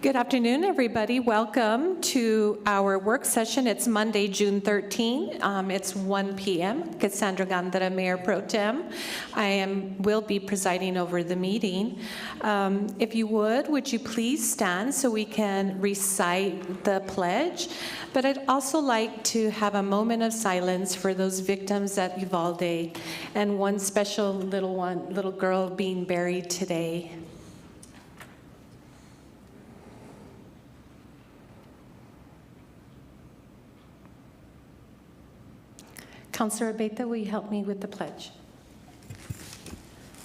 Good afternoon, everybody. Welcome to our work session. It's Monday, June 13. It's 1 p.m. Cassandra Gandara, Mayor Pro Tem. Will be presiding over the meeting. If you would you please stand so we can recite the pledge? But I'd also like to have a moment of silence for those victims at Uvalde and one special little girl being buried today. Councilor Abeta, will you help me with the pledge?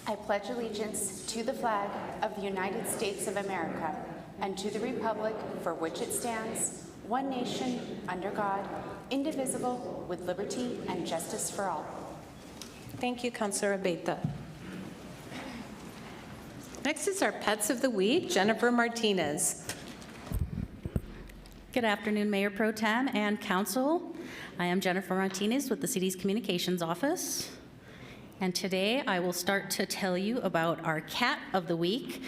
I pledge allegiance to the flag of the United States of America and to the republic for which it stands, one nation, under God, indivisible, with liberty and justice for all. Thank you, Councilor Abeta. Next is our Pets of the Week, Jennifer Martinez. Good afternoon, Mayor Pro Tem and Council. I am Jennifer Martinez with the city's communications office. And today I will start to tell you about our cat of the week.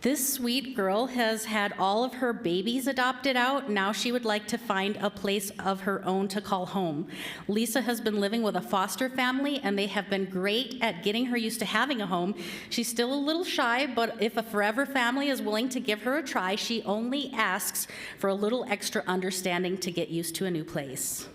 This sweet girl has had all of her babies adopted out. Now she would like to find a place of her own to call home. Lisa has been living with a foster family, and they have been great at getting her used to having a home. She's still a little shy, but if a forever family is willing to give her a try, she only asks for a little extra understanding to get used to a new place.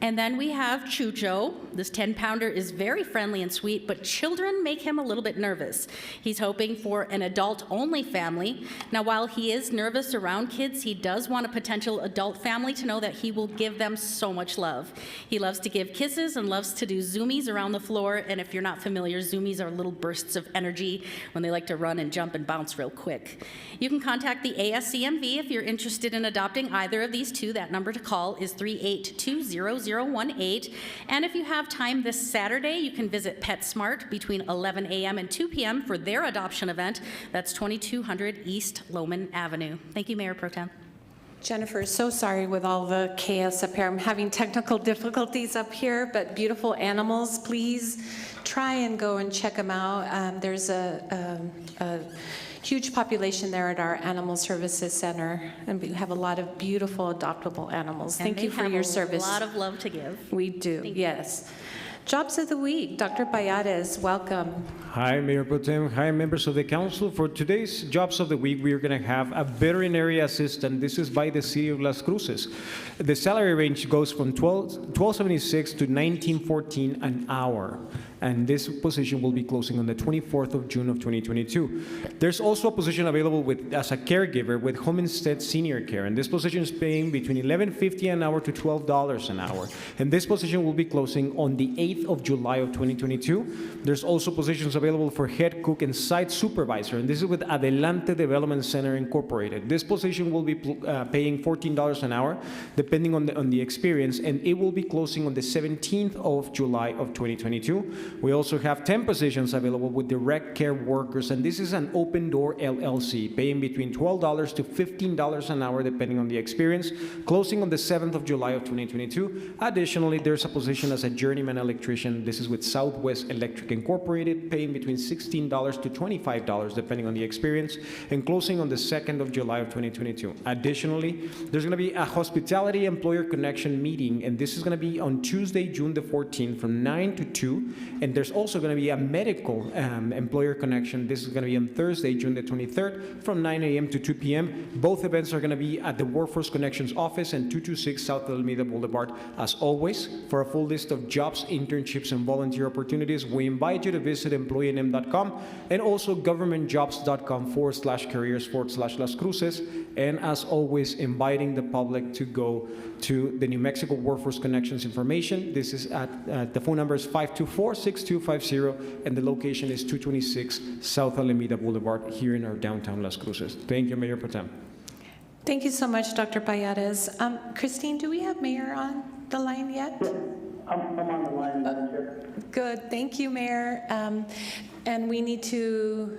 And then we have Chucho. This 10-pounder is very friendly and sweet, but children make him a little bit nervous. He's hoping for an adult-only family. Now, while he is nervous around kids, he does want a potential adult family to know that he will give them so much love. He loves to give kisses and loves to do zoomies around the floor. And if you're not familiar, zoomies are little bursts of energy when they like to run and jump and bounce real quick. You can contact the ASCMV if you're interested in adopting either of these two. That number to call is 3820018. And if you have time this Saturday, you can visit PetSmart between 11 a.m. and 2 p.m. for their adoption event. That's 2200 East Loman Avenue. Thank you, Mayor Pro Tem. Jennifer, so sorry with all the chaos up here. I'm having technical difficulties up here, but beautiful animals, please try and go and check them out. There's a huge population there at our Animal Services Center, and we have a lot of beautiful adoptable animals. Thank you for your service. A lot of love to give. We do, yes. Jobs of the Week, Dr. Payares, welcome. Hi, Mayor Pro Tem. Hi, members of the council. For today's Jobs of the Week, we are going to have a veterinary assistant. This is by the city of Las Cruces. The salary range goes from $12.76 to $19.14 an hour. And this position will be closing on the 24th of June of 2022. There's also a position available as a caregiver with Homestead Senior Care, and this position is paying between $11.50 an hour to $12 an hour. And this position will be closing on the 8th of July of 2022. There's also positions available for head cook and site supervisor, and this is with Adelante Development Center Incorporated. This position will be paying $14 an hour, depending on the experience, and it will be closing on the 17th of July of 2022. We also have 10 positions available with direct care workers, and this is an open door LLC, paying between $12 to $15 an hour, depending on the experience, closing on the 7th of July of 2022. Additionally, there's a position as a journeyman electrician. This is with Southwest Electric Incorporated, paying between $16 to $25, depending on the experience, and closing on the 2nd of July of 2022. Additionally, there's going to be a hospitality employer connection meeting, and this is going to be on Tuesday, June the 14th from 9 to 2. And there's also going to be a medical employer connection. This is going to be on Thursday, June the 23rd from 9 a.m. to 2 p.m. Both events are going to be at the Workforce Connections office and 226 South Alameda Boulevard. As always, for a full list of jobs, internships, and volunteer opportunities, we invite you to visit employeenm.com and also governmentjobs.com/careers/Las Cruces. And as always, inviting the public to go to the New Mexico Workforce Connections information. This is at the phone number is 524-6250, and the location is 226 South Alameda Boulevard here in our downtown Las Cruces. Thank you, Mayor Pro Tem. Thank you so much, Dr. Payares. Christine, do we have Mayor on the line yet? I'm on the line, Madam Chair. Good, thank you, Mayor. And we need to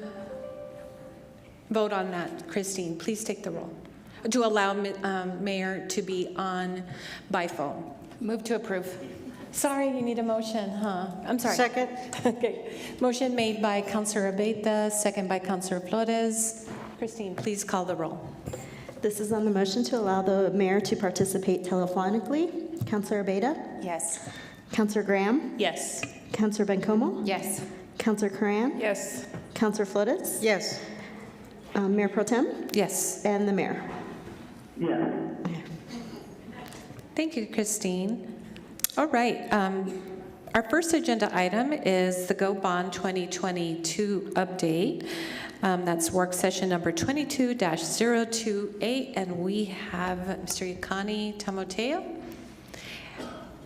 vote on that. Christine, please take the roll to allow Mayor to be on by phone. Move to approve. Sorry, you need a motion, huh? I'm sorry. Second. Okay. Motion made by Councilor Abeta, second by Councilor Flores. Christine, please call the roll. This is on the motion to allow the mayor to participate telephonically. Councilor Abeyta? Yes. Councilor Graham? Yes. Councilor Bencomo? Yes. Councilor Curran? Yes. Councilor Flores? Yes. Mayor Pro Tem? Yes. And the mayor. Yes. Thank you, Christine. All right. Our first agenda item is the Go Bond 2022 update. That's work session number 22-028, and we have Mr. Yakani Tamoteo.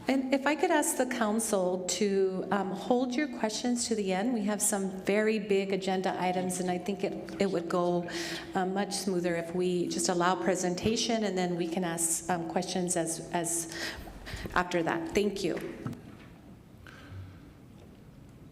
And if I could ask the council to hold your questions to the end. We have some very big agenda items, and I think it would go much smoother if we just allow presentation, and then we can ask questions as after that. Thank you.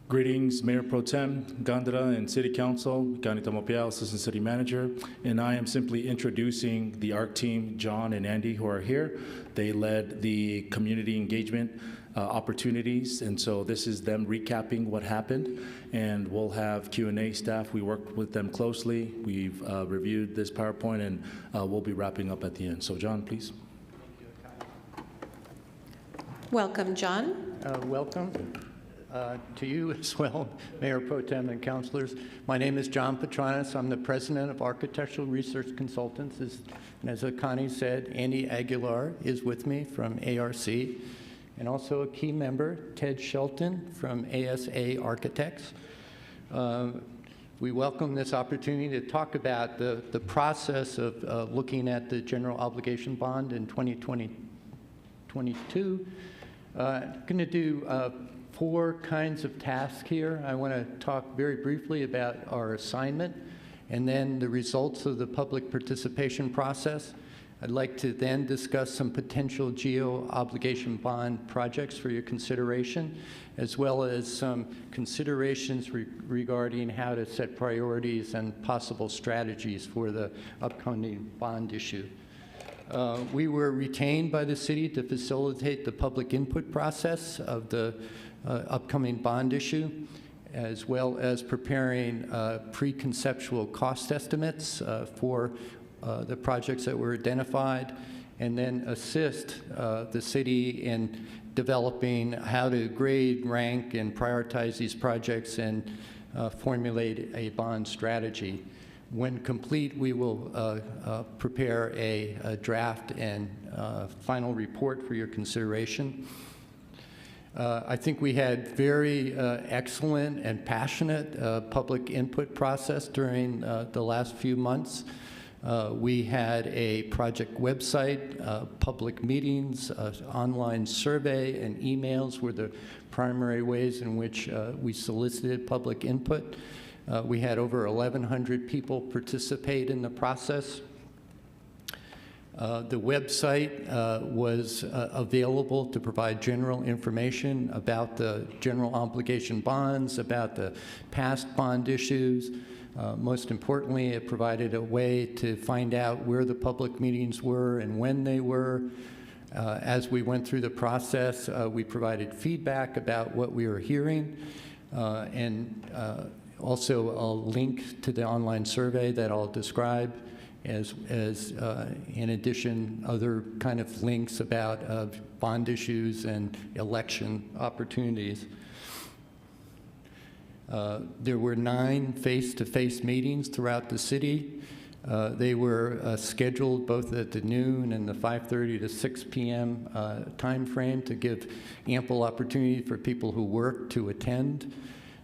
Greetings, Mayor Pro Tem Gandara and City Council, Yakani Tamoteo, Assistant City Manager, and I am simply introducing the ARC team, John and Andy, who are here. They led the community engagement opportunities, and so this is them recapping what happened, and we'll have Q&A staff. We worked with them closely. We've reviewed this PowerPoint, and we'll be wrapping up at the end. So John, please. Welcome, John. Welcome to you as well, Mayor Pro Tem and councilors. My name is John Petranis. I'm the president of Architectural Research Consultants. And as Connie said, Andy Aguilar is with me from ARC, and also a key member, Ted Shelton from ASA Architects. We welcome this opportunity to talk about the process of looking at the general obligation bond in 2022. Going to do 4 kinds of tasks here. I want to talk very briefly about our assignment and then the results of the public participation process. I'd like to then discuss some potential geo-obligation bond projects for your consideration, as well as some considerations regarding how to set priorities and possible strategies for the upcoming bond issue. We were retained by the city to facilitate the public input process of the upcoming bond issue, as well as preparing pre-conceptual cost estimates for the projects that were identified, and then assist the city in developing how to grade, rank, and prioritize these projects and formulate a bond strategy. When complete, we will prepare a draft and final report for your consideration. I think we had very excellent and passionate public input process during the last few months. We had a project website, public meetings, online survey, and emails were the primary ways in which we solicited public input. We had over 1,100 people participate in the process. The website was available to provide general information about the general obligation bonds, about the past bond issues. Most importantly, it provided a way to find out where the public meetings were and when they were. As we went through the process, we provided feedback about what we were hearing, and also a link to the online survey that I'll describe, as in addition, other kind of links about bond issues and election opportunities. There were 9 face-to-face meetings throughout the city. They were scheduled both at the noon and the 5:30 to 6 p.m. Time frame to give ample opportunity for people who work to attend.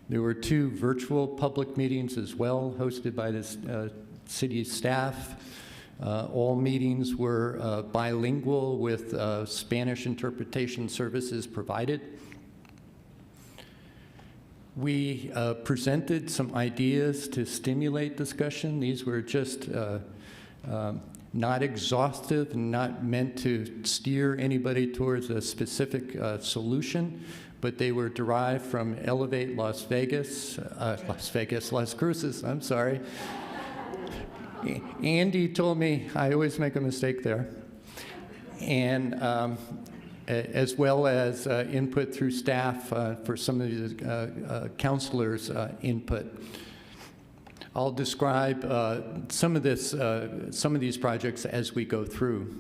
There were 2 virtual public meetings as well, hosted by the city staff. All meetings were bilingual with Spanish interpretation services provided. We presented some ideas to stimulate discussion. These were just not exhaustive and not meant to steer anybody towards a specific solution, but they were derived from Elevate Las Cruces, I'm sorry. Andy told me I always make a mistake there. And as well as input through staff for some of the counselors' input. I'll describe some of these projects as we go through.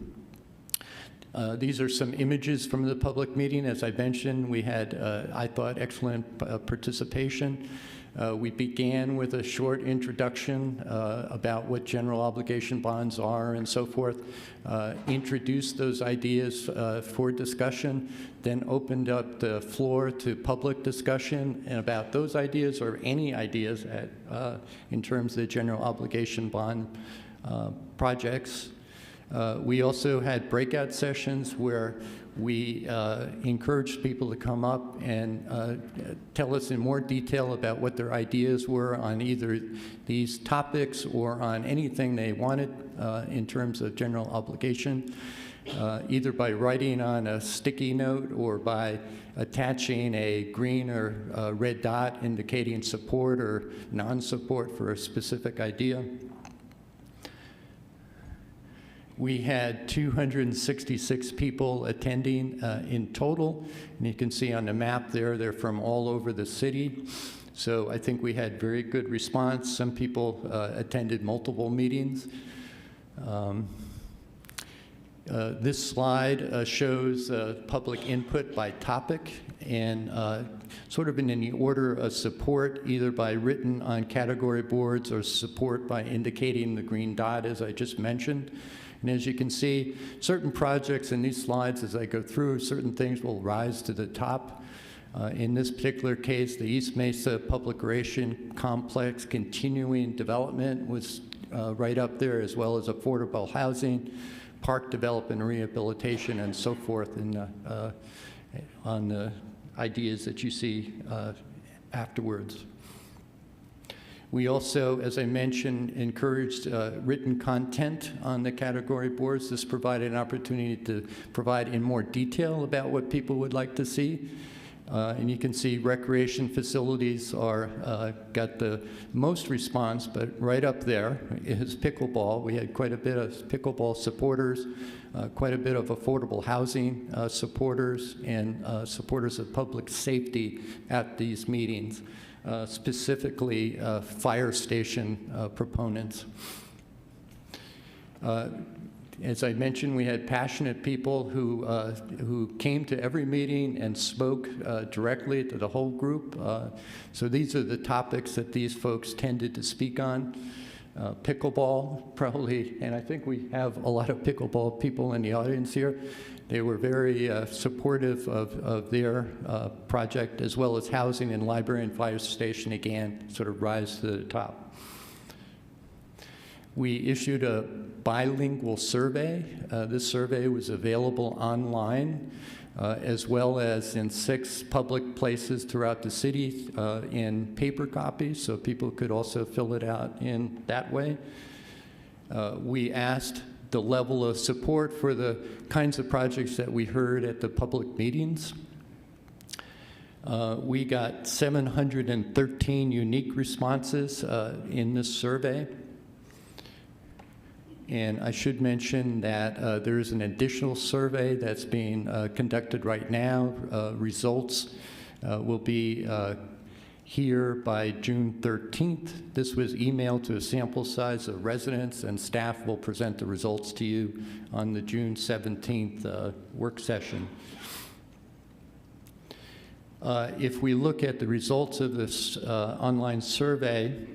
These are some images from the public meeting. As I mentioned, we had, I thought, excellent participation. We began with a short introduction about what general obligation bonds are and so forth, introduced those ideas for discussion, then opened up the floor to public discussion and about those ideas or any ideas in terms of the general obligation bond projects. We also had breakout sessions where we encouraged people to come up and tell us in more detail about what their ideas were on either these topics or on anything they wanted in terms of general obligation, either by writing on a sticky note or by attaching a green or red dot indicating support or non-support for a specific idea. We had 266 people attending in total, and you can see on the map there, they're from all over the city. So I think we had very good response. Some people attended multiple meetings. This slide shows public input by topic and sort of in the order of support, either by written on category boards or support by indicating the green dot, as I just mentioned. And as you can see, certain projects in these slides, as I go through, certain things will rise to the top. In this particular case, the East Mesa Public Relation Complex continuing development was right up there, as well as affordable housing, park development and rehabilitation, and so forth on the ideas that you see afterwards. We also, as I mentioned, encouraged written content on the category boards. This provided an opportunity to provide in more detail about what people would like to see. And you can see recreation facilities got the most response, but right up there is pickleball. We had quite a bit of pickleball supporters, quite a bit of affordable housing supporters, and supporters of public safety at these meetings. Specifically fire station proponents. As I mentioned, we had passionate people who came to every meeting and spoke directly to the whole group. So these are the topics that these folks tended to speak on. Pickleball, probably, and I think we have a lot of pickleball people in the audience here. They were very supportive of their project, as well as housing and library and fire station, again, sort of rise to the top. We issued a bilingual survey. This survey was available online, as well as in 6 public places throughout the city in paper copies, so people could also fill it out in that way. We asked the level of support for the kinds of projects that we heard at the public meetings. We got 713 unique responses in this survey. And I should mention that there is an additional survey that's being conducted right now. Results will be here by June 13th. This was emailed to a sample size of residents, and staff will present the results to you on the June 17th work session. If we look at the results of this online survey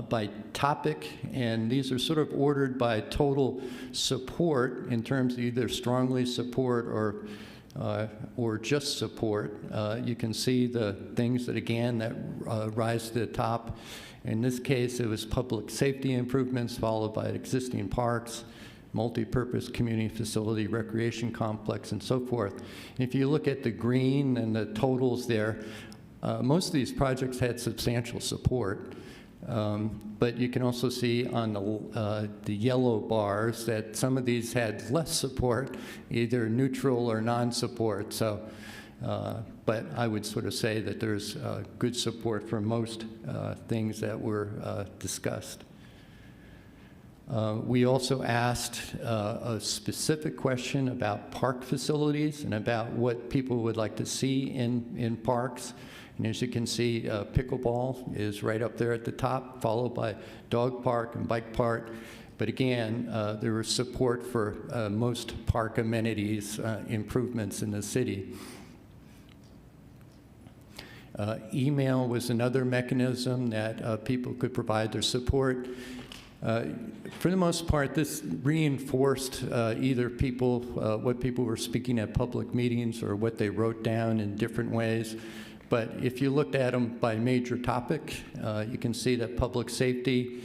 by topic, and these are sort of ordered by total support in terms of either strongly support or just support. You can see the things that, again, that rise to the top. In this case, it was public safety improvements, followed by existing parks, multi-purpose community facility, recreation complex, and so forth. And if you look at the green and the totals there, most of these projects had substantial support. But you can also see on the yellow bars that some of these had less support, either neutral or non-support. So, but I would sort of say that there's good support for most things that were discussed. We also asked a specific question about park facilities and about what people would like to see in parks. And as you can see, pickleball is right up there at the top, followed by dog park and bike park. But again, there was support for most park amenities improvements in the city. Email was another mechanism that people could provide their support. For the most part, this reinforced either what people were speaking at public meetings or what they wrote down in different ways. But if you looked at them by major topic, you can see that public safety,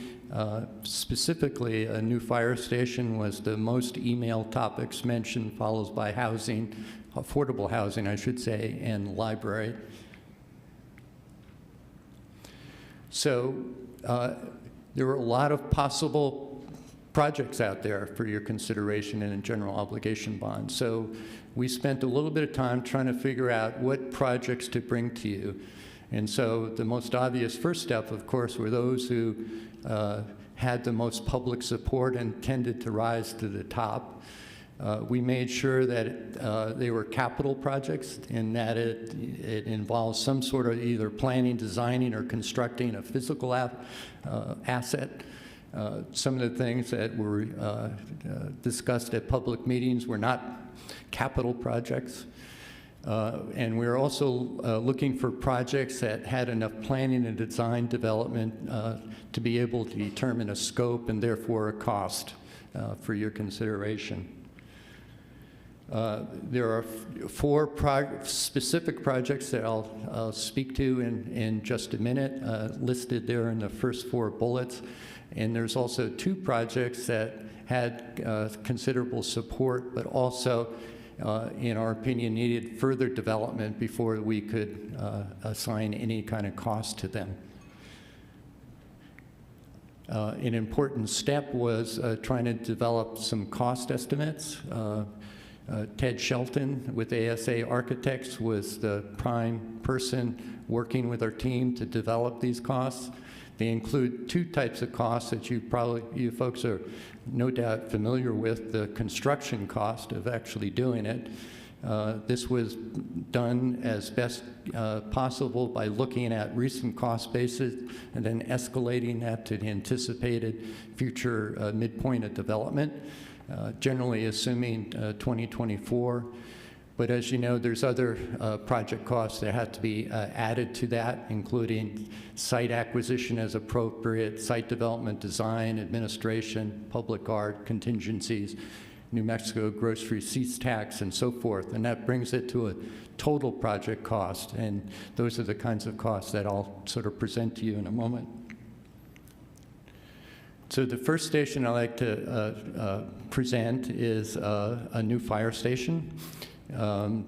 specifically a new fire station, was the most emailed topics mentioned, followed by housing, affordable housing, I should say, and library. So there were a lot of possible projects out there for your consideration in a general obligation bond. So we spent a little bit of time trying to figure out what projects to bring to you. And so the most obvious first step, of course, were those who had the most public support and tended to rise to the top. We made sure that they were capital projects in that it involves some sort of either planning, designing, or constructing a physical asset. Some of the things that were discussed at public meetings were not capital projects. And we're also looking for projects that had enough planning and design development to be able to determine a scope and therefore a cost for your consideration. There are four specific projects that I'll speak to in just a minute, listed there in the first four bullets. And there's also two projects that had considerable support, but also, in our opinion, needed further development before we could assign any kind of cost to them. An important step was trying to develop some cost estimates. Ted Shelton with ASA Architects was the prime person working with our team to develop these costs. They include two types of costs that you folks are no doubt familiar with: the construction cost of actually doing it. This was done as best possible by looking at recent cost bases and then escalating that to the anticipated future midpoint of development. Generally assuming 2024. But as you know, there's other project costs that have to be added to that, including site acquisition as appropriate, site development, design, administration, public art, contingencies, New Mexico grocery receipts tax, and so forth. And that brings it to a total project cost. And those are the kinds of costs that I'll sort of present to you in a moment. So the first station I'd like to present is a new fire station.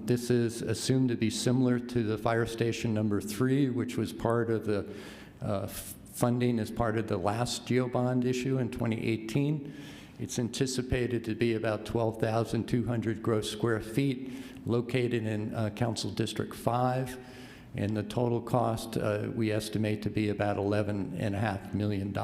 This is assumed to be similar to the fire station number 3, which was part of the funding as part of the last GEO-bond issue in 2018. It's anticipated to be about 12,200 gross square feet, located in Council District 5. And the total cost we estimate to be about $11.5 million.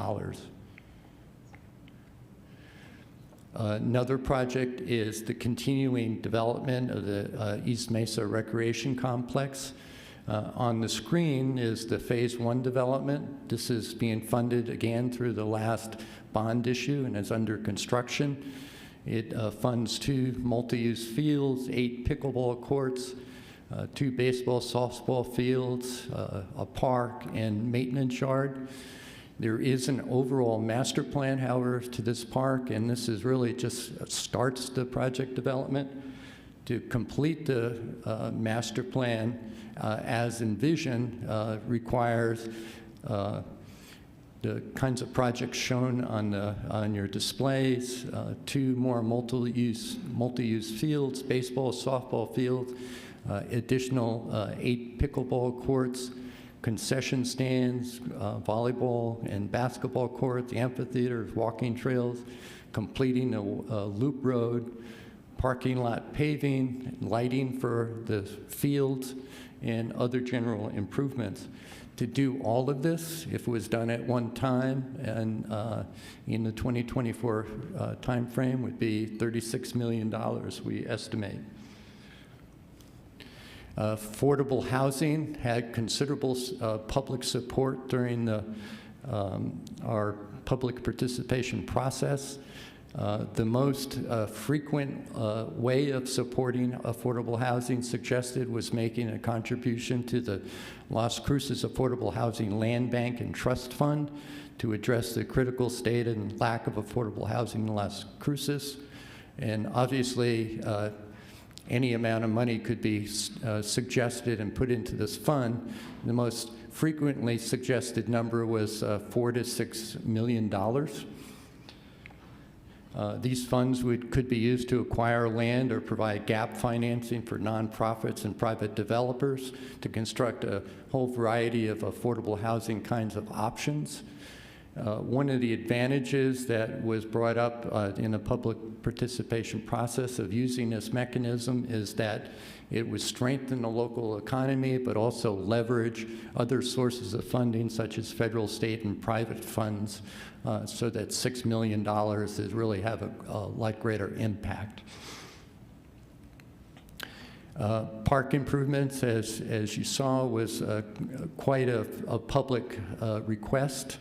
Another project is the continuing development of the East Mesa Recreation Complex. On the screen is the Phase 1 development. This is being funded again through the last bond issue and is under construction. It funds 2 multi-use fields, 8 pickleball courts, 2 baseball, softball fields, a park, and maintenance yard. There is an overall master plan, however, to this park, and this is really just starts the project development. To complete the master plan as envisioned requires the kinds of projects shown on your displays, 2 more multi-use fields, baseball, softball fields, additional 8 pickleball courts, concession stands, volleyball and basketball court, the amphitheater, walking trails, completing a loop road, parking lot paving, lighting for the fields, and other general improvements. To do all of this, if it was done at one time and in the 2024 timeframe, would be $36 million, we estimate. Affordable housing had considerable public support during our public participation process. The most frequent way of supporting affordable housing suggested was making a contribution to the Las Cruces Affordable Housing Land Bank and Trust Fund to address the critical state and lack of affordable housing in Las Cruces. And obviously, any amount of money could be suggested and put into this fund. The most frequently suggested number was $4 to $6 million. These funds could be used to acquire land or provide gap financing for nonprofits and private developers to construct a whole variety of affordable housing kinds of options. One of the advantages that was brought up in the public participation process of using this mechanism is that it would strengthen the local economy, but also leverage other sources of funding, such as federal, state, and private funds, so that $6 million is really have a like greater impact. Park improvements, as you saw, was quite a public request.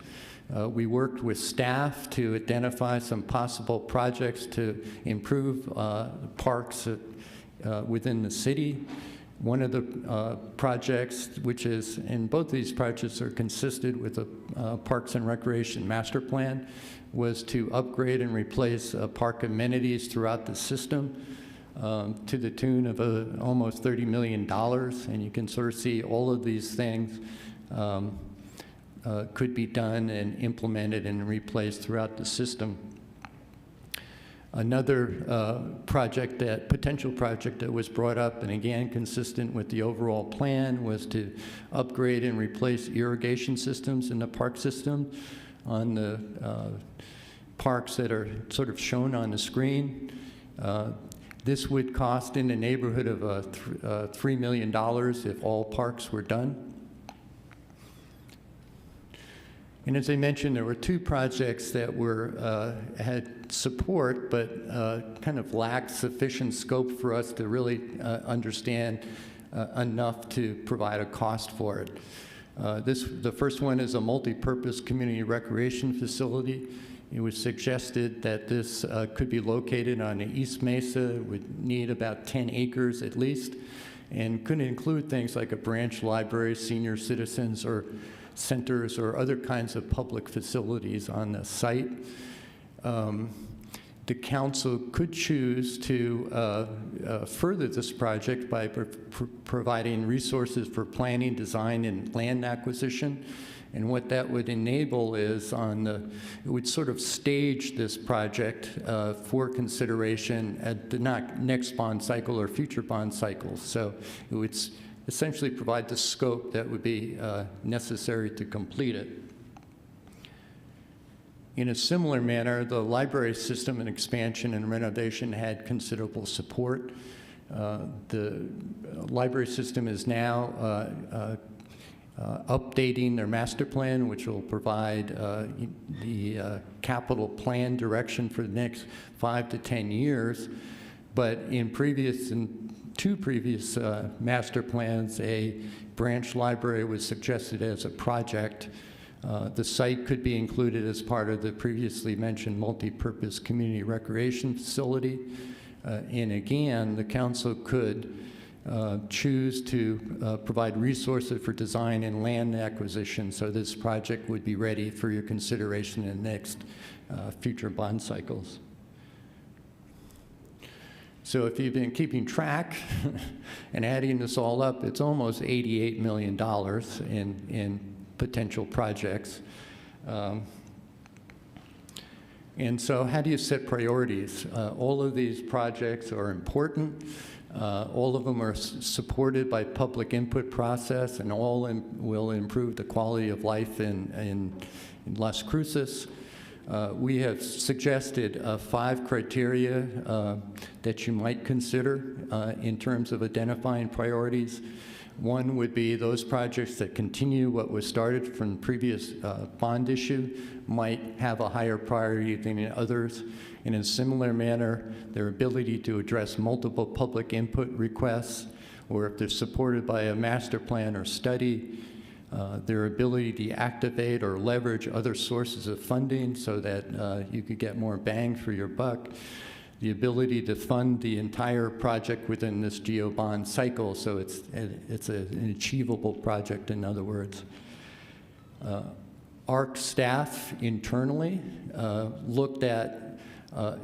We worked with staff to identify some possible projects to improve parks within the city. One of the projects, which is, and both of these projects are consistent with the Parks and Recreation Master Plan, was to upgrade and replace park amenities throughout the system to the tune of almost $30 million. And you can sort of see all of these things could be done and implemented and replaced throughout the system. Another potential project that was brought up, and again consistent with the overall plan, was to upgrade and replace irrigation systems in the park system on the parks that are sort of shown on the screen. This would cost in the neighborhood of $3 million if all parks were done. And as I mentioned, there were two projects that had support, but kind of lacked sufficient scope for us to really understand enough to provide a cost for it. The first one is a multi-purpose community recreation facility. It was suggested that this could be located on the East Mesa, would need about 10 acres at least, and could include things like a branch library, senior citizens, or centers or other kinds of public facilities on the site. The council could choose to further this project by providing resources for planning, design, and land acquisition. And what that would enable is it would sort of stage this project for consideration at the next bond cycle or future bond cycles. So it would essentially provide the scope that would be necessary to complete it. In a similar manner, the library system and expansion and renovation had considerable support. The library system is now updating their master plan, which will provide the capital plan direction for the next 5 to 10 years. But in two previous master plans, a branch library was suggested as a project. The site could be included as part of the previously mentioned multi-purpose community recreation facility. And again, the council could choose to provide resources for design and land acquisition, so this project would be ready for your consideration in the next future bond cycles. So if you've been keeping track and adding this all up, it's almost $88 million in potential projects. And so how do you set priorities? All of these projects are important. All of them are supported by public input process, and all will improve the quality of life in Las Cruces. We have suggested 5 criteria that you might consider in terms of identifying priorities. One would be those projects that continue what was started from the previous bond issue might have a higher priority than others. In a similar manner, their ability to address multiple public input requests or if they're supported by a master plan or study, their ability to activate or leverage other sources of funding so that you could get more bang for your buck, the ability to fund the entire project within this GEO bond cycle, so it's an achievable project, in other words. ARC staff internally looked at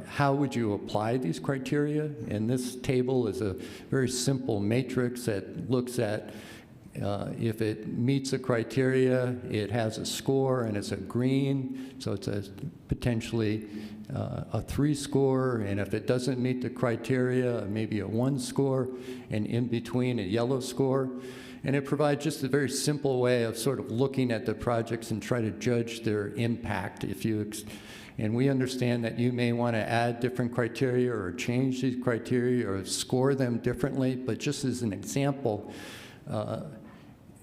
how would you apply these criteria, and this table is a very simple matrix that looks at if it meets the criteria, it has a score, and it's a green, so it's a potentially a 3 score, and if it doesn't meet the criteria, maybe a 1 score, and in between a yellow score. And it provides just a very simple way of sort of looking at the projects and try to judge their impact. And we understand that you may want to add different criteria or change these criteria or score them differently, but just as an example,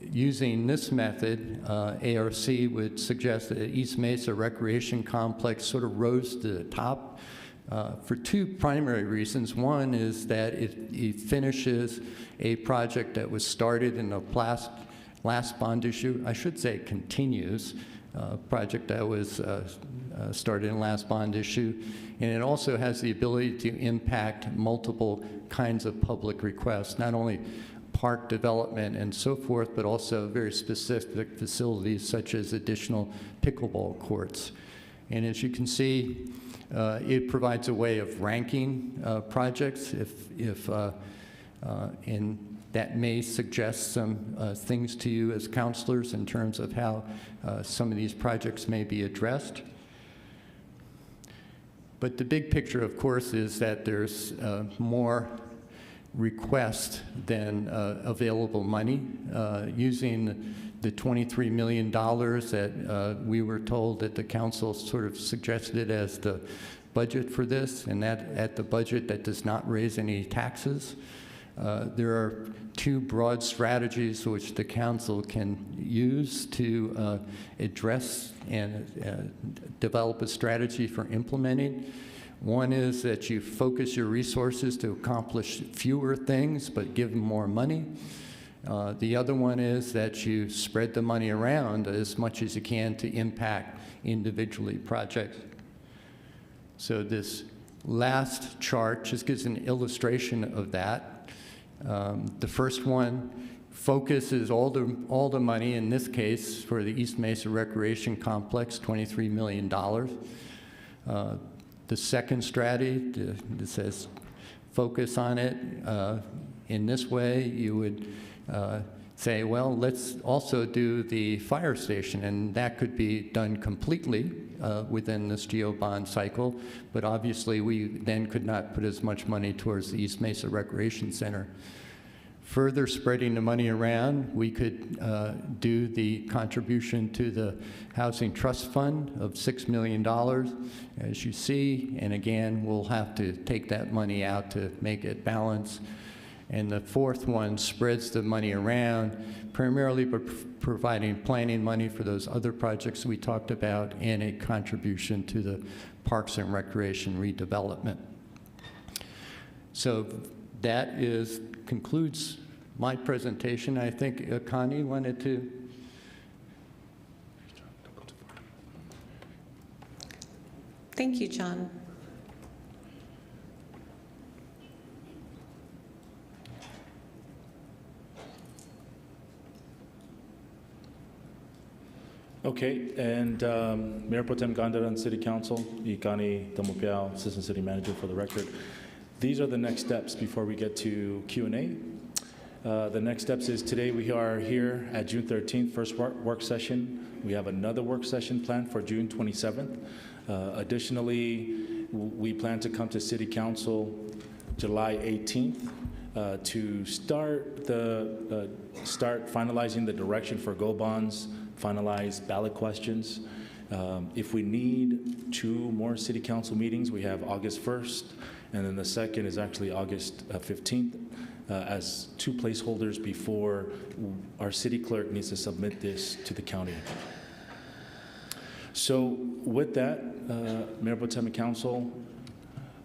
using this method, ARC would suggest that East Mesa Recreation Complex sort of rose to the top for 2 primary reasons. One is that it finishes a project that was started in the last bond issue. I should say continues a project that was started in the last bond issue. And it also has the ability to impact multiple kinds of public requests, not only park development and so forth, but also very specific facilities such as additional pickleball courts. And as you can see, it provides a way of ranking projects and that may suggest some things to you as counselors in terms of how some of these projects may be addressed. But the big picture, of course, is that there's more request than available money. Using the $23 million that we were told that the council sort of suggested as the budget for this, and that at the budget that does not raise any taxes. There are 2 broad strategies which the council can use to address and develop a strategy for implementing. One is that you focus your resources to accomplish fewer things, but give them more money. The other one is that you spread the money around as much as you can to impact individually projects. So this last chart just gives an illustration of that. The first one focuses all the money, in this case, for the East Mesa Recreation Complex, $23 million. The second strategy that says focus on it. In this way, you would say, well, let's also do the fire station, and that could be done completely within this GEO bond cycle, but obviously we then could not put as much money towards the East Mesa Recreation Center. Further spreading the money around, we could do the contribution to the Housing Trust Fund of $6 million, as you see, and again, we'll have to take that money out to make it balance. And the fourth one spreads the money around, primarily by providing planning money for those other projects we talked about and a contribution to the Parks and Recreation redevelopment. So that concludes my presentation. I think Connie wanted to. Thank you, John. Okay, and Mayor Pro Tem Gandara and City Council, Ikani Tamupiao, Assistant City Manager for the record. These are the next steps before we get to Q&A. The next steps is today we are here at June 13th, first work session. We have another work session planned for June 27th. Additionally, we plan to come to City Council July 18th to start finalizing the direction for GO bonds, finalize ballot questions. If we need 2 more City Council meetings, we have August 1st, and then the second is actually August 15th, as 2 placeholders before our city clerk needs to submit this to the county. So with that, Mayor Pro Tem and Council,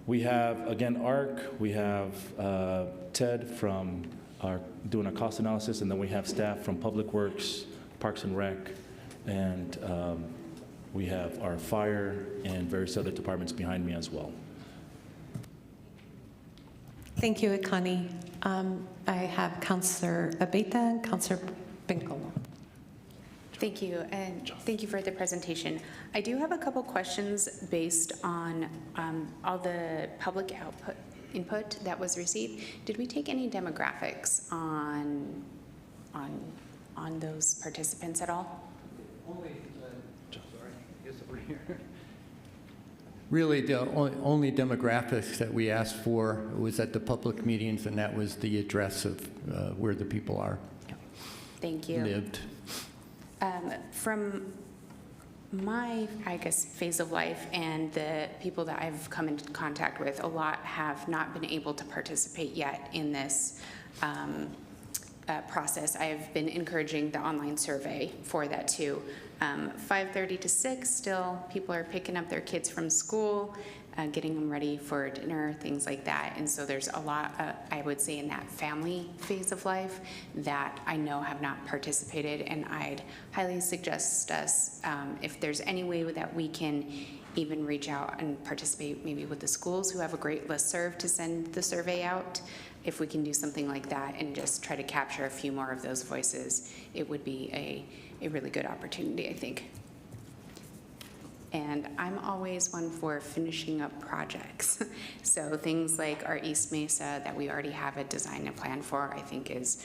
we have, again, ARC, we have Ted from are doing a cost analysis, and then we have staff from Public Works, Parks and Rec, and we have our fire and various other departments behind me as well. Thank you, Akani. I have Councillor Abeta and Councillor Bencomo. Thank you, and thank you for the presentation. I do have a couple questions based on all the public input that was received. Did we take any demographics on those participants at all? Really, the only demographics that we asked for was at the public meetings, and that was the address of where the people are. Thank you. Lived. From my, I guess, phase of life and the people that I've come into contact with, a lot have not been able to participate yet in this process. I've been encouraging the online survey for that too. 5:30 to 6, still people are picking up their kids from school, getting them ready for dinner, things like that. And so there's a lot, I would say, in that family phase of life that I know have not participated, and I'd highly suggest us, if there's any way that we can even reach out and participate maybe with the schools who have a great listserv to send the survey out. If we can do something like that and just try to capture a few more of those voices, it would be a really good opportunity, I think. And I'm always one for finishing up projects. So things like our East Mesa that we already have a design and plan for, I think is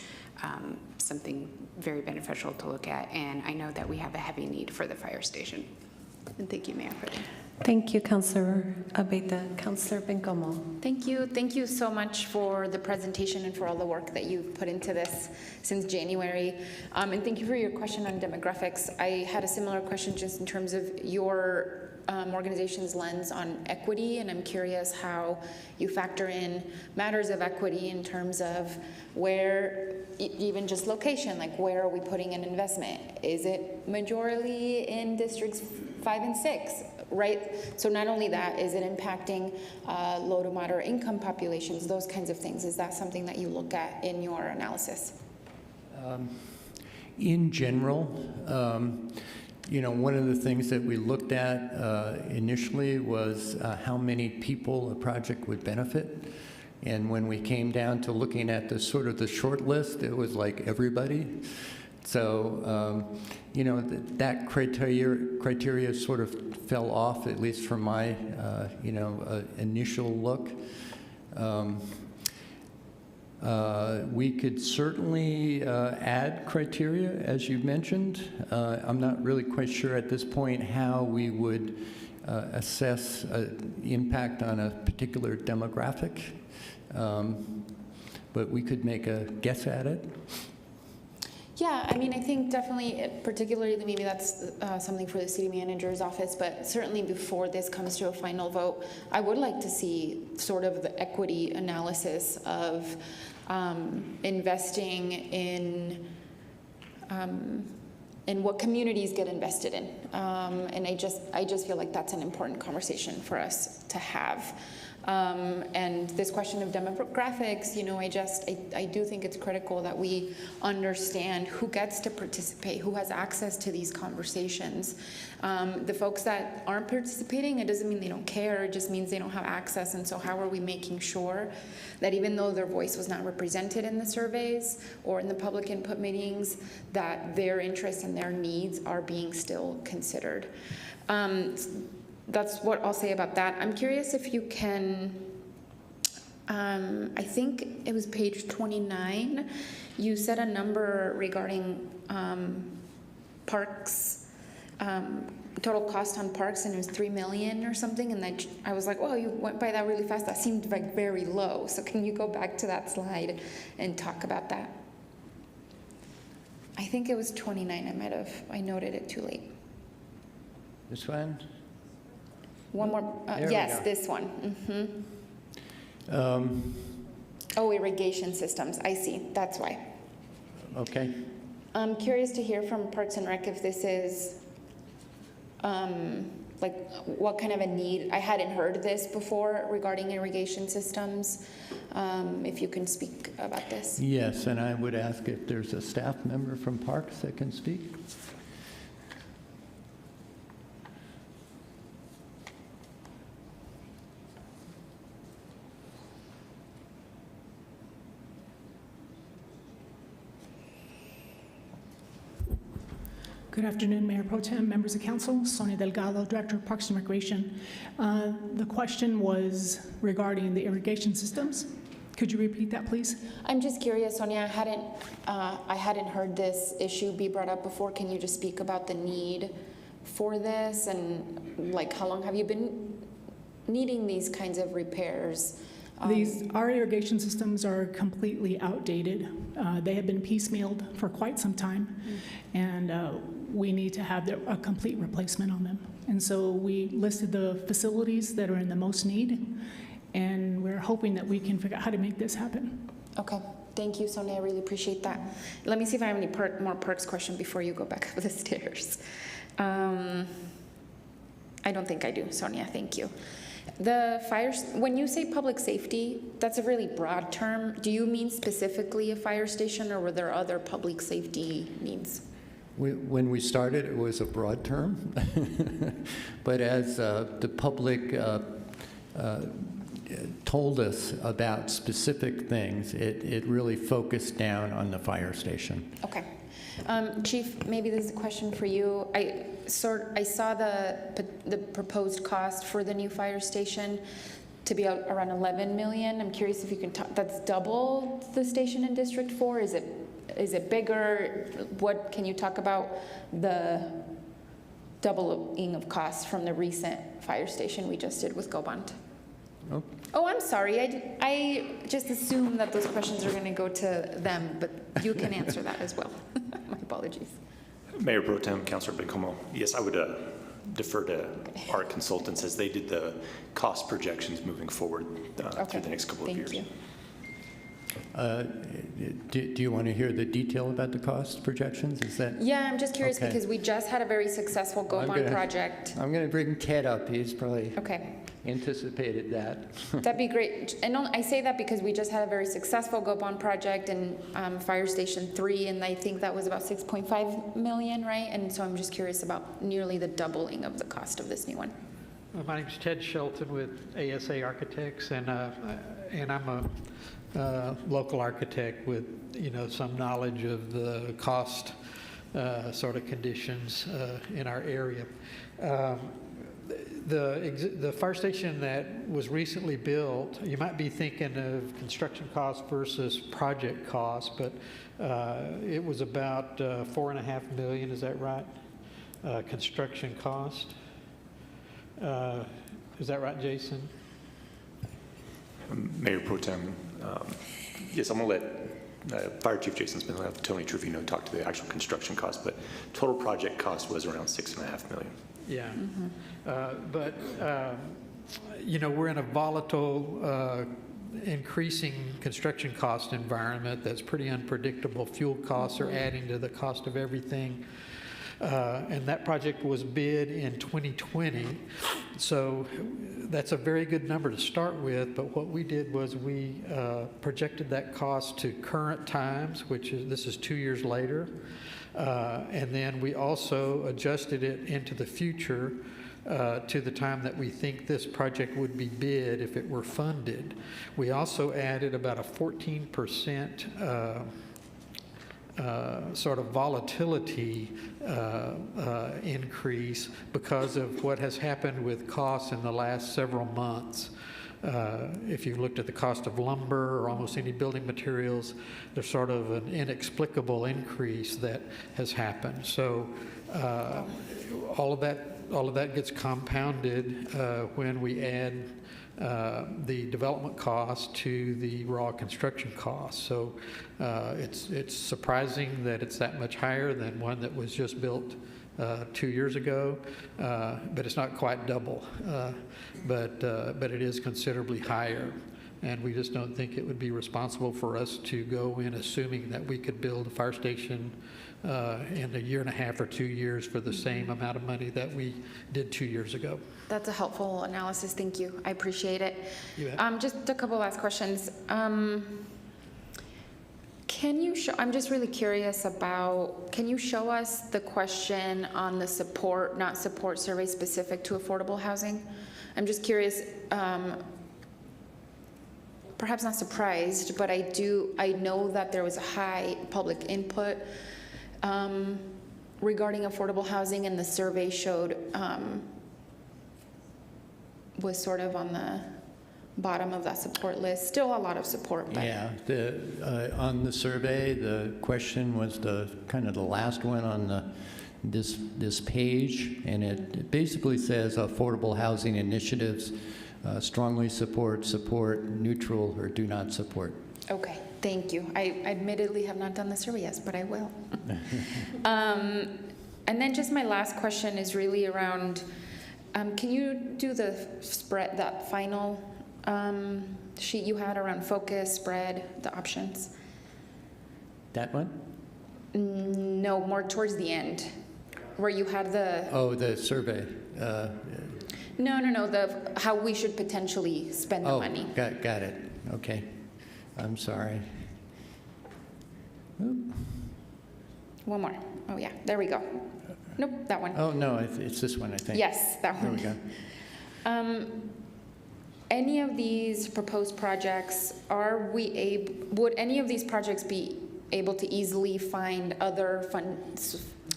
something very beneficial to look at. And I know that we have a heavy need for the fire station. And thank you, Mayor, for that. Thank you, Councillor Abeta. Councillor Bencomo. Thank you. Thank you so much for the presentation and for all the work that you've put into this since January. And thank you for your question on demographics. I had a similar question just in terms of your organization's lens on equity, and I'm curious how you factor in matters of equity in terms of where, even just location, like where are we putting an investment? Is it majorly in districts 5 and 6? Right, so not only that, is it impacting low to moderate income populations, those kinds of things? Is that something that you look at in your analysis? In general, you know, one of the things that we looked at initially was how many people a project would benefit. And when we came down to looking at the sort of the short list, it was like everybody. So, you know, that criteria sort of fell off, at least from my, you know, initial look. We could certainly add criteria, as you mentioned. I'm not really quite sure at this point how we would assess impact on a particular demographic, but we could make a guess at it. Yeah, I mean, I think definitely, particularly maybe that's something for the city manager's office, but certainly before this comes to a final vote, I would like to see sort of the equity analysis of investing in what communities get invested in. And I just feel like that's an important conversation for us to have. And this question of demographics, you know, I do think it's critical that we understand who gets to participate, who has access to these conversations. The folks that aren't participating, it doesn't mean they don't care, it just means they don't have access. And so how are we making sure that even though their voice was not represented in the surveys or in the public input meetings, that their interests and their needs are being still considered? That's what I'll say about that. I'm curious if you can, I think it was page 29, you said a number regarding parks, total cost on parks, and it was 3 million or something, and I was like, oh, you went by that really fast. That seemed like very low. So can you go back to that slide and talk about that? I think it was 29. I noted it too late. This one? One more, yes, this one. Mm-hmm. Oh, irrigation systems, I see, that's why. Okay. I'm curious to hear from Parks and Rec if this is like what kind of a need? I hadn't heard this before regarding irrigation systems. If you can speak about this. Yes, and I would ask if there's a staff member from Parks that can speak. Good afternoon, Mayor Pro Tem, members of council. Sonia Delgado, Director of Parks and Recreation. The question was regarding the irrigation systems. Could you repeat that, please? I'm just curious, Sonia, I hadn't heard this issue be brought up before. Can you just speak about the need for this and like how long have you been needing these kinds of repairs? Our irrigation systems are completely outdated. They have been piecemealed for quite some time, and we need to have a complete replacement on them. And so we listed the facilities that are in the most need, and we're hoping that we can figure out how to make this happen. Okay, thank you, Sonia. I really appreciate that. Let me see if I have any more perks question before you go back up the stairs. I don't think I do, Sonia. Thank you. The fires, when you say public safety, that's a really broad term. Do you mean specifically a fire station, or were there other public safety needs? When we started, it was a broad term, but as the public told us about specific things, it really focused down on the fire station. Okay. Chief, maybe this is a question for you. I saw the proposed cost for the new fire station to be around 11 million. I'm curious if you can talk, that's double the station in District 4? Is it bigger? What can you talk about the doubling of costs from the recent fire station we just did with Gobant? Oh, I'm sorry. I just assumed that those questions are going to go to them, but you can answer that as well. My apologies. Mayor Pro Tem, Councilor Bencomo. Yes, I would defer to our consultants as they did the cost projections moving forward through the next couple of years. Thank you. Do you want to hear the detail about the cost projections? Is that? Yeah, I'm just curious okay. because we just had a very successful Gobant project. I'm going to bring Ted up. He's probably okay. Anticipated that. That'd be great. And I say that because we just had a very successful Gobant project in Fire Station 3, and I think that was about 6.5 million, right? And so I'm just curious about nearly the doubling of the cost of this new one. My name's Ted Shelton with ASA Architects, and I'm a local architect with some knowledge of the cost sort of conditions in our area. The fire station that was recently built, you might be thinking of construction cost versus project cost, but it was about $4.5 million. Is that right? Construction cost. Is that right, Jason? Mayor Pro Tem, yes, I'm going to let Fire Chief Jason Smith have Tony Trevino talk to the actual construction cost, but total project cost was around $6.5 million. Yeah, but we're in a volatile, increasing construction cost environment that's pretty unpredictable. Fuel costs are adding to the cost of everything. And that project was bid in 2020, so that's a very good number to start with, but what we did was we projected that cost to current times, this is 2 years later, and then we also adjusted it into the future to the time that we think this project would be bid if it were funded. We also added about a 14% sort of volatility increase because of what has happened with costs in the last several months. If you looked at the cost of lumber or almost any building materials, there's sort of an inexplicable increase that has happened. So all of that gets compounded when we add the development cost to the raw construction cost. So it's surprising that it's that much higher than one that was just built 2 years ago, but it's not quite double. But it is considerably higher. and we just don't think it would be responsible for us to go in assuming that we could build a fire station in a year and a half or 2 years for the same amount of money that we did 2 years ago. That's a helpful analysis. Thank you. I appreciate it. You bet. Just a couple last questions. Can you show, I'm just really curious about, can you show us the question on the support, not support survey specific to affordable housing? I'm just curious, perhaps not surprised, but I know that there was a high public input regarding affordable housing, and the survey showed was sort of on the bottom of that support list. Still a lot of support, but Yeah, on the survey, the question was the kind of the last one on this page, and it basically says affordable housing initiatives strongly support, neutral, or do not support. okay, thank you. I admittedly have not done the survey yet, but I will. And then just my last question is really around, can you do the spread, that final sheet you had around focus, spread, the options? That one? No, more towards the end, where you had the... Oh, the survey. No, the how we should potentially spend the money. Got it. Okay. I'm sorry. Oop. One more. Oh, yeah, there we go. Nope, that one. Oh, no, it's this one, I think. Yes, that one. There we go. Any of these proposed projects, would any of these projects be able to easily find other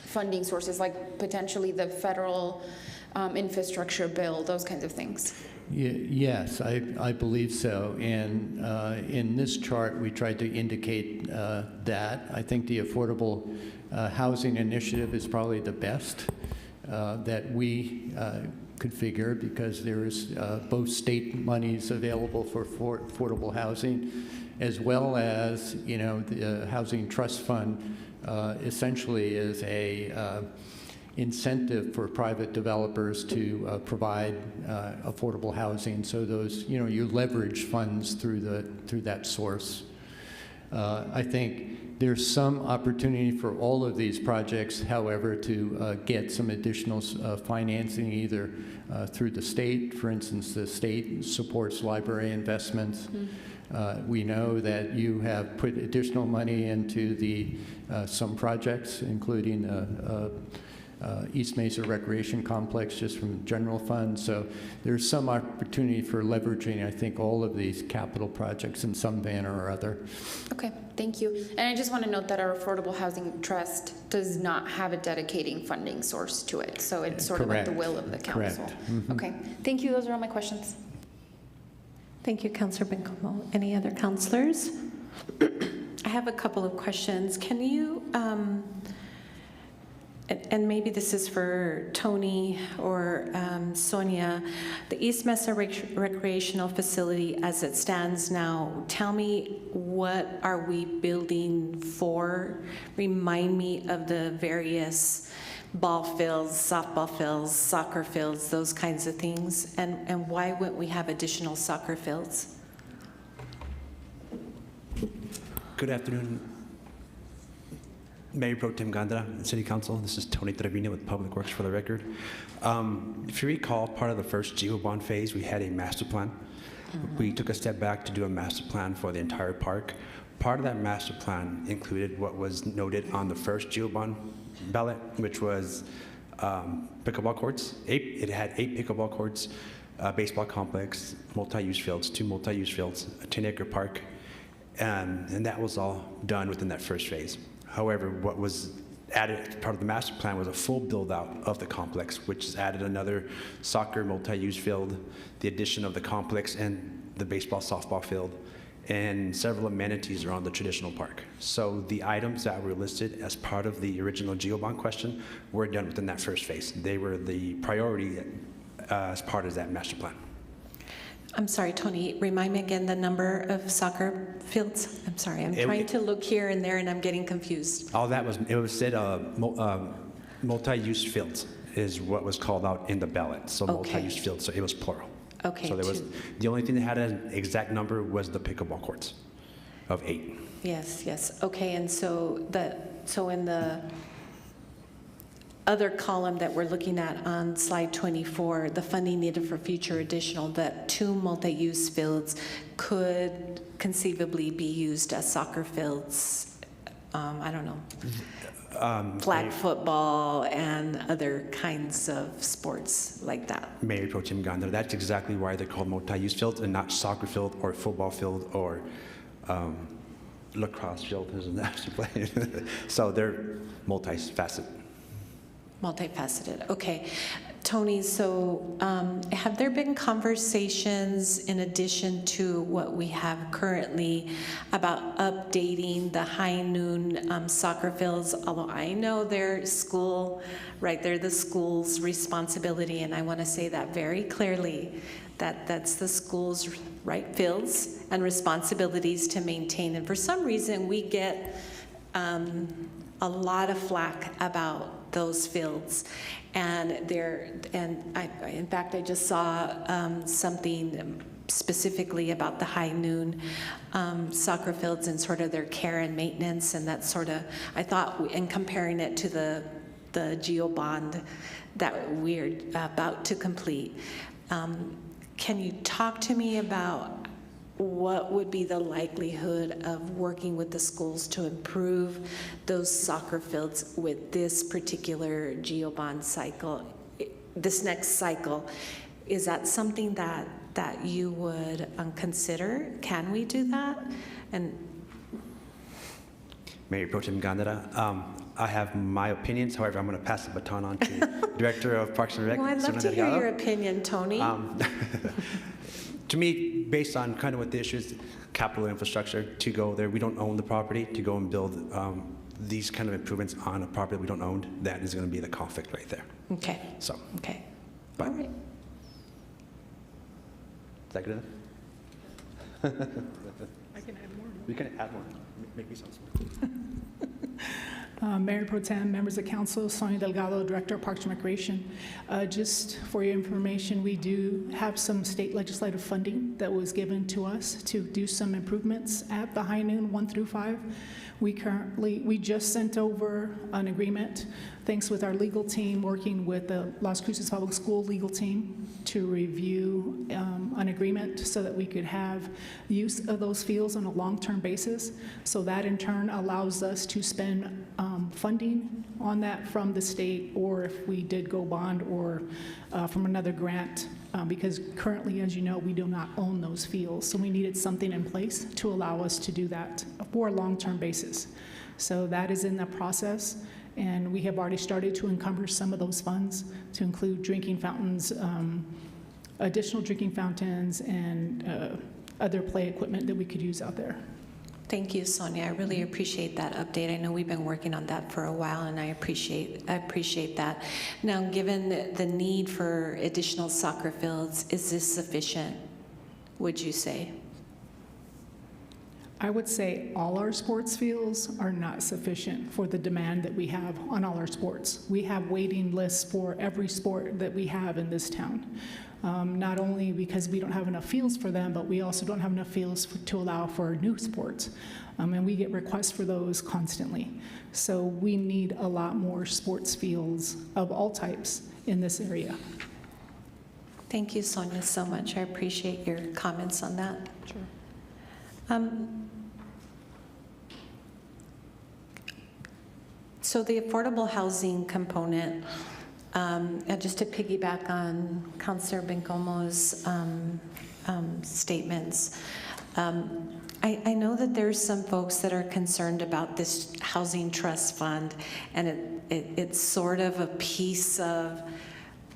funding sources, like potentially the federal infrastructure bill, those kinds of things? Yes, I believe so. And in this chart, we tried to indicate that. I think the Affordable Housing Initiative is probably the best that we could figure, because there is both state monies available for affordable housing, as well as, the Housing Trust Fund essentially is a incentive for private developers to provide affordable housing. So those, you leverage funds through that source. I think there's some opportunity for all of these projects, however, to get some additional financing, either through the state. For instance, the state supports library investments. We know that you have put additional money into some projects, including East Mesa Recreation Complex, just from general funds. So there's some opportunity for leveraging, I think, all of these capital projects in some manner or other. Okay, thank you. And I just want to note that our Affordable Housing Trust does not have a dedicating funding source to it. So it's sort of at the will of the council. Correct. Mm-hmm. Okay, thank you. Those are all my questions. Thank you, Councilor Bencomo. Any other councilors? I have a couple of questions. Can you, and maybe this is for Tony or Sonia, the East Mesa Recreational Facility as it stands now, tell me, what are we building for? Remind me of the various ball fields, softball fields, soccer fields, those kinds of things, and why wouldn't we have additional soccer fields? Good afternoon, Mayor Pro Tem Gandara and City Council. This is Tony Trevino with Public Works, for the record. If you recall, part of the first GeoBond phase, we had a master plan. We took a step back to do a master plan for the entire park. Part of that master plan included what was noted on the first GeoBond ballot, which was pickleball courts. It had 8 pickleball courts, a baseball complex, multi-use fields, 2 multi-use fields, a 10-acre park, and that was all done within that first phase. However, what was added as part of the master plan was a full build-out of the complex, which has added another soccer multi-use field, the addition of the complex and the baseball, softball field, and several amenities around the traditional park. So the items that were listed as part of the original GeoBond question were done within that first phase. They were the priority as part of that master plan. I'm sorry, Tony, remind me again the number of soccer fields? I'm sorry, I'm trying to look here and there and I'm getting confused. All that was, it was said multi-use fields is what was called out in the ballot. So Okay. multi-use fields, so it was plural. Okay, So there was, the only thing that had an exact number was the pickleball courts of 8. Yes, yes. Okay, and so in the other column that we're looking at on slide 24, the funding needed for future additional, that 2 multi-use fields could conceivably be used as soccer fields. I don't know. Flag football and other kinds of sports like that. Mayor Pro Tem Gondar, that's exactly why they're called multi-use fields and not soccer field or football field or lacrosse field, isn't that? So they're multifaceted. Multifaceted, okay. Tony, so have there been conversations in addition to what we have currently about updating the high noon soccer fields? Although I know they're school, right, they're the school's responsibility, and I want to say that very clearly, that that's the school's right fields and responsibilities to maintain. And for some reason, we get a lot of flack about those fields, and in fact, I just saw something specifically about the high noon soccer fields and sort of their care and maintenance, and that sort of, I thought, in comparing it to the GEO bond that we're about to complete. Can you talk to me about what would be the likelihood of working with the schools to improve those soccer fields with this particular GEO bond cycle, this next cycle? Is that something that you would consider? Can we do that? And Mayor Pro Tem Gondar, I have my opinions. However, I'm going to pass the baton on to Director of Parks and Rec. well, I'd love to hear your opinion, Tony. To me, based on kind of what the issue is, capital infrastructure, to go there, we don't own the property, to go and build these kind of improvements on a property we don't own, that is going to be the conflict right there. Okay. So. Okay. But, all right. Is that good enough? I can add more. We can add more. Make me sound smart. Mayor Pro Tem, members of council, Sonia Delgado, Director of Parks and Recreation. Just for your information, we do have some state legislative funding that was given to us to do some improvements at the high noon 1 through 5. We just sent over an agreement, thanks with our legal team working with the Las Cruces Public School legal team to review an agreement so that we could have use of those fields on a long-term basis. So that in turn allows us to spend funding on that from the state, or if we did go bond or from another grant, because currently, as you know, we do not own those fields. So we needed something in place to allow us to do that for a long-term basis. So that is in the process, and we have already started to encumber some of those funds to include drinking fountains, additional drinking fountains, and other play equipment that we could use out there. Thank you, Sonia. I really appreciate that update. I know we've been working on that for a while, and I appreciate that. Now, given the need for additional soccer fields, is this sufficient, would you say? I would say all our sports fields are not sufficient for the demand that we have on all our sports. We have waiting lists for every sport that we have in this town. Not only because we don't have enough fields for them, but we also don't have enough fields to allow for new sports. And we get requests for those constantly. So we need a lot more sports fields of all types in this area. Thank you, Sonia, so much. I appreciate your comments on that. Sure. So the affordable housing component, just to piggyback on Councilor Bencomo's statements, I know that there's some folks that are concerned about this housing trust fund, and it's sort of a piece of,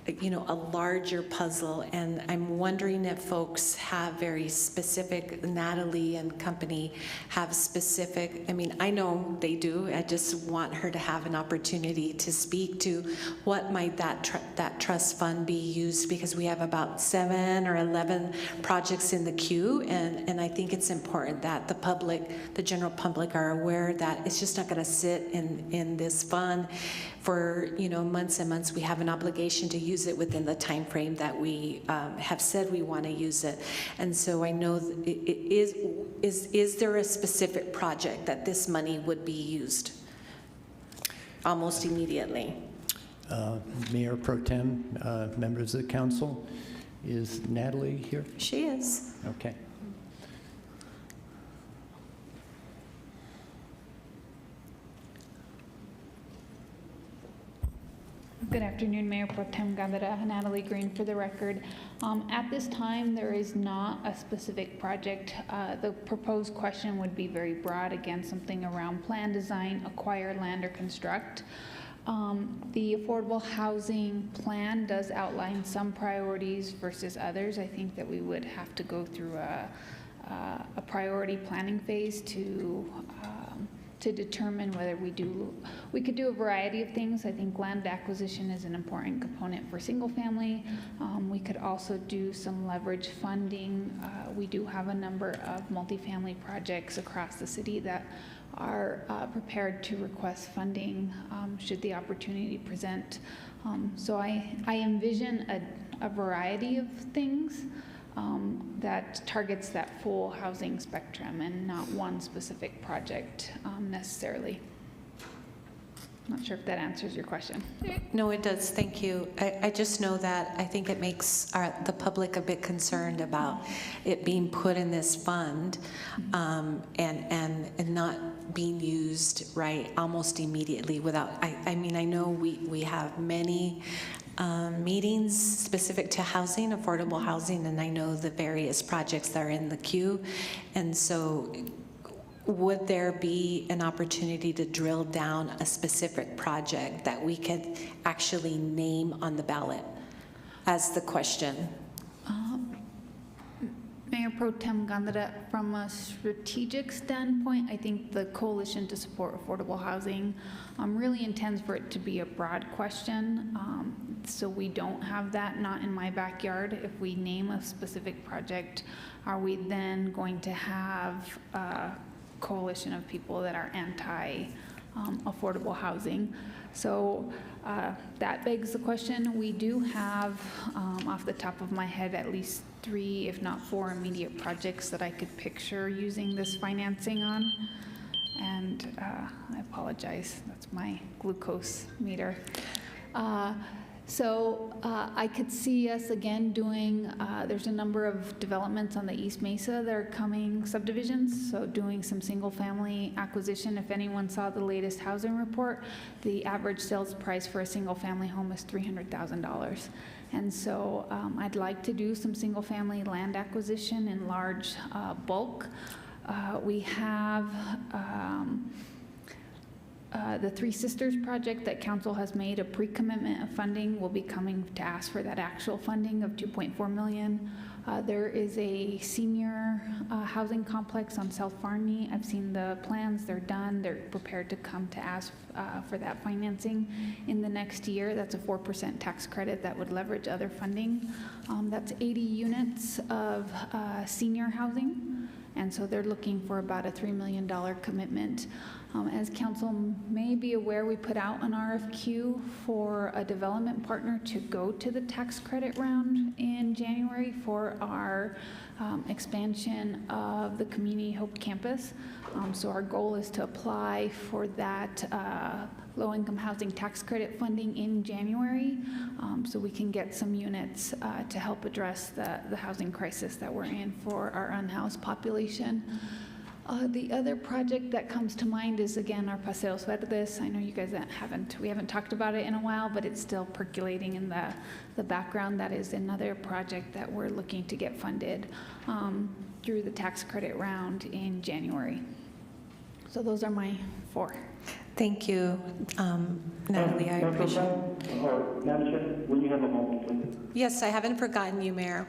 a larger puzzle, and I'm wondering if folks have very specific, Natalie and company have specific, I know they do, I just want her to have an opportunity to speak to what might that trust fund be used, because we have about 7 or 11 projects in the queue, and I think it's important that the general public are aware that it's just not gonna sit in this fund for months and months. We have an obligation to use use it within the time frame that we have said we want to use it. And so I know, is there a specific project that this money would be used almost immediately? Mayor Pro Tem, members of the council, is Natalie here? She is. Okay. Good afternoon, Mayor Pro Tem Gandara, Natalie Green for the record. At this time, there is not a specific project. The proposed question would be very broad, again, something around plan design, acquire land, or construct. The affordable housing plan does outline some priorities versus others. I think that we would have to go through a priority planning phase to determine whether we could do a variety of things. I think land acquisition is an important component for single family. We could also do some leverage funding. We do have a number of multifamily projects across the city that are prepared to request funding should the opportunity present. So I envision a variety of things that targets that full housing spectrum and not one specific project necessarily. Not sure if that answers your question. No, it does. Thank you. I just know that I think it makes the public a bit concerned about it being put in this fund and not being used right almost immediately without, I mean, I know we have many meetings specific to housing, affordable housing, and I know the various projects that are in the queue. And so would there be an opportunity to drill down a specific project that we could actually name on the ballot as the question? Mayor Pro Tem Gandara, from a strategic standpoint, I think the Coalition to Support Affordable Housing really intends for it to be a broad question. So we don't have that not in my backyard. If we name a specific project, are we then going to have a coalition of people that are anti-affordable housing? So that begs the question. We do have, off the top of my head, at least 3, if not 4 immediate projects that I could picture using this financing on. And I apologize, that's my glucose meter. So I could see us again doing, there's a number of developments on the East Mesa that are coming subdivisions, so doing some single family acquisition. If anyone saw the latest housing report, the average sales price for a single family home is $300,000. And so I'd like to do some single family land acquisition in large bulk. We have the Three Sisters project that council has made a pre-commitment of funding. Will be coming to ask for that actual funding of $2.4 million. There is a senior housing complex on South Farney. I've seen the plans, they're done. They're prepared to come to ask for that financing in the next year. That's a 4% tax credit that would leverage other funding. That's 80 units of senior housing. And so they're looking for about a $3 million commitment. As council may be aware, we put out an RFQ for a development partner to go to the tax credit round in January for our expansion of the Community Hope campus. So our goal is to apply for that low-income housing tax credit funding in January, so we can get some units to help address the housing crisis that we're in for our unhoused population. The other project that comes to mind is, again, our Paseos Verdes. I know you guys we haven't talked about it in a while, but it's still percolating in the background. That is another project that we're looking to get funded through the tax credit round in January. So those are my 4. Thank you, Natalie. I appreciate it. Madam Chair, will you have a moment, please? Yes, I haven't forgotten you, Mayor.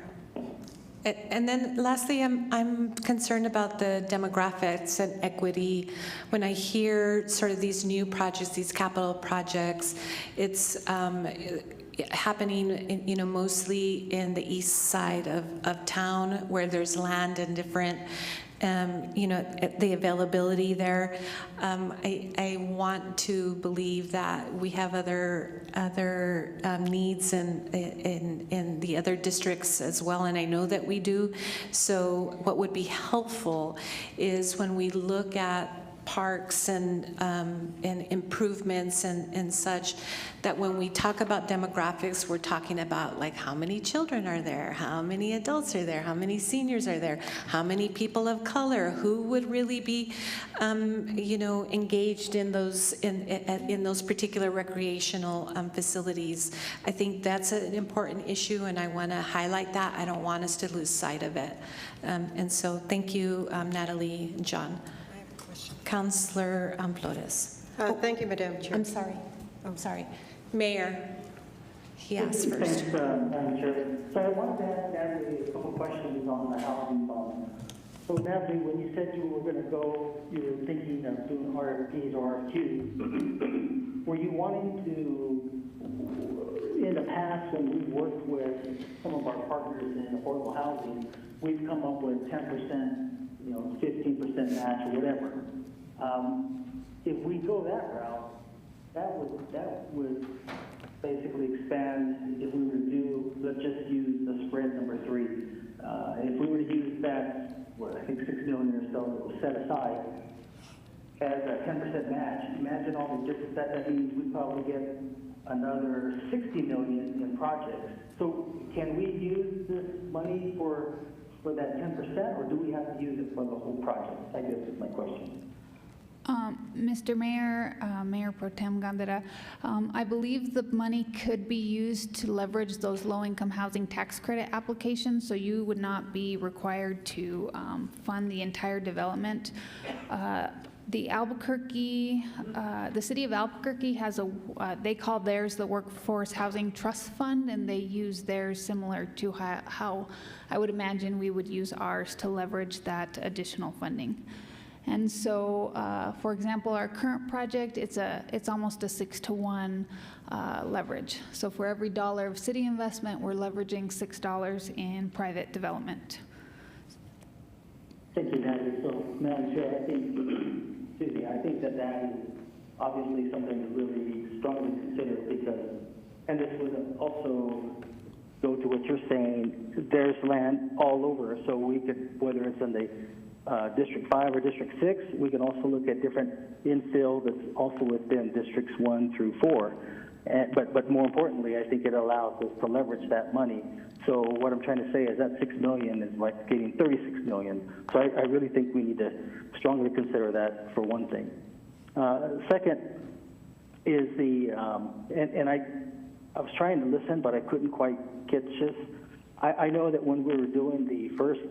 And then lastly, I'm concerned about the demographics and equity. When I hear sort of these new projects, these capital projects, it's, happening, mostly in the east side of town where there's land and different, the availability there. I want to believe that we have other needs in the other districts as well, and I know that we do. So what would be helpful is when we look at parks and improvements and such, that when we talk about demographics, we're talking about like how many children are there, how many adults are there, how many seniors are there, how many people of color, who would really be, engaged in those particular recreational facilities. I think that's an important issue, and I want to highlight that. I don't want us to lose sight of it. And so, thank you, Natalie and John. Councillor Flores. Thank you, Madam Chair. I'm sorry. Mayor, he asked first. Thanks, Madam Chair. So I wanted to ask Natalie a couple questions on the housing bond. So Natalie, when you said you were thinking of doing RFPs or RFQs, were you wanting to, in the past when we've worked with some of our partners in affordable housing, we've come up with 10%, 15% match or whatever. If we go that route, that would basically expand. If we were to do, let's just use the spread number 3. If we were to use that, I think $6 million or so that was set aside as a 10% match, imagine all the different, that means we probably get another $60 million in projects. So can we use this money for that 10%, or do we have to use it for the whole project? I guess is my question. Mr. Mayor, Mayor Pro Tem Gandara, I believe the money could be used to leverage those low-income housing tax credit applications, so you would not be required to fund the entire development. The Albuquerque, the city of Albuquerque has they call theirs the Workforce Housing Trust Fund, and they use theirs similar to how I would imagine we would use ours to leverage that additional funding. And so, for example, our current project, it's almost a 6-to-1 leverage. So for every $1 of city investment, we're leveraging $6 in private development. Thank you, Natalie. So, Madam Chair, I think that is obviously something to really strongly consider, because, and this would also go to what you're saying, there's land all over, so we could, whether it's in the District 5 or District 6, we can also look at different infill that's also within Districts 1 through 4. But more importantly, I think it allows us to leverage that money. So what I'm trying to say is that $6 million is like getting $36 million. So I really think we need to strongly consider that for one thing. Second is I was trying to listen, but I couldn't quite catch this. I know that when we were doing the first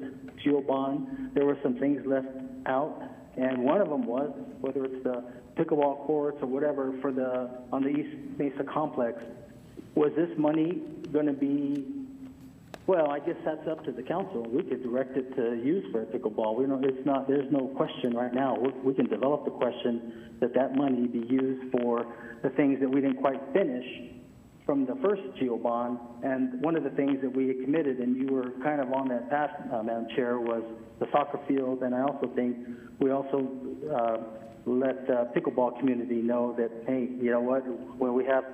GEO bond, there were some things left out, and one of them was whether it's the pickleball courts or whatever on the East Mesa complex. Was this money going to be? Well, I guess that's up to the council. We could direct it to use for pickleball. There's no question right now. We can develop the question that money be used for the things that we didn't quite finish from the first GEO bond. And one of the things that we had committed, and you were kind of on that path, Madam Chair, was the soccer field. And I also think we also let the pickleball community know that, hey, you know what, when we have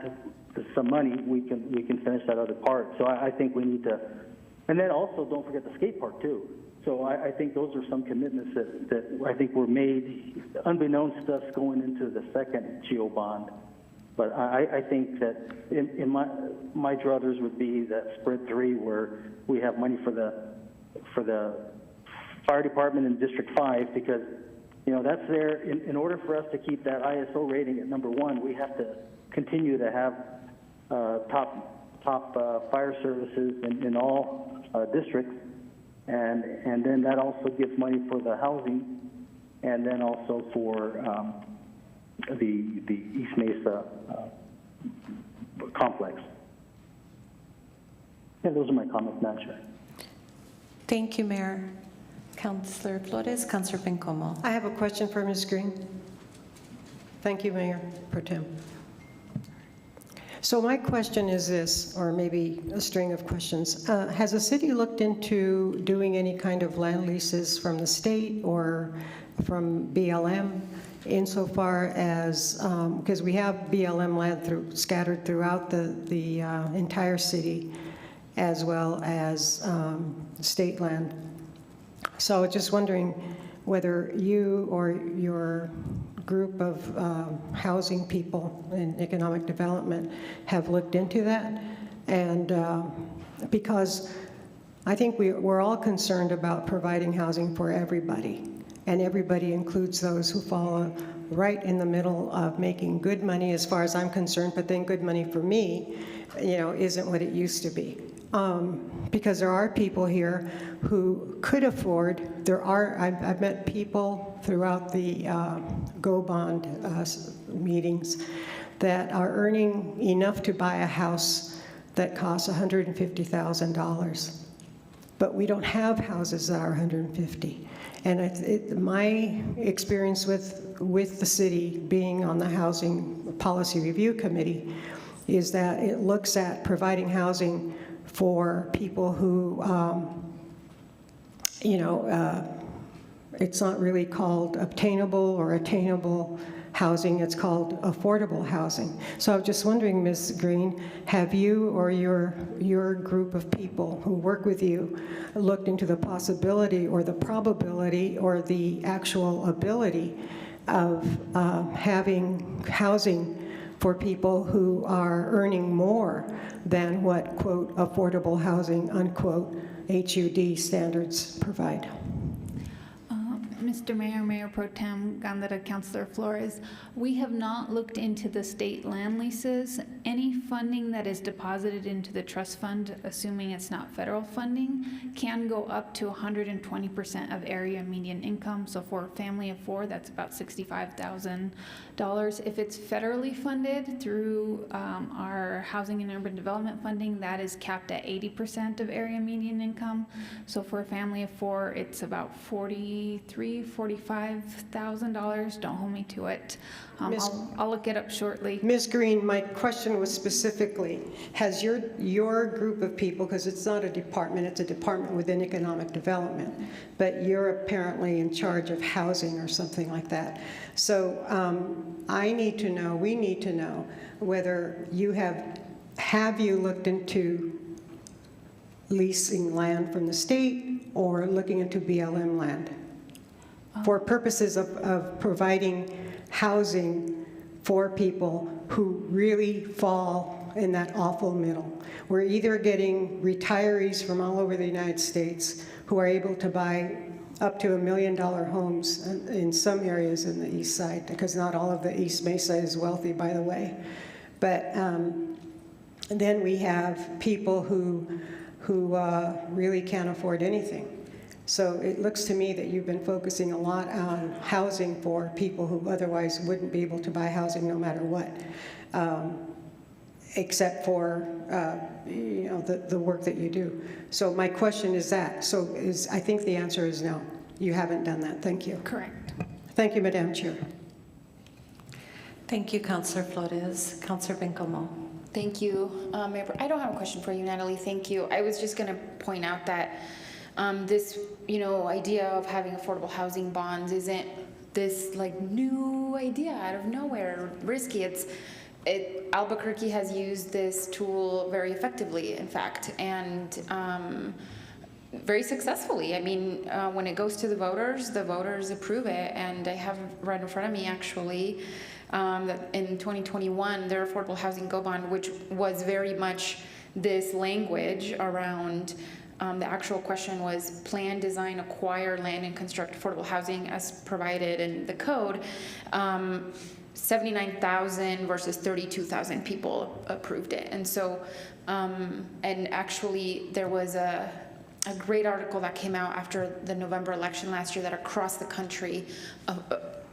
some money, we can finish that other part. So I think we need to, and then also don't forget the skate park too. So I think those are some commitments that I think were made, unbeknownst to us going into the second GEO bond. But I think that in my druthers would be that spread 3, where we have money for the fire department in District 5, because that's there. In order for us to keep that ISO rating at number 1, we have to continue to have top fire services in all districts, and then that also gives money for the housing, and then also for the East Mesa complex. Yeah, those are my comments, Madam Chair. Thank you, Mayor. Councillor Flores, Councillor Bencomo. I have a question for Ms. Green. Thank you, Mayor Pro Tem. So my question is this, or maybe a string of questions. Has the city looked into doing any kind of land leases from the state or from BLM insofar as, because we have BLM land scattered throughout the entire city, as well as state land. So just wondering whether you or your group of housing people in economic development have looked into that. And because I think we're all concerned about providing housing for everybody. And everybody includes those who fall right in the middle of making good money as far as I'm concerned, but then good money for me, isn't what it used to be. Because there are people here who could afford, I've met people throughout the Go Bond meetings that are earning enough to buy a house that costs $150,000. But we don't have houses that are $150,000. And my experience with the city being on the Housing Policy Review Committee is that it looks at providing housing for people who, it's not really called obtainable or attainable housing, it's called affordable housing. So I'm just wondering, Ms. Green, have you or your group of people who work with you looked into the possibility or the probability or the actual ability of having housing for people who are earning more than what, quote, affordable housing, unquote, HUD standards provide? Mr. Mayor, Mayor Pro Tem Gandara, Councilor Flores, we have not looked into the state land leases. Any funding that is deposited into the trust fund, assuming it's not federal funding, can go up to 120% of area median income. So for a family of 4, that's about $65,000. If it's federally funded through our housing and urban development funding, that is capped at 80% of area median income. So for a family of 4, it's about $45,000. Don't hold me to it. I'll look it up shortly. Ms. Green, my question was specifically, has your group of people, because it's not a department, it's a department within economic development, but you're apparently in charge of housing or something like that. So we need to know whether you have you looked into leasing land from the state or looking into BLM land for purposes of providing housing for people who really fall in that awful middle. We're either getting retirees from all over the United States who are able to buy up to $1 million homes in some areas in the east side, because not all of the East Mesa is wealthy, by the way. But then we have people who really can't afford anything. So it looks to me that you've been focusing a lot on housing for people who otherwise wouldn't be able to buy housing no matter what, except for the work that you do. So my question is that. I think the answer is no. You haven't done that. Thank you. Correct. Thank you, Madam Chair. Thank you, Councilor Flores. Councilor Bencomo. Thank you, Mayor. I don't have a question for you, Natalie. Thank you. I was just going to point out that this, idea of having affordable housing bonds isn't this new idea out of nowhere, risky. Albuquerque has used this tool very effectively, in fact, and very successfully. I mean, when it goes to the voters approve it, and I have right in front of me, actually, that in 2021, their affordable housing go bond, which was very much this language around the actual question was plan, design, acquire land, and construct affordable housing as provided in the code. 79,000 versus 32,000 people approved it. And so, and actually there was a great article that came out after the November election last year that across the country,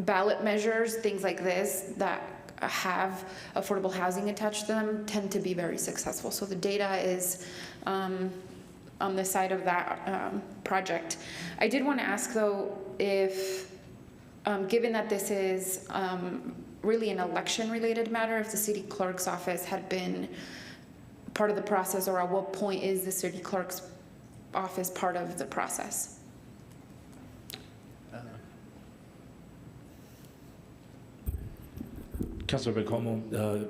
ballot measures, things like this, that have affordable housing attached to them tend to be very successful. So the data is on the side of that project. I did want to ask, though, if given that this is really an election-related matter, if the city clerk's office had been part of the process, or at what point is the city clerk's office part of the process? Councilor Bencomo,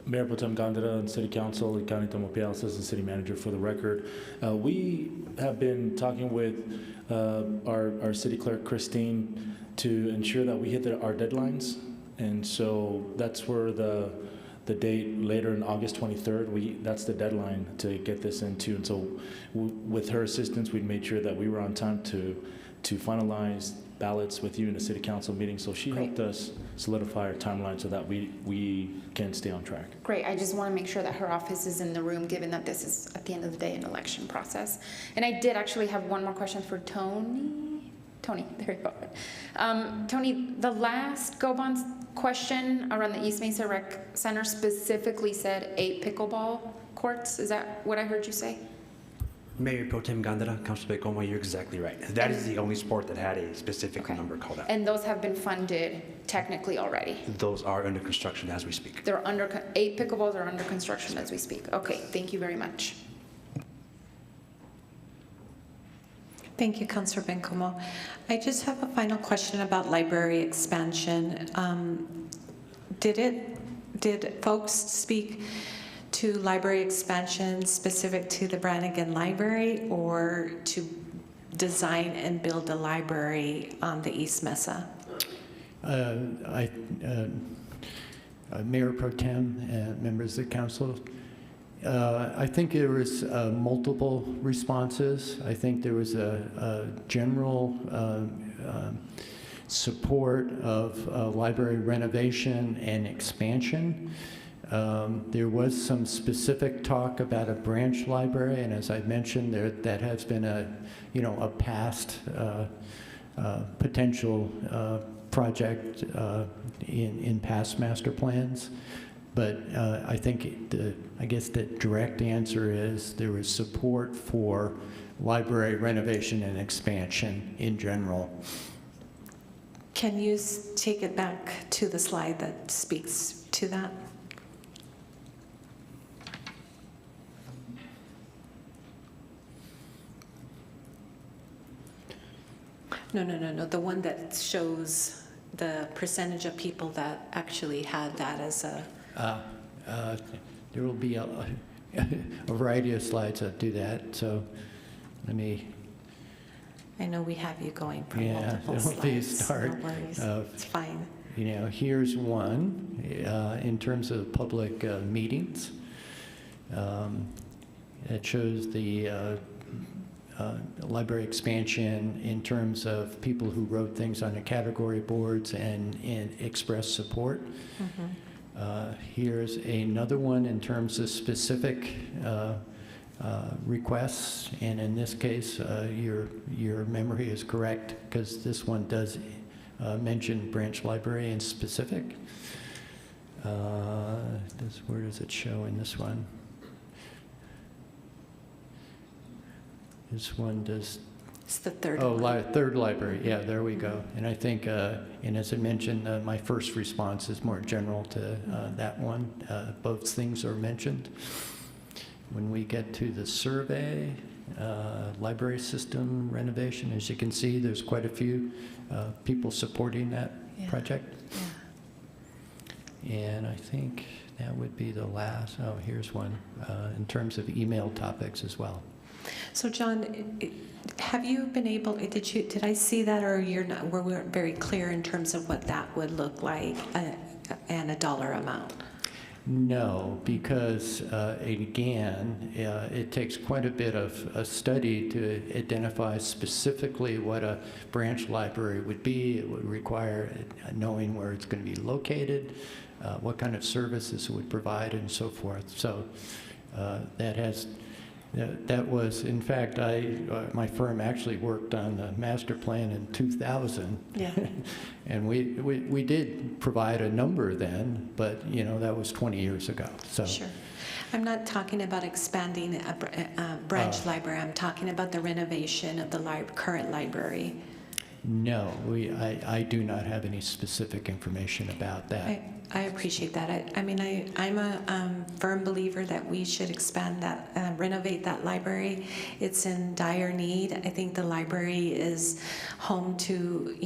Mayor Pro Tem Gandara and City Council, County Tamopial, Assistant City Manager for the record. We have been talking with our City Clerk, Christine, to ensure that we hit our deadlines. And so that's where the date later in August 23rd, that's the deadline to get this into. And so with her assistance, we made sure that we were on time to finalize ballots with you in the City Council meeting. So she helped us solidify our timeline so that we can stay on track. Great. I just want to make sure that her office is in the room, given that this is, at the end of the day, an election process. And I did actually have one more question for Tony. Tony, there you go. Tony, the last Go-Bonds question around the East Mesa Rec Center specifically said 8 pickleball courts. Is that what I heard you say? Mayor Pro Tem Gandara, Councilor Bencomo, you're exactly right. That is the only sport that had a specific number called out. And those have been funded technically already? Those are under construction as we speak. They're 8 pickleballs are under construction as we speak. Okay, thank you very much. Thank you, Councilor Bencomo. I just have a final question about library expansion. Did folks speak to library expansion specific to the Brannigan Library, or to design and build a library on the East Mesa? Mayor Pro Tem, members of the council, I think there was multiple responses. I think there was a general support of library renovation and expansion. There was some specific talk about a branch library, and as I mentioned, that has been a past potential project in past master plans. But I think I guess the direct answer is there was support for library renovation and expansion in general. Can you take it back to the slide that speaks to that? No. The one that shows the percentage of people that actually had that as a... There will be a variety of slides that do that, so let me... I know we have you going from multiple slides. Please start. No worries. It's fine. Here's one in terms of public meetings. It shows the library expansion in terms of people who wrote things on the category boards and expressed support. Here's another one in terms of specific requests, and in this case, your memory is correct because this one does mention branch library in specific. Where does it show in this one? This one does. It's the third one. Third library. Yeah, there we go. And I think, and as I mentioned, my first response is more general to that one. Both things are mentioned. When we get to the survey, library system renovation, as you can see, there's quite a few people supporting that project. Yeah. And I think that would be the last. Oh, here's one in terms of email topics as well. So, John, have you been able? Did I see that, or we weren't very clear in terms of what that would look like and a dollar amount? No, because again, it takes quite a bit of a study to identify specifically what a branch library would be. It would require knowing where it's going to be located, what kind of services it would provide, and so forth. So that was, in fact, my firm actually worked on the master plan in 2000. Yeah. And we did provide a number then, but that was 20 years ago. So. Sure. I'm not talking about expanding a branch library. I'm talking about the renovation of the current library. No, I do not have any specific information about that. I appreciate that. I'm a firm believer that we should expand that, renovate that library. It's in dire need. I think the library is home to,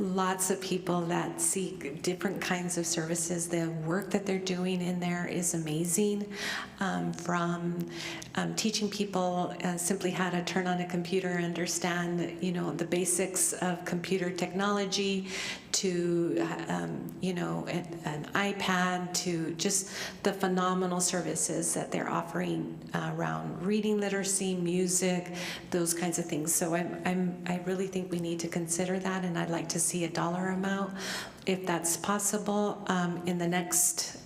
lots of people that seek different kinds of services. The work that they're doing in there is amazing, from teaching people simply how to turn on a computer, understand, the basics of computer technology, to an iPad, to just the phenomenal services that they're offering around reading literacy, music, those kinds of things. So I really think we need to consider that, and I'd like to see a dollar amount, if that's possible, in the next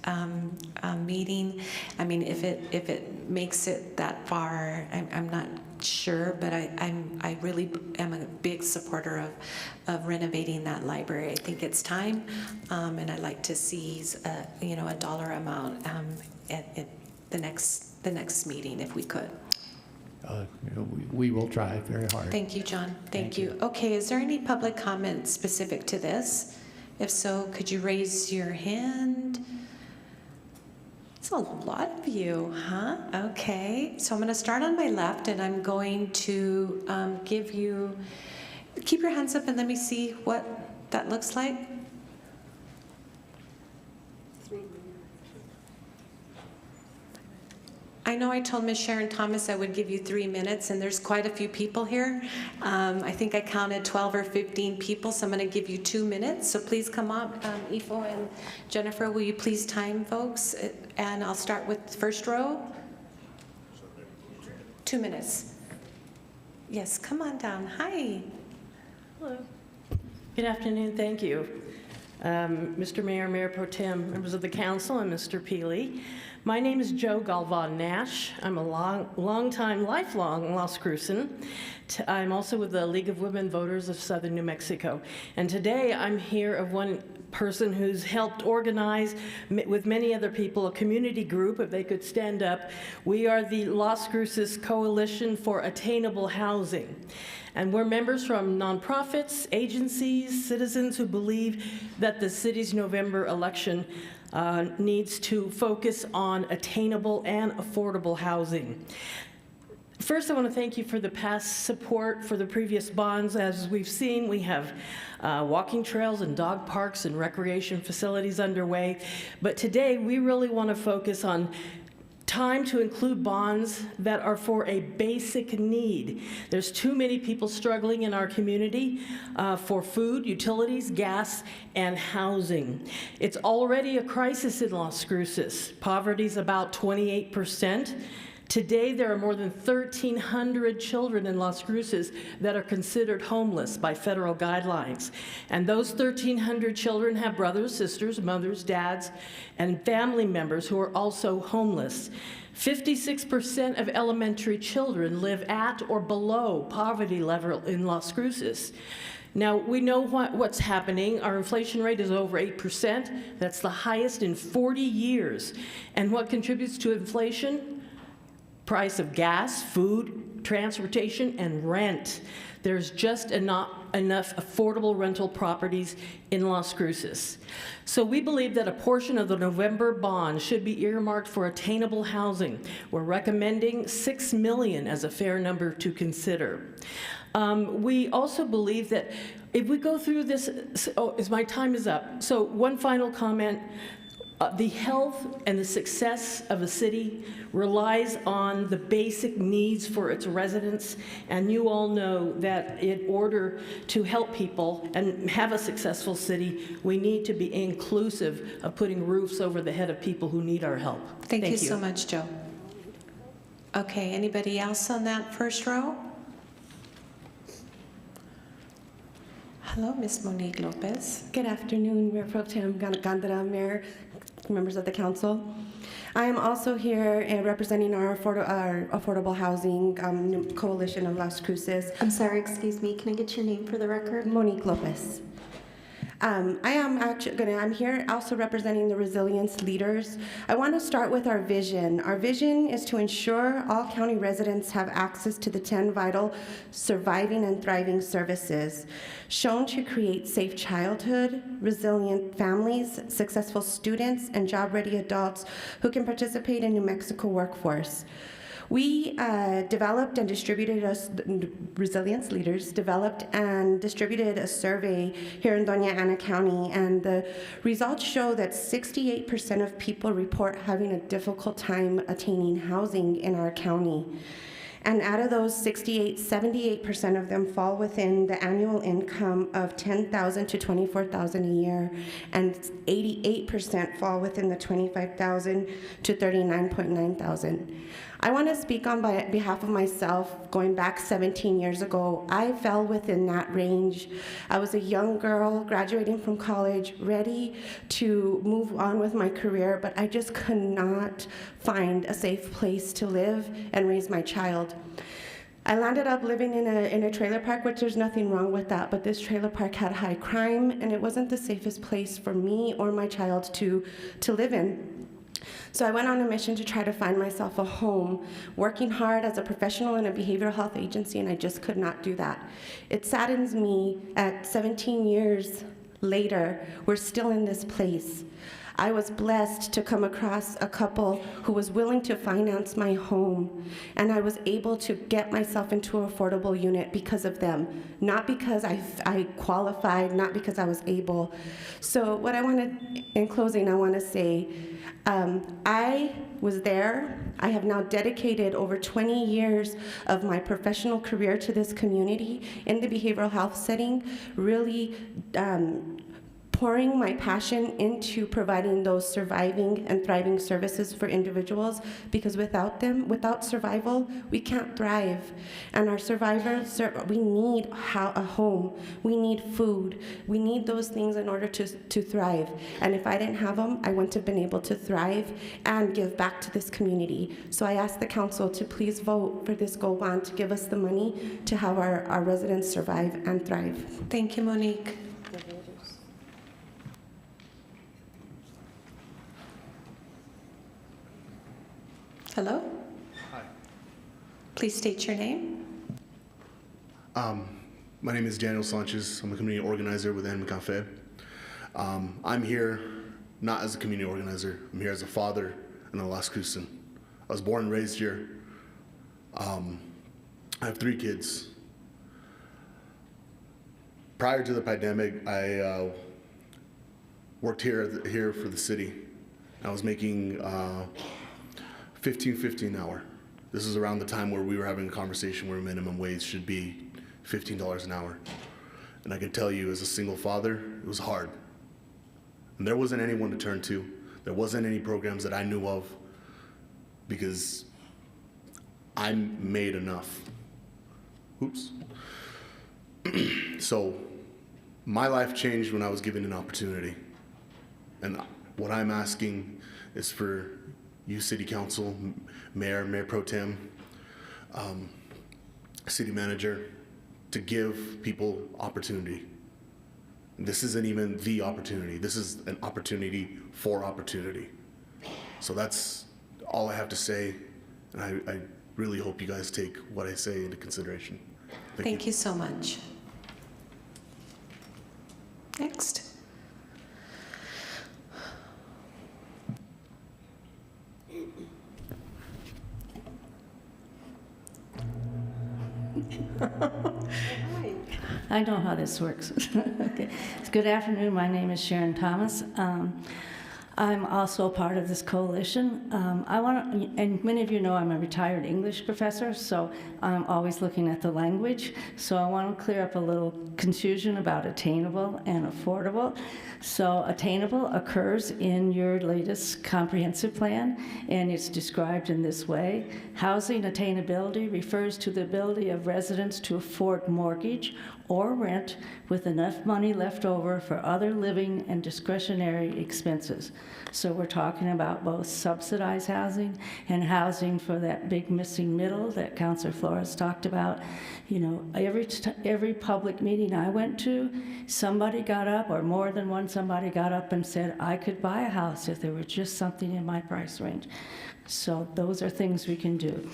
meeting. If it makes it that far, I'm not sure, but I really am a big supporter of renovating that library. I think it's time, and I'd like to see a dollar amount at the next meeting, if we could. We will try very hard. Thank you, John. Thank you. Okay, is there any public comment specific to this? If so, could you raise your hand? It's a lot of you, huh? Okay, so I'm going to start on my left, and I'm going to give you, keep your hands up and let me see what that looks like. I know I told Ms. Sharon Thomas I would give you 3 minutes, and there's quite a few people here. I think I counted 12 or 15 people, so I'm going to give you 2 minutes. So please come up. Ifo and Jennifer, will you please time folks? And I'll start with first row. 2 minutes. Yes, come on down. Hi. Hello. Good afternoon. Thank you. Mr. Mayor, Mayor Pro Tem, members of the council, and Mr. Peely. My name is Jo Galvan Nash. I'm a lifelong Las Crucean. I'm also with the League of Women Voters of Southern New Mexico. And today I'm here of one person who's helped organize, with many other people, a community group, if they could stand up. We are the Las Cruces Coalition for Attainable Housing. And we're members from nonprofits, agencies, citizens who believe that the city's November election needs to focus on attainable and affordable housing. First, I want to thank you for the past support for the previous bonds. As we've seen, we have walking trails and dog parks and recreation facilities underway. But today, we really want to focus on time to include bonds that are for a basic need. There's too many people struggling in our community for food, utilities, gas, and housing. It's already a crisis in Las Cruces. Poverty's about 28%. Today, there are more than 1,300 children in Las Cruces that are considered homeless by federal guidelines. And those 1,300 children have brothers, sisters, mothers, dads, and family members who are also homeless. 56% of elementary children live at or below poverty level in Las Cruces. Now, we know what's happening. Our inflation rate is over 8%. That's the highest in 40 years. And what contributes to inflation? Price of gas, food, transportation, and rent. There's just enough affordable rental properties in Las Cruces. So we believe that a portion of the November bond should be earmarked for attainable housing. We're recommending $6 million as a fair number to consider. We also believe that if we go through this, my time is up. So one final comment. The health and the success of a city relies on the basic needs for its residents, and you all know that in order to help people and have a successful city, we need to be inclusive of putting roofs over the head of people who need our help. Thank you so much, Jo. Okay, anybody else on that first row? Hello, Ms. Monique Lopez. Good afternoon, Mayor Pro Tem Gandara, Mayor, members of the council. I am also here representing our affordable housing coalition of Las Cruces. I'm sorry, excuse me, can I get your name for the record? Monique Lopez. I'm here also representing the resilience leaders. I want to start with our vision. Our vision is to ensure all county residents have access to the 10 vital surviving and thriving services, shown to create safe childhood, resilient families, successful students, and job-ready adults who can participate in New Mexico workforce. We developed and distributed, resilience leaders developed and distributed a survey here in Doña Ana County, and the results show that 68% of people report having a difficult time attaining housing in our county. And out of those 78% of them fall within the annual income of $10,000 to $24,000 a year, and 88% fall within the $25,000 to $39,900. I want to speak on behalf of myself. Going back 17 years ago, I fell within that range. I was a young girl graduating from college, ready to move on with my career, but I just could not find a safe place to live and raise my child. I landed up living in a trailer park, which there's nothing wrong with that, but this trailer park had high crime, and it wasn't the safest place for me or my child to live in. So I went on a mission to try to find myself a home, working hard as a professional in a behavioral health agency, and I just could not do that. It saddens me at 17 years later, we're still in this place. I was blessed to come across a couple who was willing to finance my home, and I was able to get myself into an affordable unit because of them, not because I qualified, not because I was able. So what I wanted, in closing, I want to say, I was there. I have now dedicated over 20 years of my professional career to this community in the behavioral health setting, really pouring my passion into providing those surviving and thriving services for individuals, because without them, without survival, we can't thrive. And our survivors, we need a home, we need food, we need those things in order to thrive. And if I didn't have them, I wouldn't have been able to thrive and give back to this community. So I ask the council to please vote for this goal bond to give us the money to have our residents survive and thrive. Thank you, Monique. Hello? Hi. Please state your name. My name is Daniel Sanchez. I'm a community organizer with Anima Cafe. I'm here not as a community organizer. I'm here as a father and a Las Crucean. I was born and raised here. I have 3 kids. Prior to the pandemic, I worked here for the city. I was making $15.50 an hour. This is around the time where we were having a conversation where minimum wage should be $15 an hour. And I can tell you, as a single father, it was hard. And there wasn't anyone to turn to. There wasn't any programs that I knew of, because I made enough. Oops. So my life changed when I was given an opportunity. And what I'm asking is for you, City Council, Mayor Pro Tem, City Manager, to give people opportunity. This isn't even the opportunity. This is an opportunity for opportunity. So that's all I have to say, and I really hope you guys take what I say into consideration. Thank you so much. Next. I know how this works. Okay. Good afternoon. My name is Sharon Thomas. I'm also part of this coalition. And many of you know I'm a retired English professor, so I'm always looking at the language. So I want to clear up a little confusion about attainable and affordable. So attainable occurs in your latest comprehensive plan, and it's described in this way. Housing attainability refers to the ability of residents to afford mortgage or rent with enough money left over for other living and discretionary expenses. So we're talking about both subsidized housing and housing for that big missing middle that Councilor Flores talked about. You know, every public meeting I went to, somebody got up, or more than one somebody got up and said, I could buy a house if there were just something in my price range. So those are things we can do.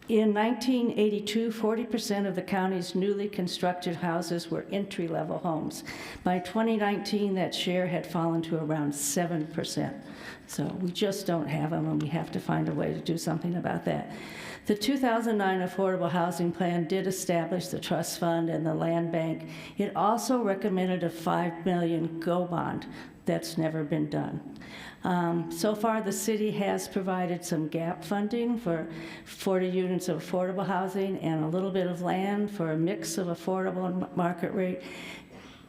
In 1982, 40% of the county's newly constructed houses were entry-level homes. By 2019, that share had fallen to around 7%. So we just don't have them, and we have to find a way to do something about that. The 2009 Affordable Housing Plan did establish the trust fund and the land bank. It also recommended a $5 million GO bond. That's never been done. So far, the city has provided some gap funding for 40 units of affordable housing and a little bit of land for a mix of affordable and market rate.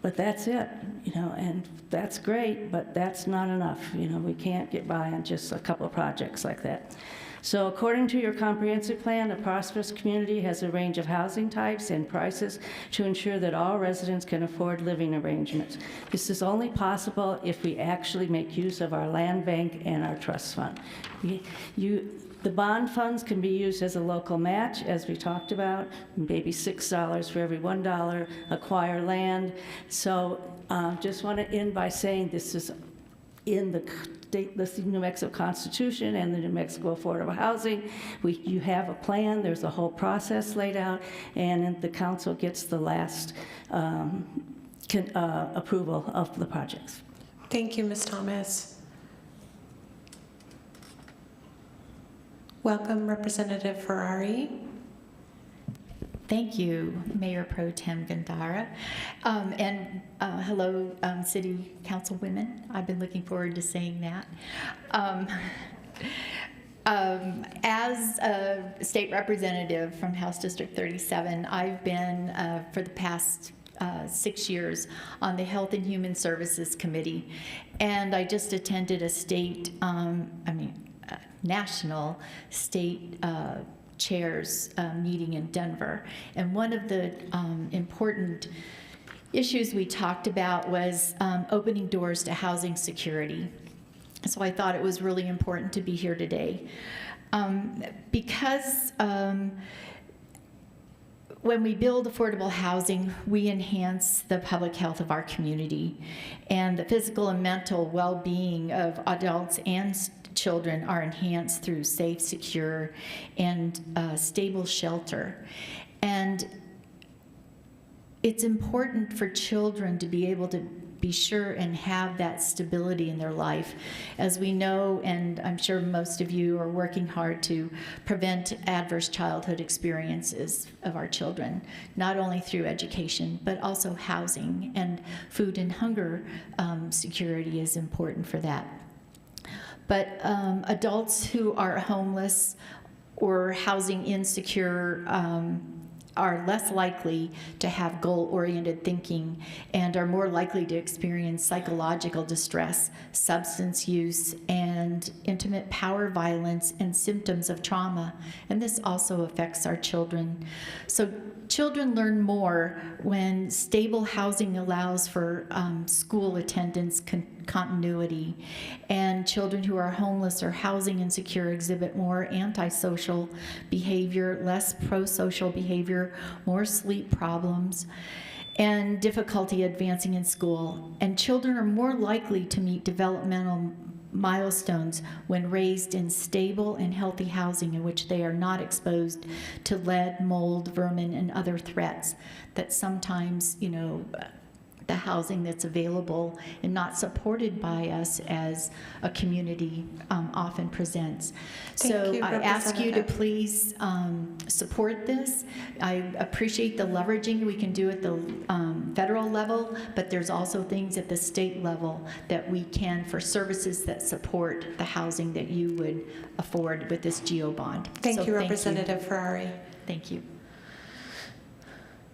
But that's it, you know, and that's great, but that's not enough. You know, we can't get by on just a couple of projects like that. So according to your comprehensive plan, a prosperous community has a range of housing types and prices to ensure that all residents can afford living arrangements. This is only possible if we actually make use of our land bank and our trust fund. The bond funds can be used as a local match, as we talked about, maybe $6 for every $1, acquire land. So just want to end by saying this is in the New Mexico Constitution and the New Mexico Affordable Housing. You have a plan, there's a whole process laid out, and the council gets the last approval of the projects. Thank you, Ms. Thomas. Welcome, Representative Ferrari. Thank you, Mayor Pro Tem Gandara. Hello, City Councilwomen. I've been looking forward to saying that. As a state representative from House District 37, I've been, for the past 6 years, on the Health and Human Services Committee. And I just attended a national state chairs meeting in Denver. And one of the important issues we talked about was opening doors to housing security. So I thought it was really important to be here today. Because when we build affordable housing, we enhance the public health of our community, and the physical and mental well-being of adults and children are enhanced through safe, secure, and stable shelter. And it's important for children to be able to be sure and have that stability in their life. As we know, and I'm sure most of you are working hard to prevent adverse childhood experiences of our children, not only through education, but also housing, and food and hunger security is important for that. But adults who are homeless or housing insecure are less likely to have goal-oriented thinking and are more likely to experience psychological distress, substance use, and intimate power violence and symptoms of trauma. And this also affects our children. So children learn more when stable housing allows for school attendance continuity, and children who are homeless or housing insecure exhibit more antisocial behavior, less pro-social behavior, more sleep problems, and difficulty advancing in school. And children are more likely to meet developmental milestones when raised in stable and healthy housing in which they are not exposed to lead, mold, vermin, and other threats that sometimes, you know, the housing that's available and not supported by us as a community often presents. So I ask you to please support this. I appreciate the leveraging we can do at the federal level, but there's also things at the state level that we can for services that support the housing that you would afford with this GEO bond. Thank you, Representative Ferrari. Thank you.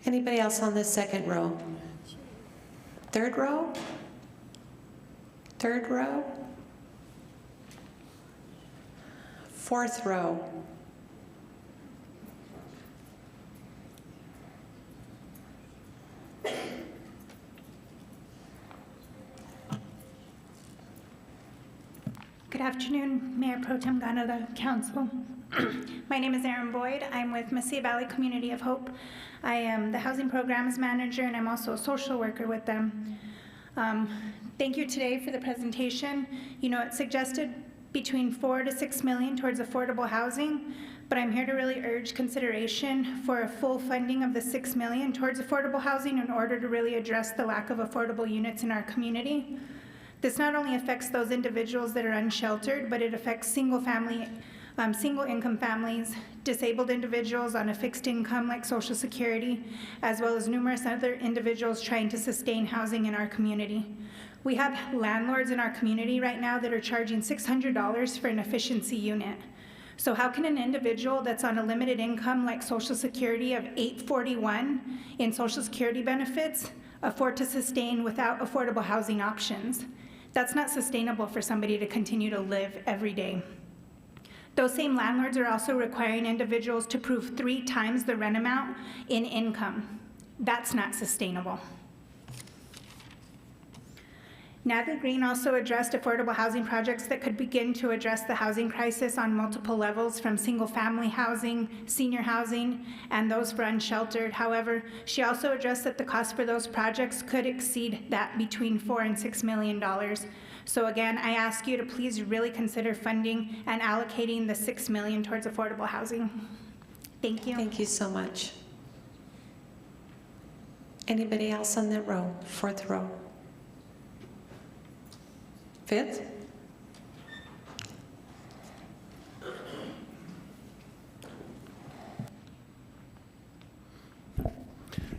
Anybody else on this second row? Third row? Third row? Fourth row? afternoon, Mayor Pro Tem Ganada, Council. My name is Erin Boyd. I'm with Mesilla Valley Community of Hope. I am the Housing Programs Manager, and I'm also a social worker with them. Thank you today for the presentation. You know, it suggested between 4 to 6 million towards affordable housing, but I'm here to really urge consideration for a full funding of the 6 million towards affordable housing in order to really address the lack of affordable units in our community. This not only affects those individuals that are unsheltered, but it affects single income families, disabled individuals on a fixed income like Social Security, as well as numerous other individuals trying to sustain housing in our community. We have landlords in our community right now that are charging $600 for an efficiency unit. So how can an individual that's on a limited income like Social Security of $841 in Social Security benefits afford to sustain without affordable housing options? That's not sustainable for somebody to continue to live every day. Those same landlords are also requiring individuals to prove 3 times the rent amount in income. That's not sustainable. Natalie Green also addressed affordable housing projects that could begin to address the housing crisis on multiple levels, from single-family housing, senior housing, and those for unsheltered. However, she also addressed that the cost for those projects could exceed that between $4 and $6 million. So again, I ask you to please really consider funding and allocating the $6 million towards affordable housing. Thank you. Thank you so much. Anybody else on that row? 4th row. 5th?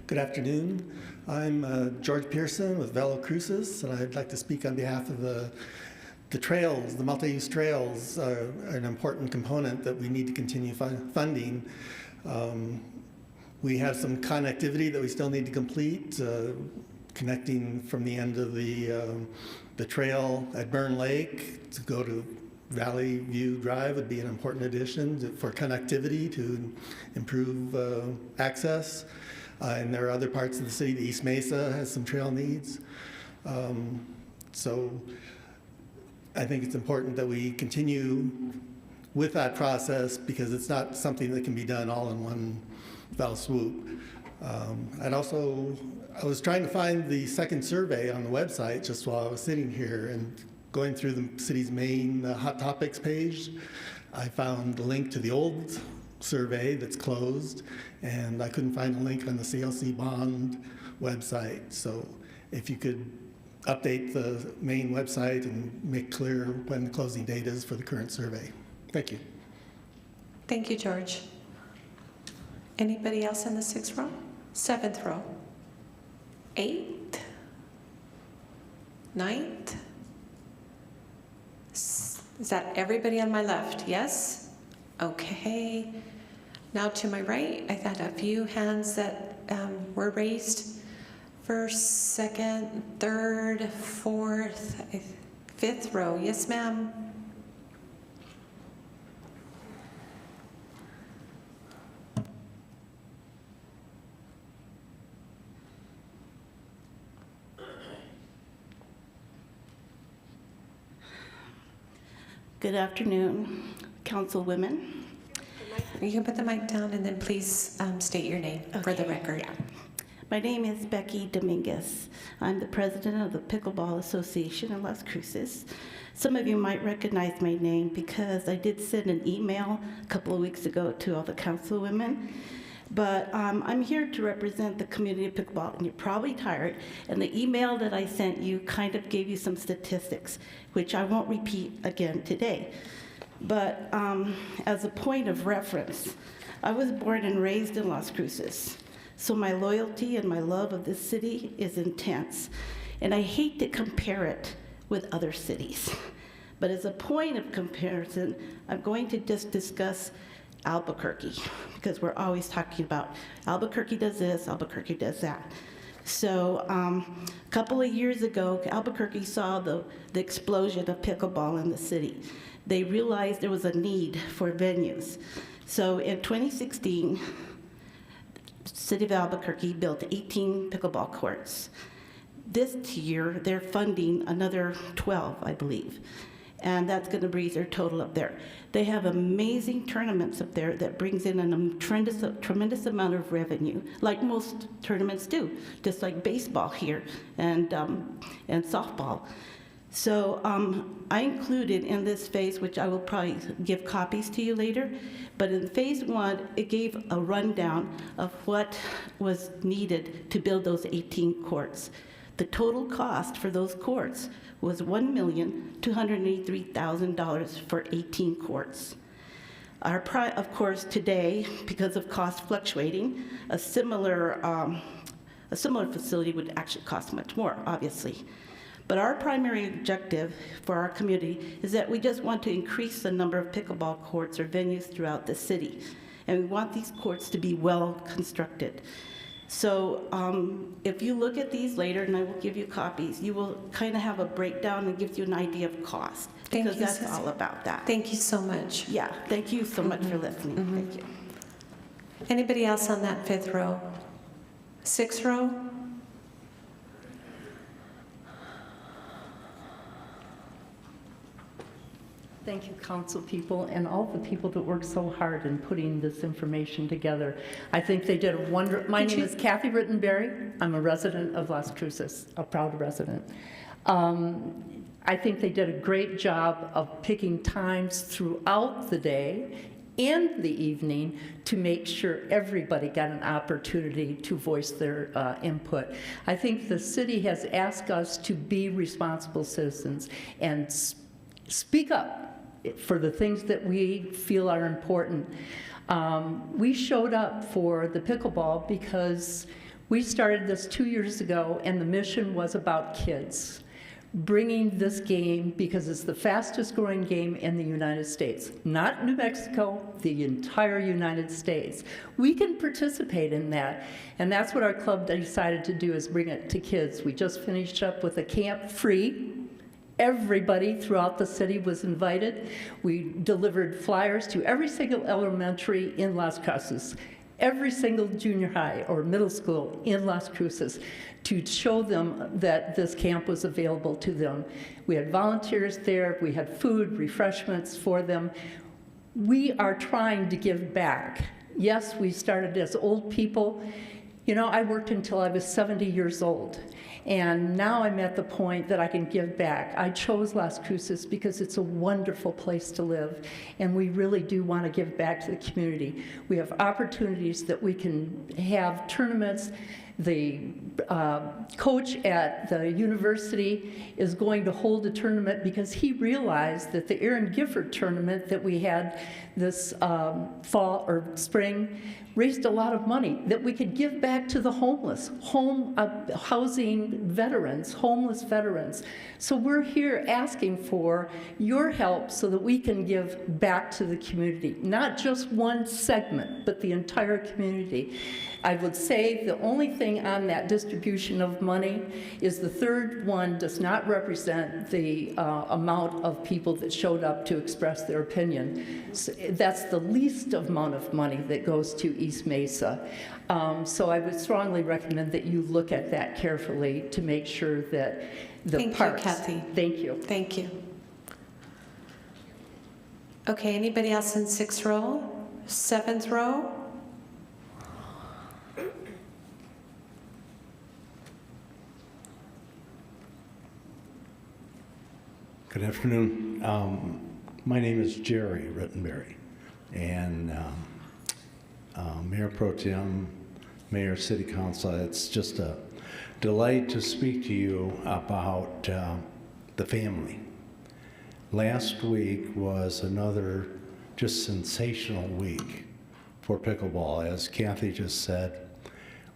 Good afternoon. I'm George Pearson with Velo Cruces, and I'd like to speak on behalf of the trails. The multi-use trails are an important component that we need to continue funding. We have some connectivity that we still need to complete, connecting from the end of the trail at Burn Lake to go to Valley View Drive would be an important addition for connectivity to improve access. And there are other parts of the city. The East Mesa has some trail needs. So I think it's important that we continue with that process, because it's not something that can be done all in one fell swoop. I was trying to find the second survey on the website just while I was sitting here, and going through the city's main hot topics page, I found a link to the old survey that's closed, and I couldn't find a link on the CLC bond website. So if you could update the main website and make clear when the closing date is for the current survey. Thank you. Thank you, George. Anybody else in the 6th row? 7th row? 8th? 9th? Is that everybody on my left? Yes? Okay. Now to my right, I had a few hands that were raised. 1st, 2nd, 3rd, 4th, 5th row. Yes, ma'am. Good afternoon, councilwomen. You can put the mic down and then please state your name for the record. Yeah. My name is Becky Dominguez. I'm the president of the Pickleball Association in Las Cruces. Some of you might recognize my name because I did send an email a couple of weeks ago to all the councilwomen. But I'm here to represent the community of pickleball, and you're probably tired. And the email that I sent you kind of gave you some statistics, which I won't repeat again today. But as a point of reference, I was born and raised in Las Cruces, so my loyalty and my love of this city is intense. And I hate to compare it with other cities. But as a point of comparison, I'm going to just discuss Albuquerque, because we're always talking about Albuquerque does this, Albuquerque does that. So a couple of years ago, Albuquerque saw the explosion of pickleball in the city. They realized there was a need for venues. So in 2016, the city of Albuquerque built 18 pickleball courts. This year, they're funding another 12, I believe. and that's going to raise their total up there. They have amazing tournaments up there that brings in a tremendous amount of revenue, like most tournaments do, just like baseball here and softball. So I included in this phase, which I will probably give copies to you later, but in phase 1, it gave a rundown of what was needed to build those 18 courts. The total cost for those courts was $1,283,000 for 18 courts. Of course, today, because of cost fluctuating, a similar facility would actually cost much more, obviously. But our primary objective for our community is that we just want to increase the number of pickleball courts or venues throughout the city. And we want these courts to be well constructed. So if you look at these later, and I will give you copies, you will kind of have a breakdown and gives you an idea of cost. Because that's all about that. Thank you so much. Yeah, thank you so much for listening. Thank you. Anybody else on that 5th row? 6th row? Thank you, council people, and all the people that worked so hard in putting this information together. I think they did a wonderful. My name is Kathy Rittenberry. I'm a resident of Las Cruces, a proud resident. I think they did a great job of picking times throughout the day and the evening to make sure everybody got an opportunity to voice their input. I think the city has asked us to be responsible citizens and speak up for the things that we feel are important. We showed up for the pickleball because we started this 2 years ago, and the mission was about kids. Bringing this game, because it's the fastest growing game in the United States, not New Mexico, the entire United States. We can participate in that, and that's what our club decided to do, is bring it to kids. We just finished up with a camp free. Everybody throughout the city was invited. We delivered flyers to every single elementary in Las Cruces, every single junior high or middle school in Las Cruces, to show them that this camp was available to them. We had volunteers there, we had food, refreshments for them. We are trying to give back. Yes, we started as old people. You know, I worked until I was 70 years old. And now I'm at the point that I can give back. I chose Las Cruces because it's a wonderful place to live, and we really do want to give back to the community. We have opportunities that we can have tournaments. The coach at the university is going to hold a tournament because he realized that the Aaron Gifford tournament that we had this fall or spring raised a lot of money that we could give back to the homeless, housing veterans, homeless veterans. So we're here asking for your help so that we can give back to the community, not just one segment, but the entire community. I would say the only thing on that distribution of money is the third one does not represent the amount of people that showed up to express their opinion. So that's the least amount of money that goes to East Mesa. So I would strongly recommend that you look at that carefully to make sure that the parks. Thank you, Kathy. Thank you. Thank you. Okay, anybody else in 6th row? 7th row? Good afternoon. My name is Jerry Rittenberry, and Mayor Pro Tem, Mayor, City Council, it's just a delight to speak to you about the family. Last week was another just sensational week for pickleball. As Kathy just said,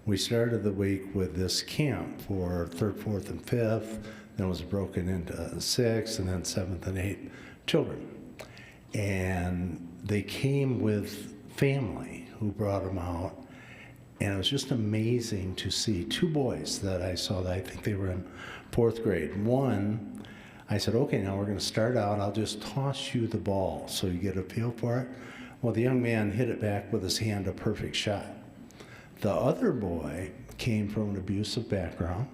we started the week with this camp for 3rd, 4th, and 5th, then it was broken into 6th, and then 7th and 8th children. And they came with family who brought them out, and it was just amazing to see 2 boys that I saw that I think they were in 4th grade. One, I said, okay, now we're gonna start out, I'll just toss you the ball so you get a feel for it. Well, the young man hit it back with his hand, a perfect shot. The other boy came from an abusive background.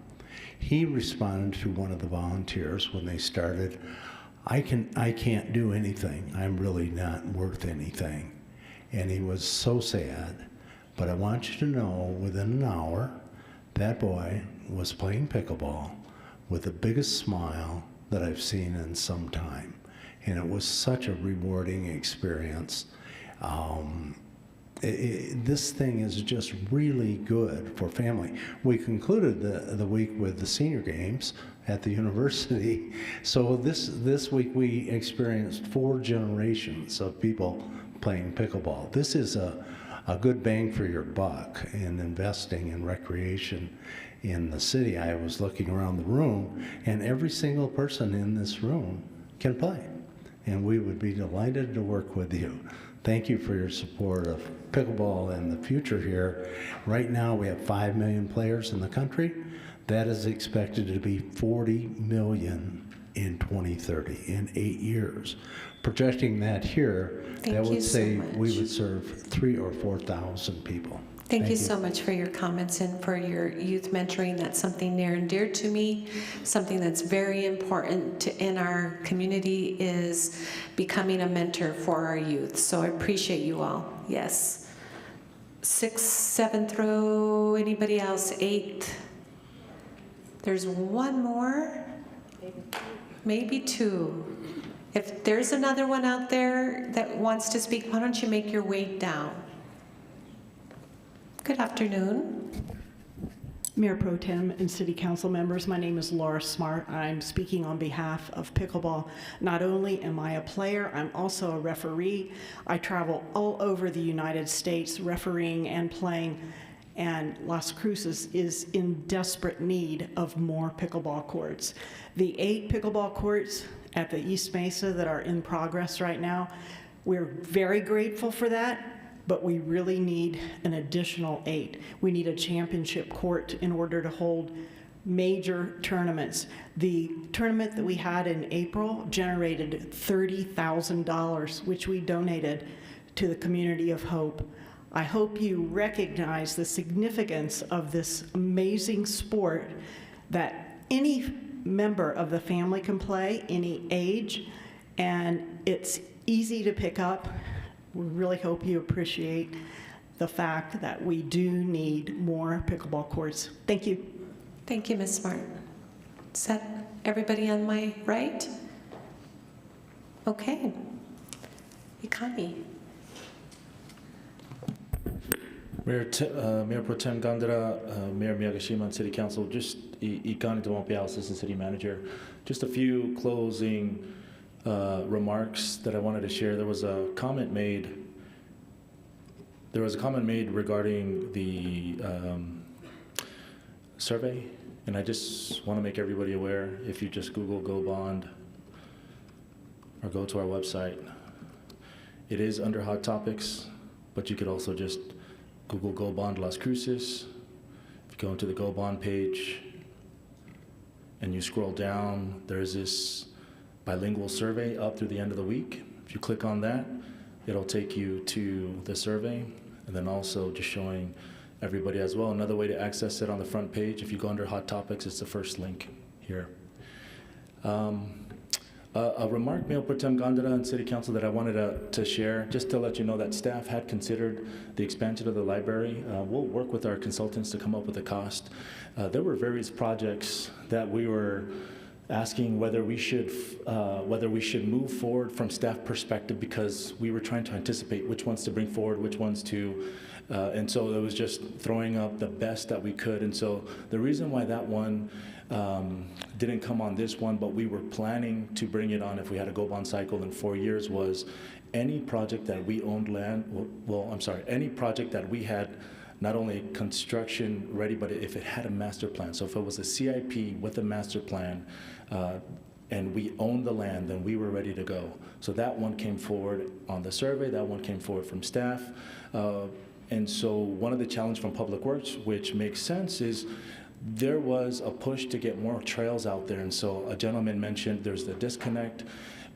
He responded to one of the volunteers when they started I can't do anything. I'm really not worth anything. And he was so sad. But I want you to know, within an hour, that boy was playing pickleball with the biggest smile that I've seen in some time. And it was such a rewarding experience. This thing is just really good for family. We concluded the week with the senior games at the university. So this week we experienced 4 generations of people playing pickleball. This is a good bang for your buck in investing in recreation in the city. I was looking around the room, and every single person in this room can play. And we would be delighted to work with you. Thank you for your support of pickleball and the future here. Right now, we have 5 million players in the country. That is expected to be 40 million in 2030, in 8 years. Projecting that here, that would say we would serve 3,000 or 4,000 people. Thank you so much for your comments and for your youth mentoring. That's something near and dear to me. Something that's very important in our community is becoming a mentor for our youth. So I appreciate you all. Yes. 6th, 7th row, anybody else? 8th. There's one more, maybe 2. If there's another one out there that wants to speak, why don't you make your way down? Good afternoon. Mayor Pro Tem and City Council members, my name is Laura Smart. I'm speaking on behalf of pickleball. Not only am I a player, I'm also a referee. I travel all over the United States refereeing and playing, and Las Cruces is in desperate need of more pickleball courts. The 8 pickleball courts at the East Mesa that are in progress right now, we're very grateful for that. But we really need an additional 8. We need a championship court in order to hold major tournaments. The tournament that we had in April generated $30,000, which we donated to the community of Hope. I hope you recognize the significance of this amazing sport that any member of the family can play, any age, and it's easy to pick up. We really hope you appreciate the fact that we do need more pickleball courts. Thank you. Thank you, Ms. Smart. Is that everybody on my right? Okay. Ikami. Mayor Pro Tem Gandara, Mayor Miyagashima, and City Council, just Ikani Tomopiao, Assistant City Manager. Just a few closing remarks that I wanted to share. There was a comment made regarding the survey, and I just want to make everybody aware. If you just Google Go Bond or go to our website, it is under Hot Topics, but you could also just Google Go Bond Las Cruces. If you go into the Go Bond page and you scroll down, there's this bilingual survey up through the end of the week. If you click on that, it'll take you to the survey, and then also just showing everybody as well. Another way to access it on the front page, if you go under Hot Topics, it's the first link here. A remark, Mayor Pro Tem Gandara and City Council, that I wanted to share, just to let you know that staff had considered the expansion of the library. We'll work with our consultants to come up with a cost. There were various projects that we were asking whether we should move forward from staff perspective, because we were trying to anticipate which ones to bring forward, which ones to, and so it was just throwing up the best that we could. And so the reason why that one didn't come on this one, but we were planning to bring it on if we had a go bond cycle in 4 years, was any project that we owned land, any project that we had not only construction ready, but if it had a master plan. So if it was a CIP with a master plan, and we owned the land, then we were ready to go. So that one came forward on the survey, that one came forward from staff. And so one of the challenges from Public Works, which makes sense, is there was a push to get more trails out there. And so a gentleman mentioned there's the disconnect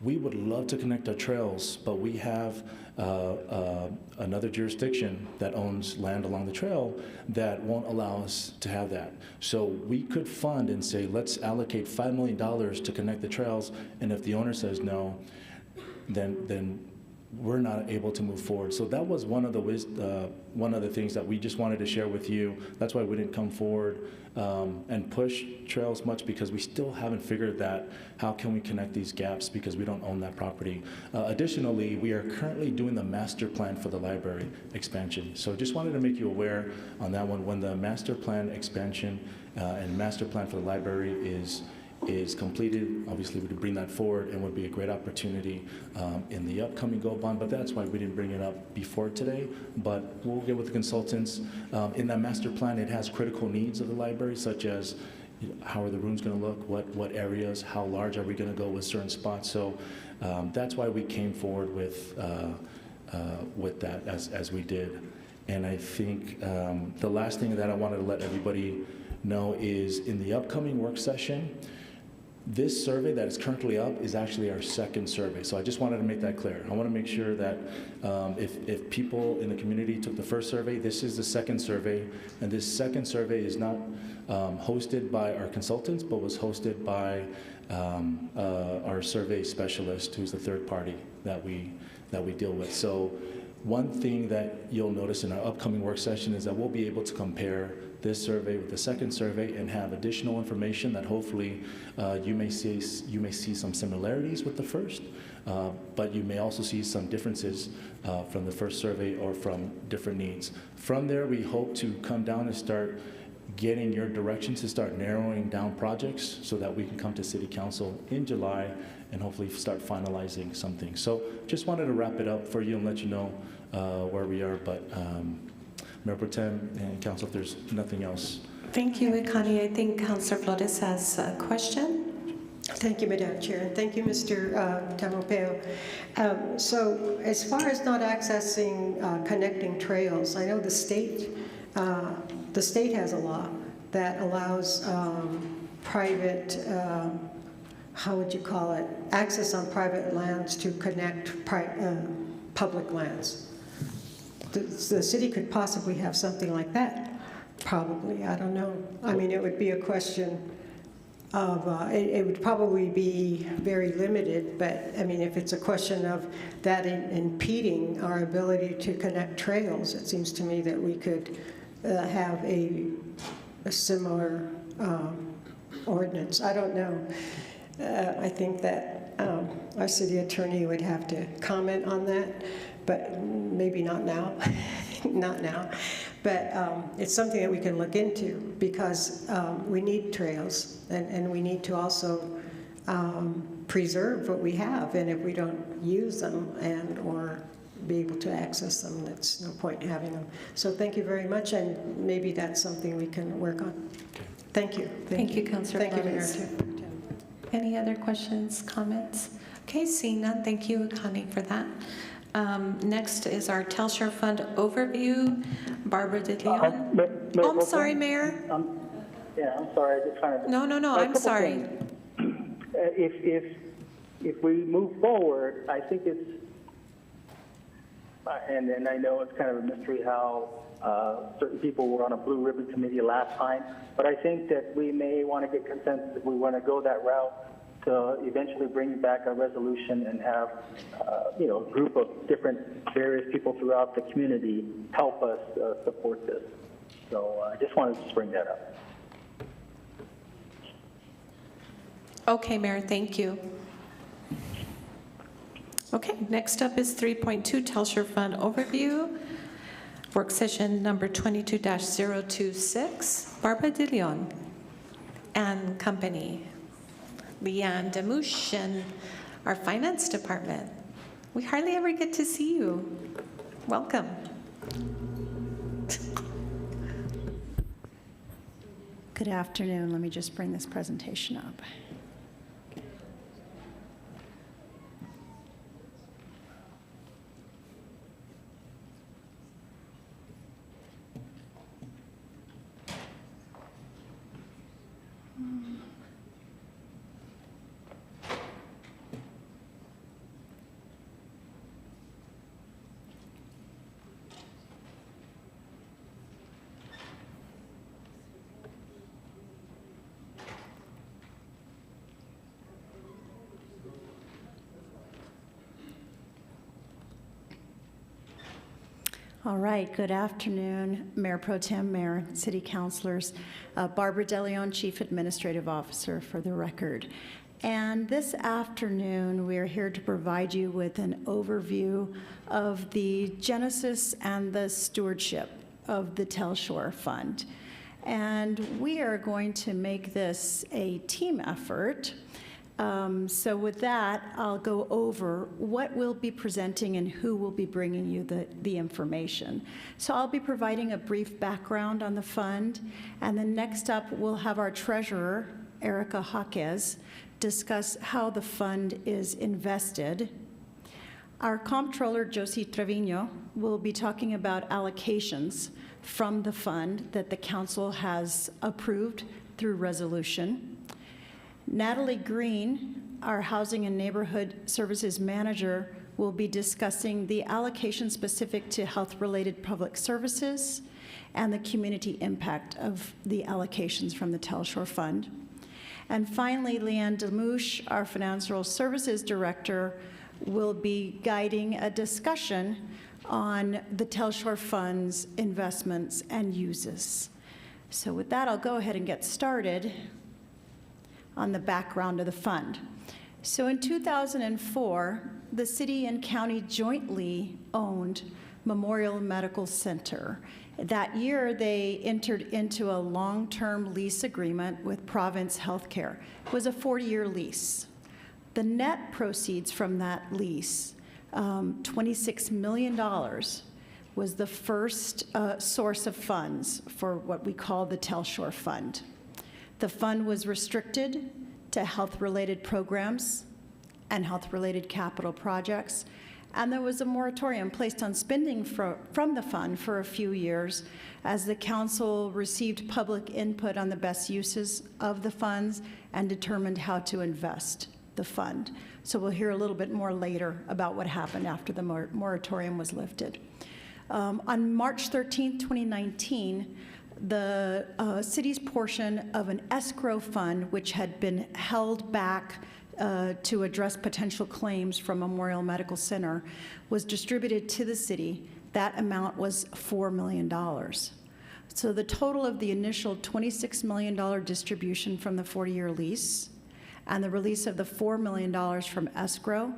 we would love to connect our trails, but we have another jurisdiction that owns land along the trail that won't allow us to have that. So we could fund and say, let's allocate $5 million to connect the trails, and if the owner says no, then we're not able to move forward. So that was one of the things that we just wanted to share with you. That's why we didn't come forward and push trails much, because we still haven't figured that how can we connect these gaps, because we don't own that property. Additionally, we are currently doing the master plan for the library expansion. So just wanted to make you aware on that one. When the master plan expansion and master plan for the library is completed, obviously we would bring that forward and would be a great opportunity in the upcoming Go Bond, but that's why we didn't bring it up before today. But we'll get with the consultants. In that master plan, it has critical needs of the library, such as how are the rooms going to look, what areas, how large are we going to go with certain spots. So that's why we came forward with that as we did. And I think the last thing that I wanted to let everybody know is in the upcoming work session, this survey that is currently up is actually our second survey. So I just wanted to make that clear. I want to make sure that if people in the community took the first survey, this is the second survey. And this second survey is not hosted by our consultants, but was hosted by our survey specialist, who's the third party that we deal with. So one thing that you'll notice in our upcoming work session is that we'll be able to compare this survey with the second survey and have additional information that hopefully you may see some similarities with the first, but you may also see some differences from the first survey or from different needs. From there, we hope to come down and start getting your direction to start narrowing down projects so that we can come to City Council in July and hopefully start finalizing something. So just wanted to wrap it up for you and let you know where we are, but Mayor Pro Tem and Council, if there's nothing else. Thank you, Ikani. I think Councilor Flores has a question. Thank you, Madam Chair, and thank you, Mr. Tamopeo. So as far as not accessing connecting trails, I know the state has a law that allows private, how would you call it, access on private lands to connect public lands. The city could possibly have something like that, probably, I don't know. I mean, it would be a question of, it would probably be very limited, but I mean, if it's a question of that impeding our ability to connect trails, it seems to me that we could have a similar ordinance. I don't know. I think that our city attorney would have to comment on that, but maybe not now, not now. But it's something that we can look into, because we need trails, and we need to also preserve what we have. And if we don't use them or be able to access them, that's no point in having them. So thank you very much, and maybe that's something we can work on. Thank you. Thank you, Councilor Thank you, Mayor. Flores. Any other questions, comments? Okay, seeing none, thank you, Connie, for that. Next is our TELSHOR Fund overview. Barbara De Leon. I'm sorry, Mayor. Yeah, I'm sorry. I just kind of. No, I'm sorry. If we move forward, I think it's, and I know it's kind of a mystery how certain people were on a blue ribbon committee last time, but I think that we may want to get consensus if we want to go that route to eventually bring back a resolution and have, a group of different various people throughout the community help us support this. So I just wanted to bring that up. Okay, Mayor, thank you. Okay, next up is 3.2 TELSHOR Fund overview. Work session number 22-026. Barbara De Leon and company. Leanne Demouche and our finance department. We hardly ever get to see you. Welcome. Good afternoon. Let me just bring this presentation up. All right, good afternoon, Mayor Pro Tem, Mayor, City Councilors. Barbara DeLeon, Chief Administrative Officer for the record. And this afternoon, we are here to provide you with an overview of the genesis and the stewardship of the TELSHOR Fund. And we are going to make this a team effort. So with that, I'll go over what we'll be presenting and who will be bringing you the information. So I'll be providing a brief background on the fund, and then next up, we'll have our treasurer, Erica Jaquez, discuss how the fund is invested. Our comptroller, Josie Trevino, will be talking about allocations from the fund that the council has approved through resolution. Natalie Green, our Housing and Neighborhood Services Manager, will be discussing the allocation specific to health-related public services and the community impact of the allocations from the TELSHOR Fund. And finally, Leanne Demouche, our Financial Services Director, will be guiding a discussion on the TELSHOR Fund's investments and uses. So with that, I'll go ahead and get started on the background of the fund. So in 2004, the city and county jointly owned Memorial Medical Center. That year, they entered into a long-term lease agreement with Province Healthcare. It was a 40-year lease. The net proceeds from that lease, $26 million, was the first source of funds for what we call the TELSHOR Fund. The fund was restricted to health-related programs and health-related capital projects, and there was a moratorium placed on spending from the fund for a few years as the council received public input on the best uses of the funds and determined how to invest the fund. So we'll hear a little bit more later about what happened after the moratorium was lifted. On March 13, 2019, the city's portion of an escrow fund, which had been held back to address potential claims from Memorial Medical Center, was distributed to the city. That amount was $4 million. So the total of the initial $26 million distribution from the 40-year lease and the release of the $4 million from escrow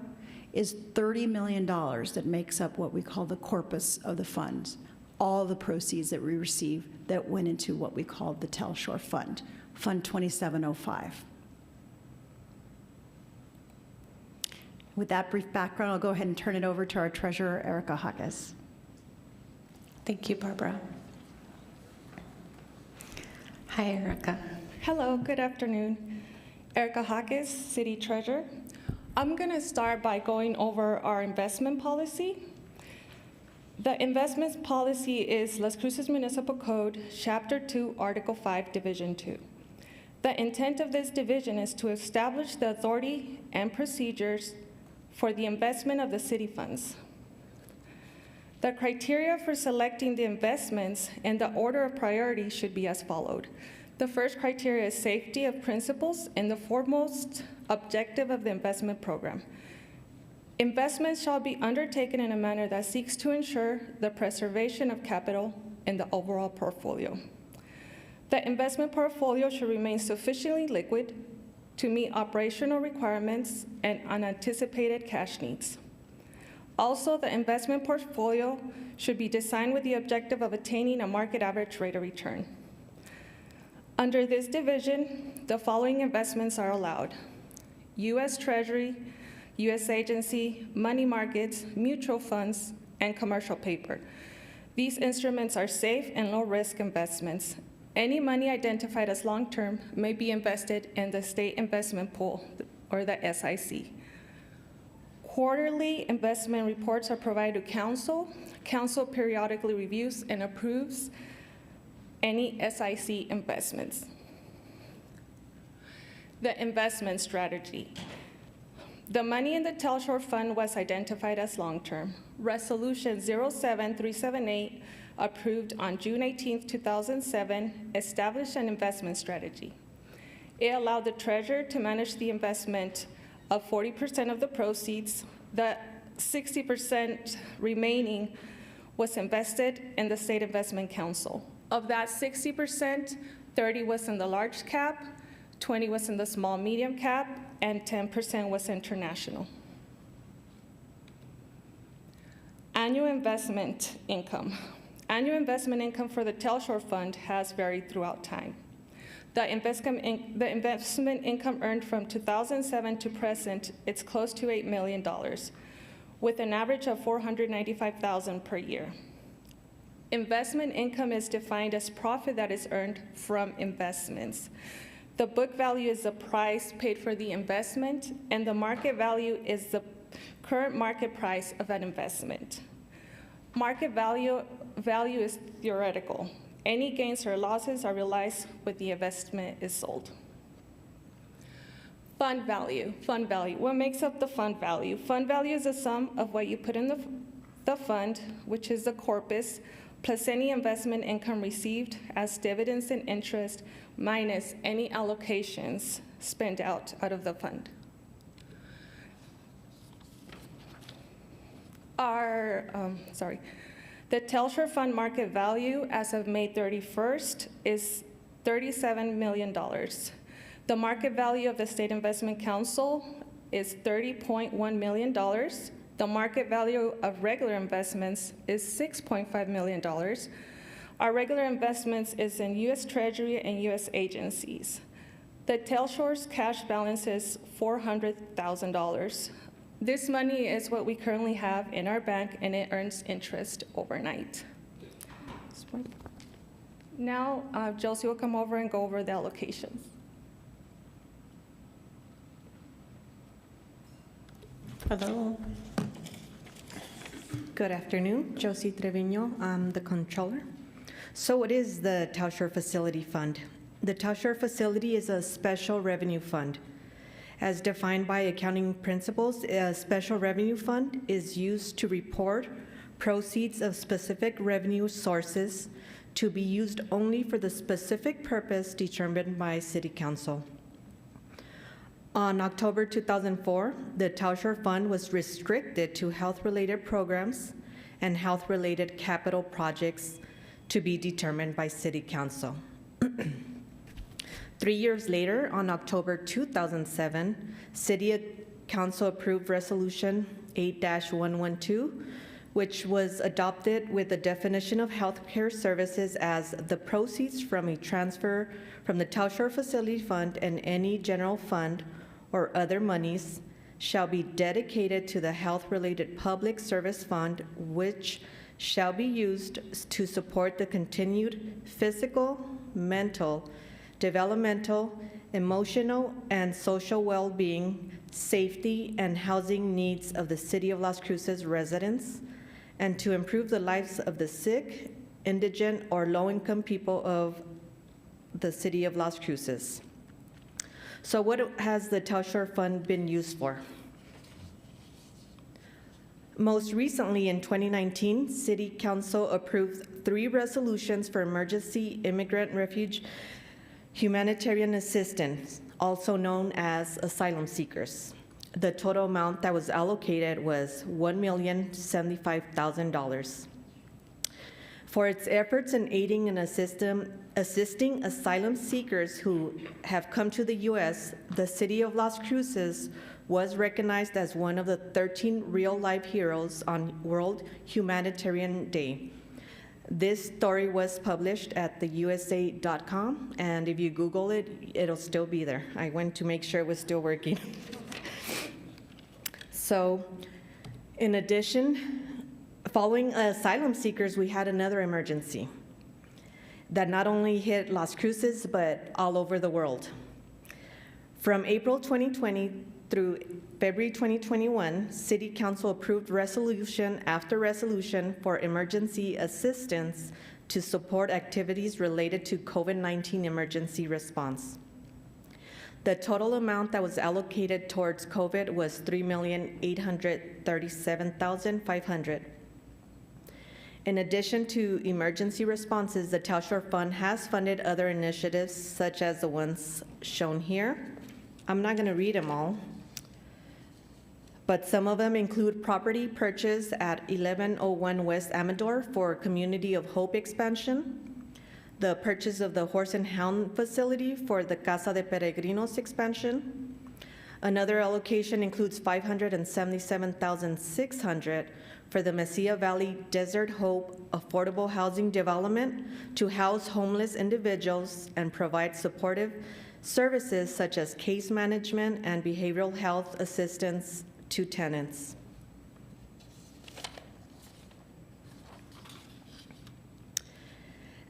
is $30 million that makes up what we call the corpus of the funds, all the proceeds that we receive that went into what we called the TELSHOR Fund, Fund 2705. With that brief background, I'll go ahead and turn it over to our treasurer, Erica Jaquez. Thank you, Barbara. Hi, Erica. Hello, good afternoon. Erica Jaquez, City Treasurer. I'm going to start by going over our investment policy. The investments policy is Las Cruces Municipal Code, Chapter 2, Article 5, Division 2. The intent of this division is to establish the authority and procedures for the investment of the city funds. The criteria for selecting the investments and the order of priority should be as followed. The first criteria is safety of principles and the foremost objective of the investment program. Investments shall be undertaken in a manner that seeks to ensure the preservation of capital in the overall portfolio. The investment portfolio should remain sufficiently liquid to meet operational requirements and unanticipated cash needs. Also, the investment portfolio should be designed with the objective of attaining a market average rate of return. Under this division, the following investments are allowed: U.S. Treasury, U.S. agency, money markets, mutual funds, and commercial paper. These instruments are safe and low-risk investments. Any money identified as long-term may be invested in the State Investment Pool, or the SIC. Quarterly investment reports are provided to Council. Council periodically reviews and approves any SIC investments. The investment strategy. The money in the TELSHOR Fund was identified as long-term. Resolution 07378, approved on June 18, 2007, established an investment strategy. It allowed the treasurer to manage the investment of 40% of the proceeds. The 60% remaining was invested in the State Investment Council. Of that 60%, 30 was in the large cap, 20 was in the small medium cap, and 10% was international. Annual investment income. Annual investment income for the TELSHOR Fund has varied throughout time. The investment income earned from 2007 to present, it's close to $8 million, with an average of $495,000 per year. Investment income is defined as profit that is earned from investments. The book value is the price paid for the investment, and the market value is the current market price of an investment. Market value is theoretical. Any gains or losses are realized when the investment is sold. Fund value. Fund value. What makes up the fund value? Fund value is the sum of what you put in the fund, which is the corpus, plus any investment income received as dividends and interest, minus any allocations spent out of the fund. The TELSHOR Fund market value as of May 31st is $37 million. The market value of the State Investment Council is $30.1 million. The market value of regular investments is $6.5 million. Our regular investments is in U.S. Treasury and U.S. agencies. The TELSHOR's cash balance is $400,000. This money is what we currently have in our bank, and it earns interest overnight. Now, Josie will come over and go over the allocations. Hello. Good afternoon. Josie Trevino. I'm the controller. So what is the TELSHOR Facility Fund? The TELSHOR Facility is a special revenue fund. As defined by accounting principles, a special revenue fund is used to report proceeds of specific revenue sources to be used only for the specific purpose determined by City Council. On October 2004, the TELSHOR Fund was restricted to health-related programs and health-related capital projects to be determined by City Council. 3 years later, on October 2007, City Council approved Resolution 8-112, which was adopted with the definition of healthcare services as the proceeds from a transfer from the TELSHOR Facility Fund and any general fund or other monies shall be dedicated to the health-related public service fund, which shall be used to support the continued physical, mental, developmental, emotional, and social well-being, safety, and housing needs of the City of Las Cruces residents, and to improve the lives of the sick, indigent, or low-income people of the City of Las Cruces. So what has the TELSHOR Fund been used for? Most recently, in 2019, City Council approved 3 resolutions for emergency immigrant refuge humanitarian assistance, also known as asylum seekers. The total amount that was allocated was $1,075,000. For its efforts in aiding and assisting asylum seekers who have come to the U.S., the City of Las Cruces was recognized as one of the 13 real-life heroes on World Humanitarian Day. This story was published at theusa.com, and if you Google it, it'll still be there. I went to make sure it was still working. So, in addition, following asylum seekers, we had another emergency that not only hit Las Cruces, but all over the world. From April 2020 through February 2021, City Council approved resolution after resolution for emergency assistance to support activities related to COVID-19 emergency response. The total amount that was allocated towards COVID was $3,837,500. In addition to emergency responses, the TELSHOR Fund has funded other initiatives such as the ones shown here. I'm not going to read them all, but some of them include property purchase at 1101 West Amador for Community of Hope expansion, the purchase of the Horse and Hound facility for the Casa de Peregrinos expansion. Another allocation includes $577,600 for the Mesilla Valley Desert Hope Affordable Housing Development to house homeless individuals and provide supportive services such as case management and behavioral health assistance to tenants.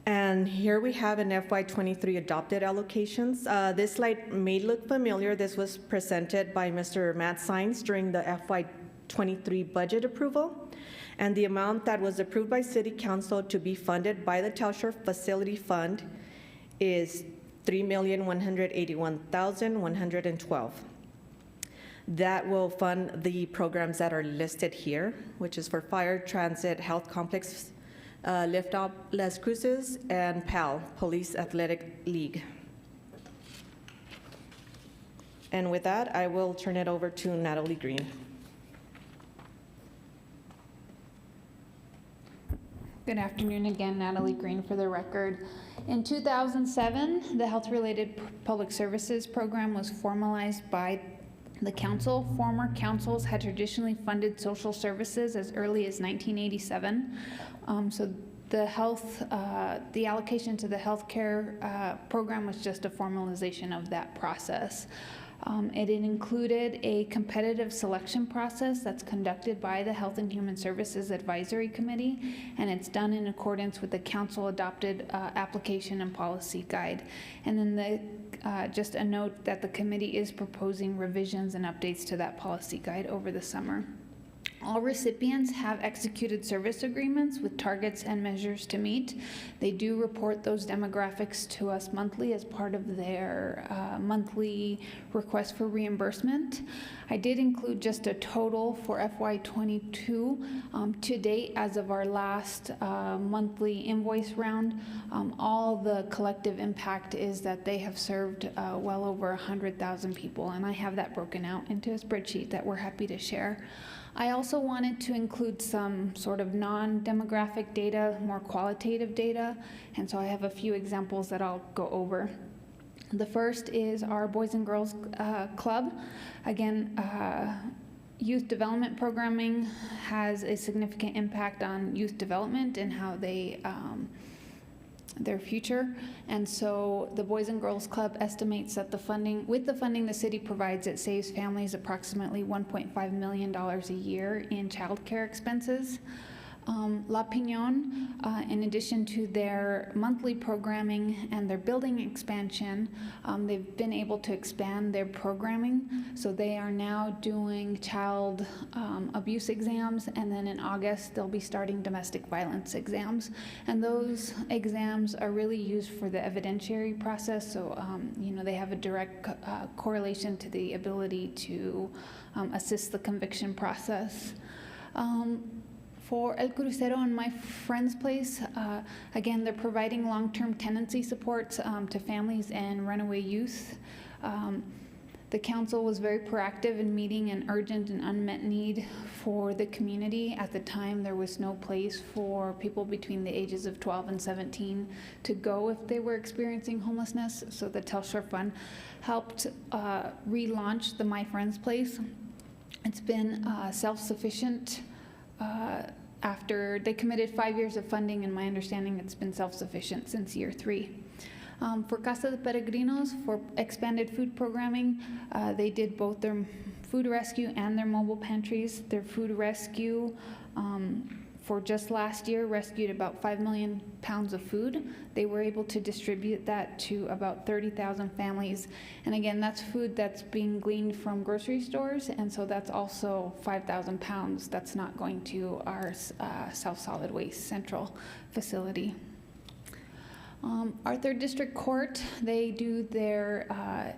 And here we have an FY23 adopted allocations. This slide may look familiar. This was presented by Mr. Matt Sines during the FY23 budget approval. And the amount that was approved by City Council to be funded by the TELSHOR Facility Fund is $3,181,112. That will fund the programs that are listed here, which is for Fire, Transit, Health Complex, Lift Up Las Cruces, and PAL, Police Athletic League. And with that, I will turn it over to Natalie Green. Good afternoon again, Natalie Green for the record. In 2007, the Health-Related Public Services Program was formalized by the council. Former councils had traditionally funded social services as early as 1987. So the allocation to the healthcare program was just a formalization of that process. It included a competitive selection process that's conducted by the Health and Human Services Advisory Committee, and it's done in accordance with the council-adopted application and policy guide. And then just a note that the committee is proposing revisions and updates to that policy guide over the summer. All recipients have executed service agreements with targets and measures to meet. They do report those demographics to us monthly as part of their monthly request for reimbursement. I did include just a total for FY22 to date as of our last monthly invoice round. All the collective impact is that they have served well over 100,000 people, and I have that broken out into a spreadsheet that we're happy to share. I also wanted to include some sort of non-demographic data, more qualitative data, and so I have a few examples that I'll go over. The first is our Boys and Girls Club. Again, youth development programming has a significant impact on youth development and how they their future. And so the Boys and Girls Club estimates that with the funding the city provides, it saves families approximately $1.5 million a year in childcare expenses. La Piñon, in addition to their monthly programming and their building expansion, they've been able to expand their programming. So they are now doing child abuse exams, and then in August they'll be starting domestic violence exams. And those exams are really used for the evidentiary process. So they have a direct correlation to the ability to assist the conviction process. For El Crucero and My Friend's Place, again, they're providing long-term tenancy supports to families and runaway youth. The council was very proactive in meeting an urgent and unmet need for the community. At the time, there was no place for people between the ages of 12 and 17 to go if they were experiencing homelessness. So the TELSHOR Fund helped relaunch the My Friend's Place. It's been self-sufficient. After they committed 5 years of funding, and my understanding it's been self-sufficient since year 3. For Casa de Peregrinos, for expanded food programming, they did both their food rescue and their mobile pantries. Their food rescue for just last year rescued about 5 million pounds of food. They were able to distribute that to about 30,000 families. And again, that's food that's being gleaned from grocery stores, and so that's also 5,000 pounds that's not going to our South Solid Waste Central facility. Our 3rd District Court, they do their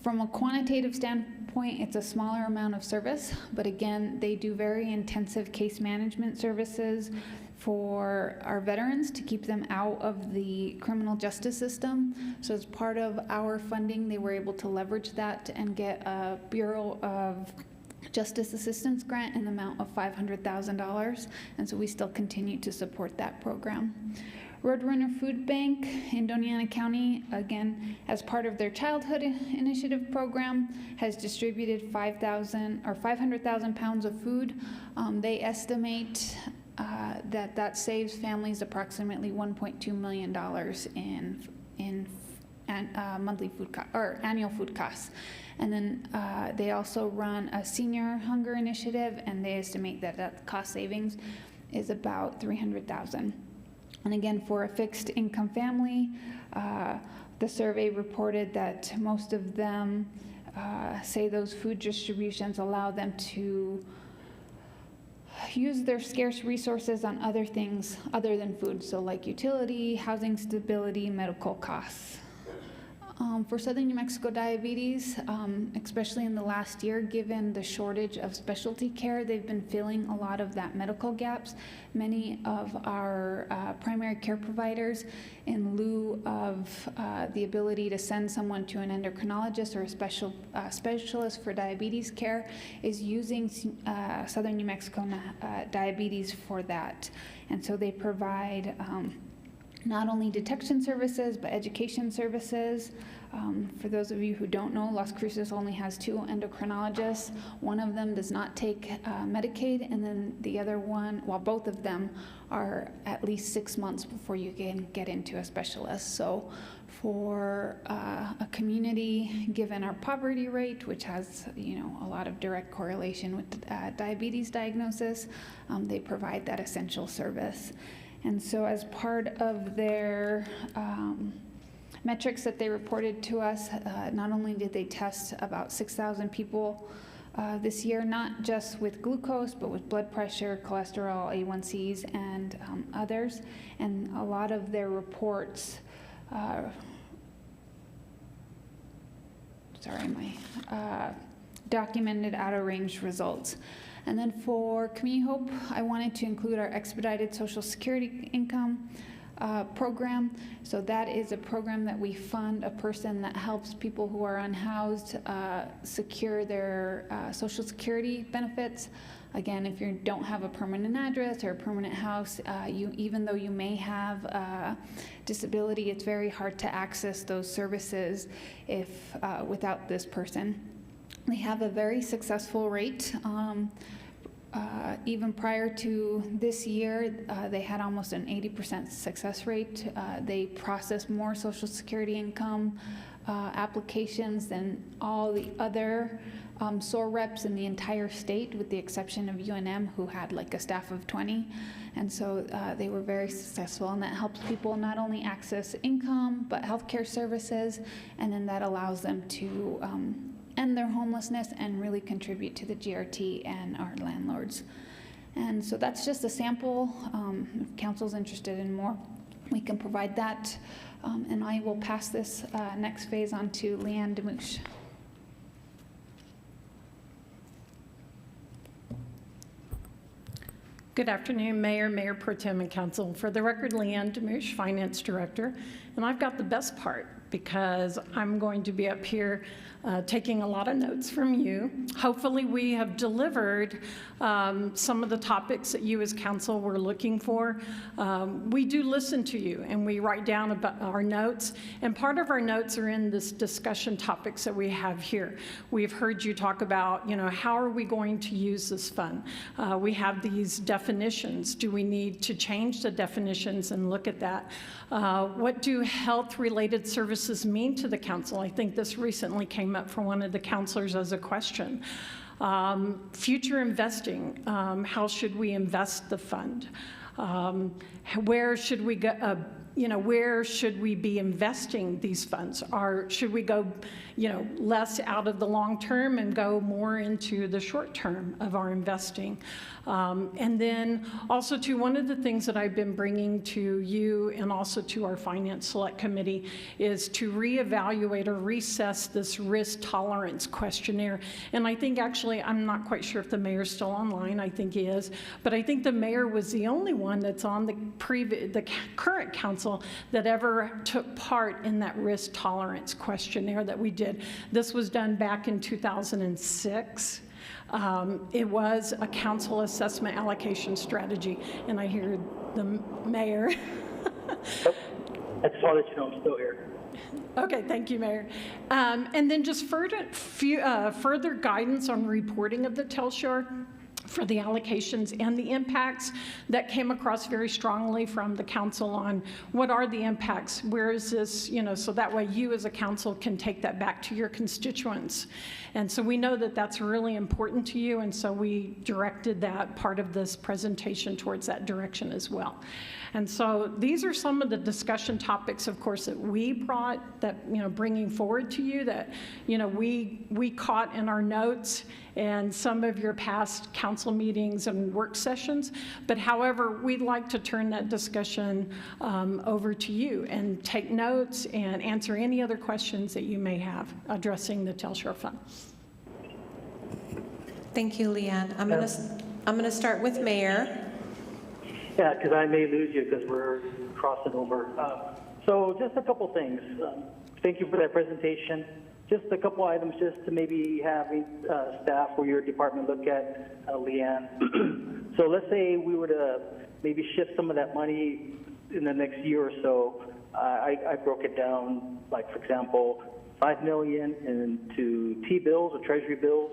from a quantitative standpoint, it's a smaller amount of service, but again, they do very intensive case management services for our veterans to keep them out of the criminal justice system. So as part of our funding, they were able to leverage that and get a Bureau of Justice Assistance Grant in the amount of $500,000, and so we still continue to support that program. Roadrunner Food Bank in Doñana County, again, as part of their Childhood Initiative program, has distributed 500,000 pounds of food. They estimate that saves families approximately $1.2 million in monthly food or annual food costs. And then they also run a senior hunger initiative, and they estimate that cost savings is about $300,000. And again, for a fixed income family, the survey reported that most of them say those food distributions allow them to use their scarce resources on other things other than food, so like utility, housing stability, medical costs. For Southern New Mexico Diabetes, especially in the last year, given the shortage of specialty care, they've been filling a lot of that medical gaps. Many of our primary care providers, in lieu of the ability to send someone to an endocrinologist or a specialist for diabetes care, is using Southern New Mexico Diabetes for that. And so they provide not only detection services, but education services. For those of you who don't know, Las Cruces only has 2 endocrinologists. One of them does not take Medicaid, and then the other one, well, both of them are at least 6 months before you can get into a specialist. So for a community, given our poverty rate, which has a lot of direct correlation with diabetes diagnosis, they provide that essential service. And so as part of their metrics that they reported to us, not only did they test about 6,000 people this year, not just with glucose, but with blood pressure, cholesterol, A1Cs, and others. And a lot of their reports, documented out-of-range results. And then for Community Hope, I wanted to include our expedited Social Security income program. So that is a program that we fund a person that helps people who are unhoused secure their Social Security benefits. Again, if you don't have a permanent address or a permanent house, even though you may have a disability, it's very hard to access those services without this person. They have a very successful rate. Even prior to this year, they had almost an 80% success rate. They processed more Social Security income applications than all the other SOAR reps in the entire state, with the exception of UNM, who had like a staff of 20. And so they were very successful, and that helps people not only access income, but healthcare services, and then that allows them to end their homelessness and really contribute to the GRT and our landlords. And so that's just a sample. If council's interested in more, we can provide that. And I will pass this next phase on to Leanne Demouche. Good afternoon, Mayor, Mayor Pro Tem, and Council. For the record, Leanne Demouche, Finance Director. And I've got the best part, because I'm going to be up here taking a lot of notes from you. Hopefully we have delivered some of the topics that you as council were looking for. We do listen to you, and we write down about our notes, and part of our notes are in this discussion topics that we have here. We've heard you talk about, how are we going to use this fund? We have these definitions. Do we need to change the definitions and look at that? What do health-related services mean to the council? I think this recently came up from one of the councilors as a question. Future investing, how should we invest the fund? Where should we go? Where should we be investing these funds? Or should we go, less out of the long term and go more into the short term of our investing? And then also too, one of the things that I've been bringing to you and also to our Finance Select Committee is to reevaluate or recess this risk tolerance questionnaire. And I think actually, I'm not quite sure if the mayor's still online, I think he is, but I think the mayor was the only one that's on the current council that ever took part in that risk tolerance questionnaire that we did. This was done back in 2006. It was a council assessment allocation strategy, and I hear the mayor. I just want to let you know I'm still here. Okay, thank you, Mayor. And then just further guidance on reporting of the TELSHOR for the allocations and the impacts that came across very strongly from the council on what are the impacts, where is this, so that way you as a council can take that back to your constituents. And so we know that that's really important to you, and so we directed that part of this presentation towards that direction as well. And so these are some of the discussion topics, of course, that we brought, that, bringing forward to you that, we caught in our notes and some of your past council meetings and work sessions. But however, we'd like to turn that discussion over to you and take notes and answer any other questions that you may have addressing the TELSHOR Fund. Thank you, Leanne. I'm going to start with Mayor. Yeah, because I may lose you because we're crossing over. So just a couple things. Thank you for that presentation. Just a couple items just to maybe have staff or your department look at, Leanne. So let's say we were to maybe shift some of that money in the next year or so. I broke it down, like, for example, $5 million into T-bills or Treasury bills.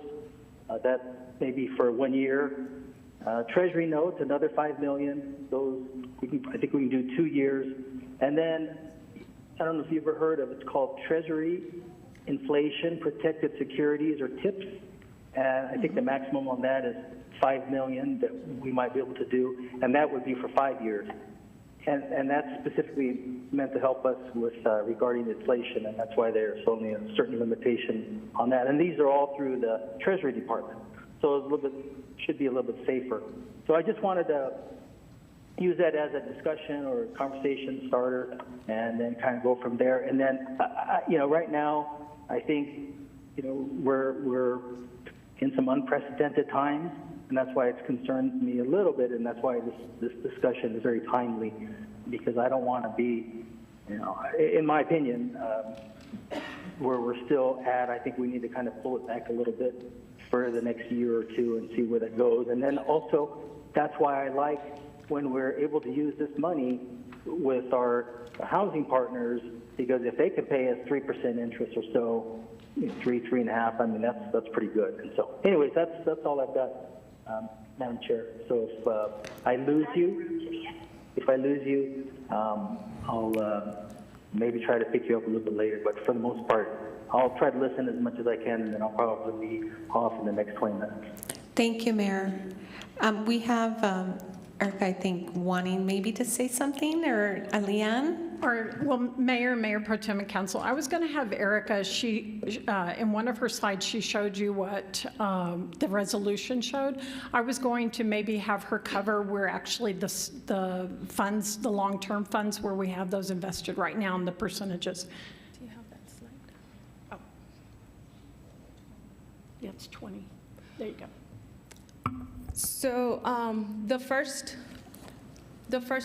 That maybe for 1 year. Treasury notes, another $5 million. Those, I think we can do 2 years. And then, I don't know if you've ever heard of, it's called Treasury Inflation Protected Securities, or TIPS. And I think the maximum on that is $5 million that we might be able to do. And that would be for 5 years. And that's specifically meant to help us with regarding inflation. And that's why there's only a certain limitation on that. And these are all through the Treasury Department. So it's a little bit, should be a little bit safer. So I just wanted to use that as a discussion or a conversation starter, and then kind of go from there. And then, right now, I think, we're in some unprecedented times, and that's why it's concerned me a little bit, and that's why this discussion is very timely, because I don't want to be, in my opinion, where we're still at. I think we need to kind of pull it back a little bit for the next year or two and see where that goes. And then also, that's why I like when we're able to use this money with our housing partners, because if they can pay us 3% interest or so, 3.5%, I mean, that's pretty good. And so, anyways, that's all I've got, Madam Chair. So if I lose you, I'll maybe try to pick you up a little bit later. But for the most part, I'll try to listen as much as I can, and then I'll probably be off in the next 20 minutes. Thank you, Mayor. We have Erica, I think, wanting maybe to say something, or Leanne? Or, well, Mayor Pro Tem and Council, I was going to have Erica, in one of her slides, she showed you what the resolution showed. I was going to maybe have her cover where actually the funds, the long-term funds, where we have those invested right now and the percentages. Do you have that slide? Oh. Yeah, it's 20. There you go. So the first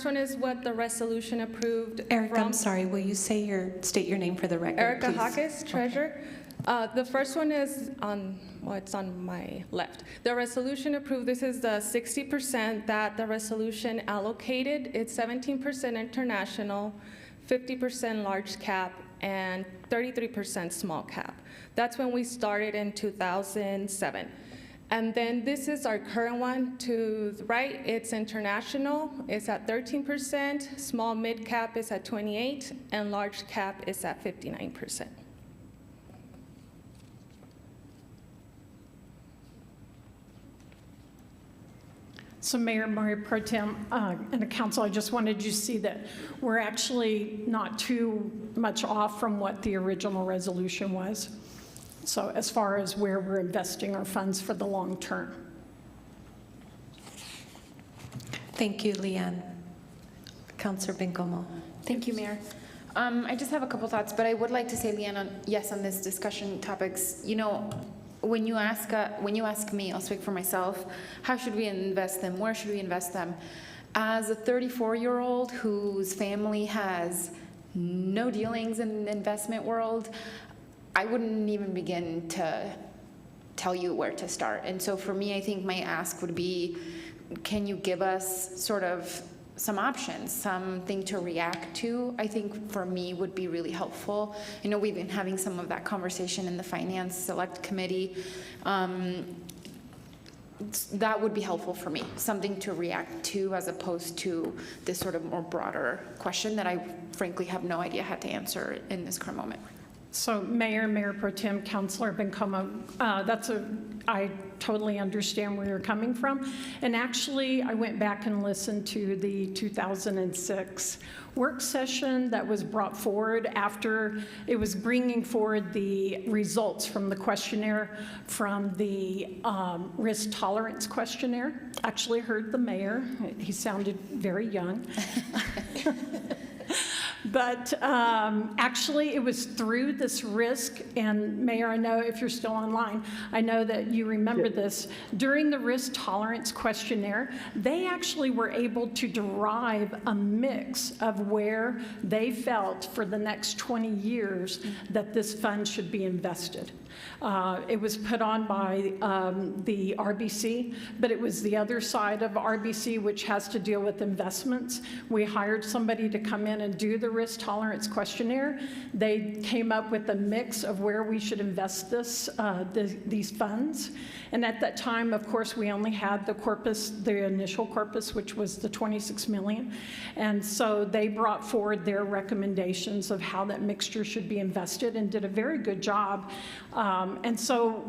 one is what the resolution approved. Erica, I'm sorry, will you state your name for the record, Erica please? Hawkes, Treasurer. Okay. The first one is it's on my left. The resolution approved, this is the 60% that the resolution allocated. It's 17% international, 50% large cap, and 33% small cap. That's when we started in 2007. And then this is our current one to the right. It's international. It's at 13%. Small mid cap is at 28%, and large cap is at 59%. So Mayor Pro Tem and the council, I just wanted you to see that we're actually not too much off from what the original resolution was. So as far as where we're investing our funds for the long term. Thank you, Leanne. Councilor Bencomo. Thank you, Mayor. I just have a couple thoughts, but I would like to say, Leanne, on this discussion topics, when you ask me, I'll speak for myself, how should we invest them? Where should we invest them? As a 34-year-old whose family has no dealings in the investment world, I wouldn't even begin to tell you where to start. And so for me, I think my ask would be, can you give us sort of some options, something to react to? I think for me would be really helpful. I know we've been having some of that conversation in the Finance Select Committee. That would be helpful for me, something to react to as opposed to this sort of more broader question that I frankly have no idea how to answer in this current moment. So Mayor Pro Tem, Councilor Bencomo, I totally understand where you're coming from. And actually, I went back and listened to the 2006 work session that was brought forward after it was bringing forward the results from the questionnaire, from the risk tolerance questionnaire. Actually heard the mayor. He sounded very young. But actually, it was through this risk, and Mayor, I know if you're still online, I know that you remember this. During the risk tolerance questionnaire, they actually were able to derive a mix of where they felt for the next 20 years that this fund should be invested. It was put on by the RBC, but it was the other side of RBC, which has to deal with investments. We hired somebody to come in and do the risk tolerance questionnaire. They came up with a mix of where we should invest these funds. And at that time, of course, we only had the corpus, the initial corpus, which was the 26 million. And so they brought forward their recommendations of how that mixture should be invested and did a very good job. And so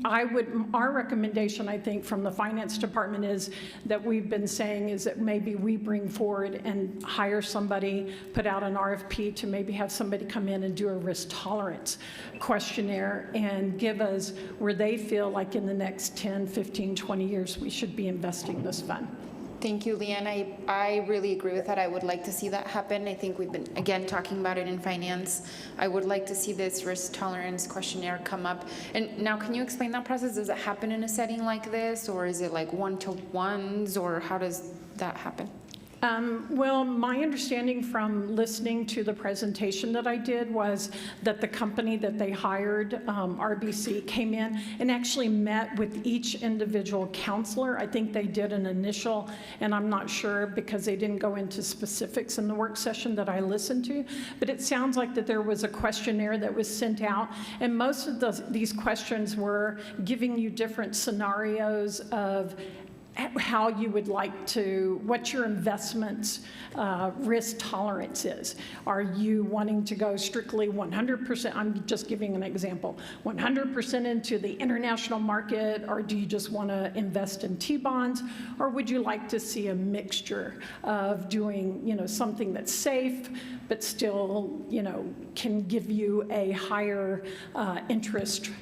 our recommendation, I think, from the Finance Department is that we've been saying is that maybe we bring forward and hire somebody, put out an RFP to maybe have somebody come in and do a risk tolerance questionnaire and give us where they feel like in the next 10, 15, 20 years we should be investing this fund. Thank you, Leanne. I really agree with that. I would like to see that happen. I think we've been, again, talking about it in finance. I would like to see this risk tolerance questionnaire come up. And now, can you explain that process? Does it happen in a setting like this, or is it like one-to-ones, or how does that happen? Well, my understanding from listening to the presentation that I did was that the company that they hired, RBC, came in and actually met with each individual counselor. I think they did an initial, and I'm not sure because they didn't go into specifics in the work session that I listened to, but it sounds like that there was a questionnaire that was sent out, and most of these questions were giving you different scenarios of how you would like to, what your investment risk tolerance is. Are you wanting to go strictly 100%, I'm just giving an example, 100% into the international market, or do you just want to invest in T-bonds, or would you like to see a mixture of doing, something that's safe, but still, can give you a higher interest,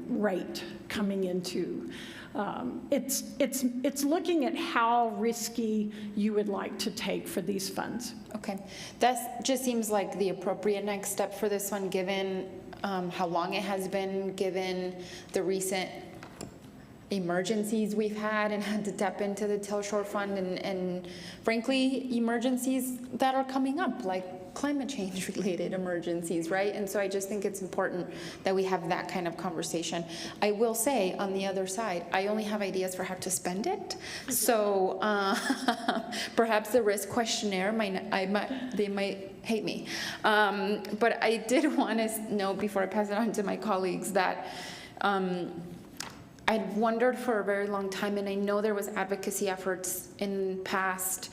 rate coming into. It's looking at how risky you would like to take for these funds. Okay, that just seems like the appropriate next step for this one, given how long it has been, given the recent emergencies we've had and had to tap into the TELSHOR fund, and frankly, emergencies that are coming up, like climate change related emergencies, right? And so I just think it's important that we have that kind of conversation. I will say on the other side, I only have ideas for how to spend it. So perhaps the risk questionnaire, they might hate me. But I did want to know before I pass it on to my colleagues that I'd wondered for a very long time, and I know there was advocacy efforts in past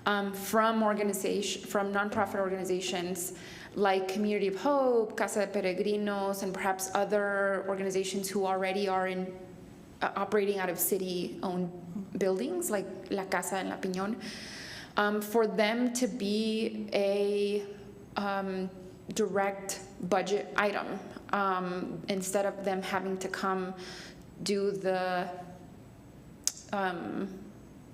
from nonprofit organizations like Community of Hope, Casa de Peregrinos, and perhaps other organizations who already are operating out of city-owned buildings like La Casa and La Piñón, for them to be a direct budget item instead of them having to come do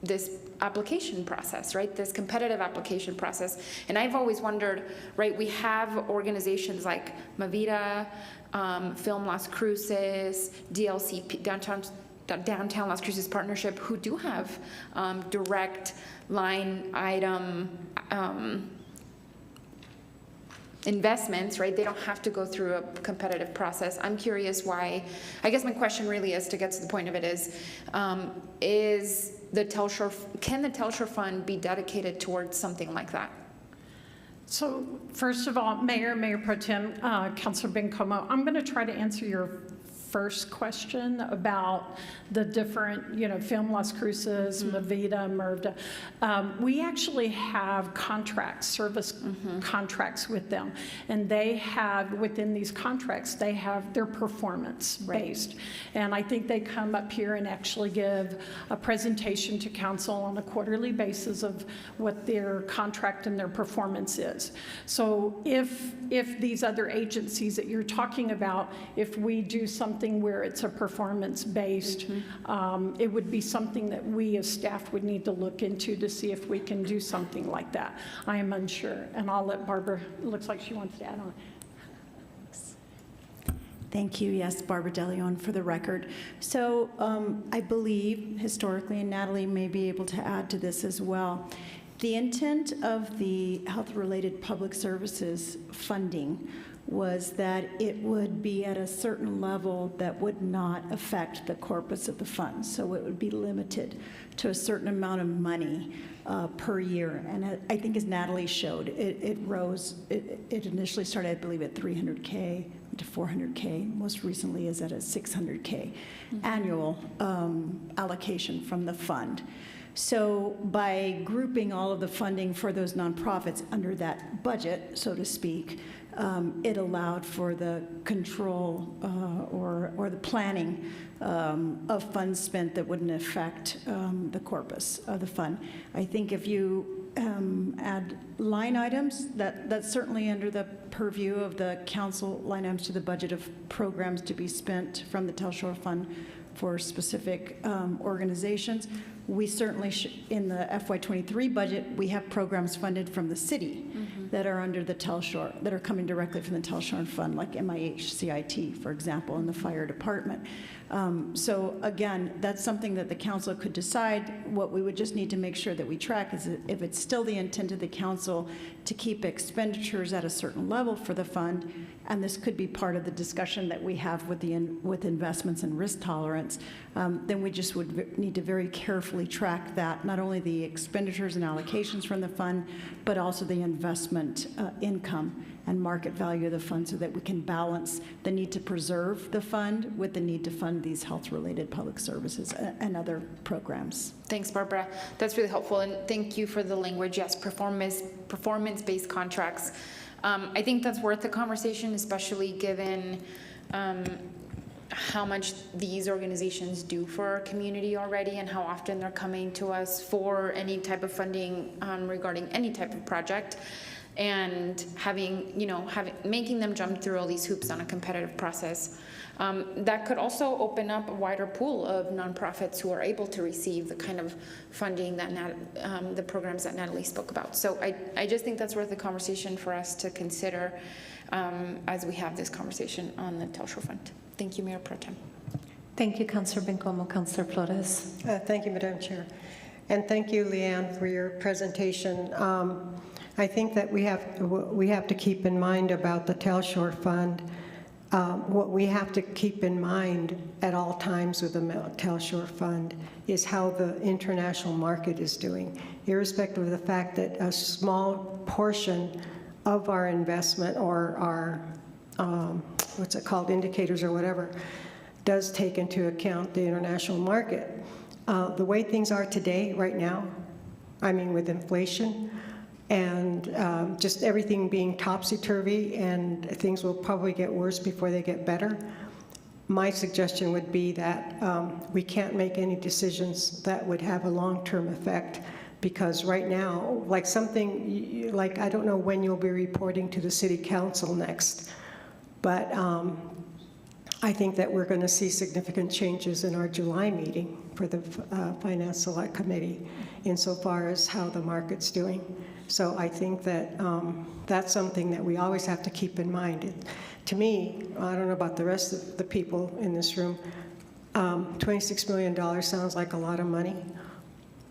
this application process, right? This competitive application process. And I've always wondered, right, we have organizations like Mavida, Film Las Cruces, DLCP, Downtown Las Cruces Partnership, who do have direct line item investments, right? They don't have to go through a competitive process. I'm curious why, I guess my question really is, to get to the point of it is the TELSHOR, can the TELSHOR fund be dedicated towards something like that? So first of all, Mayor Pro Tem, Councilor Bencomo, I'm going to try to answer your first question about the different, film Las Cruces, Movida, MIRVDA. We actually have service contracts with them. And they have, within these contracts, they have their performance-based. And I think they come up here and actually give a presentation to council on a quarterly basis of what their contract and their performance is. So if these other agencies that you're talking about, if we do something where it's a performance-based, it would be something that we as staff would need to look into to see if we can do something like that. I am unsure, and I'll let Barbara, it looks like she wants to add on. Thank you. Yes, Barbara DeLeon for the record. So I believe historically, and Natalie may be able to add to this as well, the intent of the health-related public services funding was that it would be at a certain level that would not affect the corpus of the fund. So it would be limited to a certain amount of money per year. And I think as Natalie showed, it rose. It initially started, I believe, at $300K to $400K. Most recently is at a $600K annual allocation from the fund. So by grouping all of the funding for those nonprofits under that budget, so to speak, it allowed for the control or the planning of funds spent that wouldn't affect the corpus of the fund. I think if you add line items, that's certainly under the purview of the council, line items to the budget of programs to be spent from the TELSHOR fund for specific organizations. We certainly, in the FY23 budget, we have programs funded from the city that are under the TELSHOR, that are coming directly from the TELSHOR fund, like MIH, CIT, for example, in the fire department. So again, that's something that the council could decide. What we would just need to make sure that we track is if it's still the intent of the council to keep expenditures at a certain level for the fund, and this could be part of the discussion that we have with investments and risk tolerance, then we just would need to very carefully track that, not only the expenditures and allocations from the fund, but also the investment income and market value of the fund, so that we can balance the need to preserve the fund with the need to fund these health-related public services and other programs. Thanks, Barbara. That's really helpful, and thank you for the language. Yes, performance-based contracts. I think that's worth the conversation, especially given how much these organizations do for our community already, and how often they're coming to us for any type of funding regarding any type of project, and making them jump through all these hoops on a competitive process. That could also open up a wider pool of nonprofits who are able to receive the kind of funding that the programs that Natalie spoke about. So I just think that's worth the conversation for us to consider as we have this conversation on the TELSHOR fund. Thank you, Mayor Pro Tem. Thank you, Councilor Bencomo. Councilor Flores. Thank you, Madam Chair. And thank you, Leanne, for your presentation. I think that we have to keep in mind about the TELSHOR fund. What we have to keep in mind at all times with the TELSHOR fund is how the international market is doing, irrespective of the fact that a small portion of our investment or our, what's it called, indicators or whatever, does take into account the international market. The way things are today, right now, I mean with inflation, and just everything being topsy-turvy, and things will probably get worse before they get better. My suggestion would be that we can't make any decisions that would have a long-term effect, because right now, like I don't know when you'll be reporting to the City Council next, but I think that we're going to see significant changes in our July meeting for the Finance Select Committee insofar as how the market's doing. So I think that that's something that we always have to keep in mind. To me, I don't know about the rest of the people in this room, $26 million sounds like a lot of money,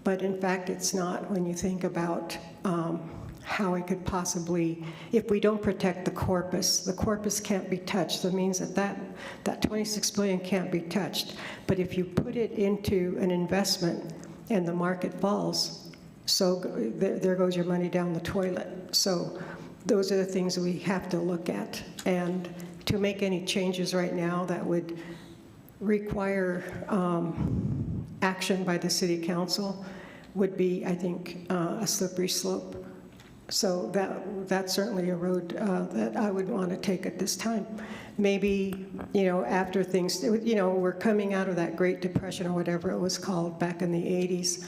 but in fact it's not when you think about how it could possibly, if we don't protect the corpus can't be touched. That means that 26 billion can't be touched. But if you put it into an investment and the market falls, so there goes your money down the toilet. So those are the things that we have to look at. And to make any changes right now that would require action by the city council would be, I think, a slippery slope. So that's certainly a road that I would want to take at this time. Maybe, after things, we're coming out of that Great Depression or whatever it was called back in the 80s.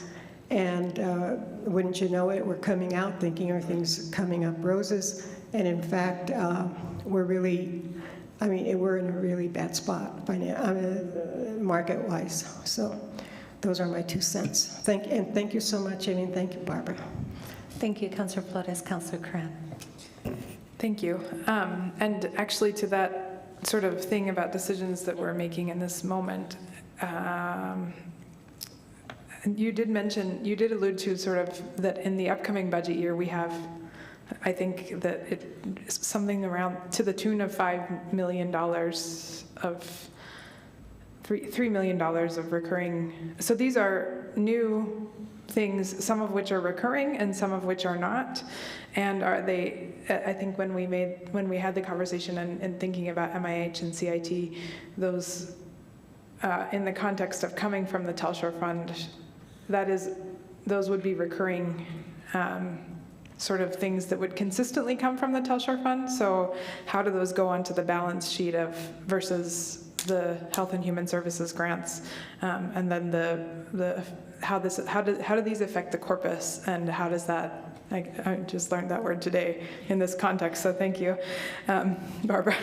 And wouldn't you know it, we're coming out thinking everything's coming up roses. And in fact, we're in a really bad spot market-wise. So those are my 2 cents. Thank you so much, Amy, and thank you, Barbara. Thank you, Councilor Flores. Councilor Cran. Thank you. And actually to that sort of thing about decisions that we're making in this moment, you did allude to sort of that in the upcoming budget year we have, I think that it's something around to the tune of $5 million of $3 million of recurring. So these are new things, some of which are recurring and some of which are not. And are they, I think when we had the conversation and thinking about MIH and CIT, those in the context of coming from the TELSHOR fund, those would be recurring sort of things that would consistently come from the TELSHOR fund. So how do those go onto the balance sheet versus the Health and Human Services grants, and then how do these affect the corpus, and how does that? I just learned that word today in this context, so thank you, Barbara,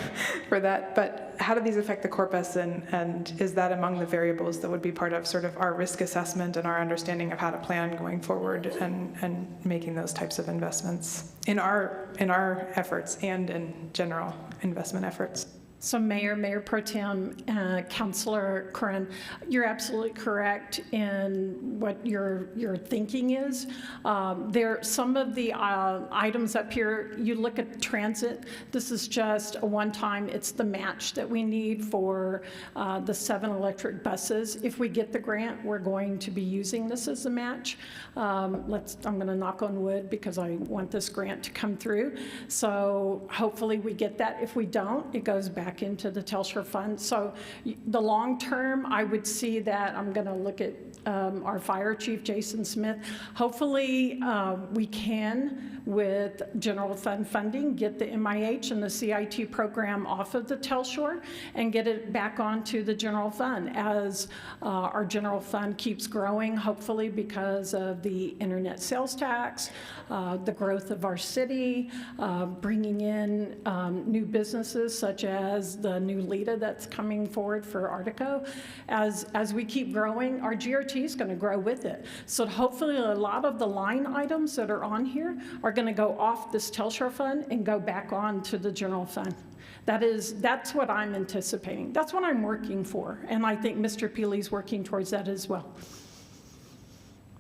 for that. But how do these affect the corpus, and is that among the variables that would be part of sort of our risk assessment and our understanding of how to plan going forward and making those types of investments in our efforts and in general investment efforts? So Mayor Pro Tem, Councilor Curran, you're absolutely correct in what your thinking is. There, some of the items up here, you look at transit, this is just a one-time, it's the match that we need for the 7 electric buses. If we get the grant, we're going to be using this as a match. I'm gonna knock on wood because I want this grant to come through. So hopefully we get that. If we don't, it goes back into the TELSHOR fund. So the long term, I would see that. I'm going to look at our fire chief, Jason Smith. Hopefully we can, with general fund funding, get the MIH and the CIT program off of the TELSHOR and get it back onto the general fund as our general fund keeps growing, hopefully because of the internet sales tax, the growth of our city, bringing in new businesses such as the new LIDA that's coming forward for Artico. As we keep growing, our GRT is going to grow with it. So hopefully a lot of the line items that are on here are going to go off this TELSHOR fund and go back on to the general fund. That's what I'm anticipating. That's what I'm working for. And I think Mr. Peely's working towards that as well.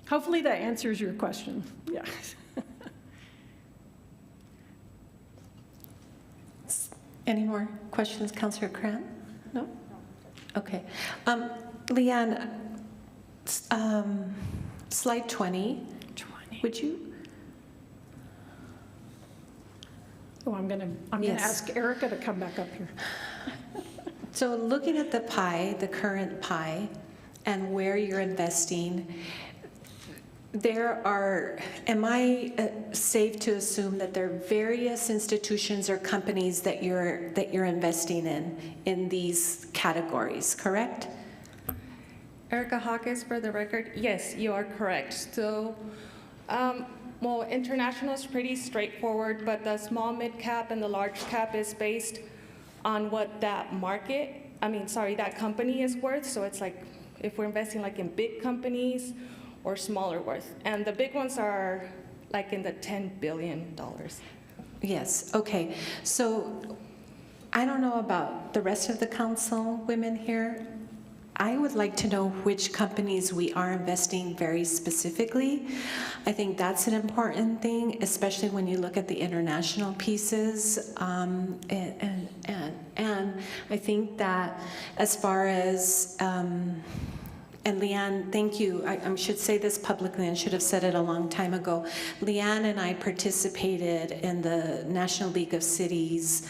Hopefully that answers your question. Yeah. Any more questions, Councilor Cran? No? Okay. Leanne, slide 20. Would you? Oh, I'm gonna ask Erica to come back up here. So looking at the pie, the current pie, and where you're investing, am I safe to assume that there are various institutions or companies that you're investing in these categories, correct? Erica Hawkins, for the record. Yes, you are correct. So, well, international is pretty straightforward, but the small mid cap and the large cap is based on what that that company is worth. So it's like if we're investing like in big companies or smaller worth. And the big ones are like in the $10 billion. Yes, okay. So I don't know about the rest of the council women here. I would like to know which companies we are investing very specifically. I think that's an important thing, especially when you look at the international pieces. And I think that as far as, and Leanne, thank you. I should say this publicly and should have said it a long time ago. Leanne and I participated in the National League of Cities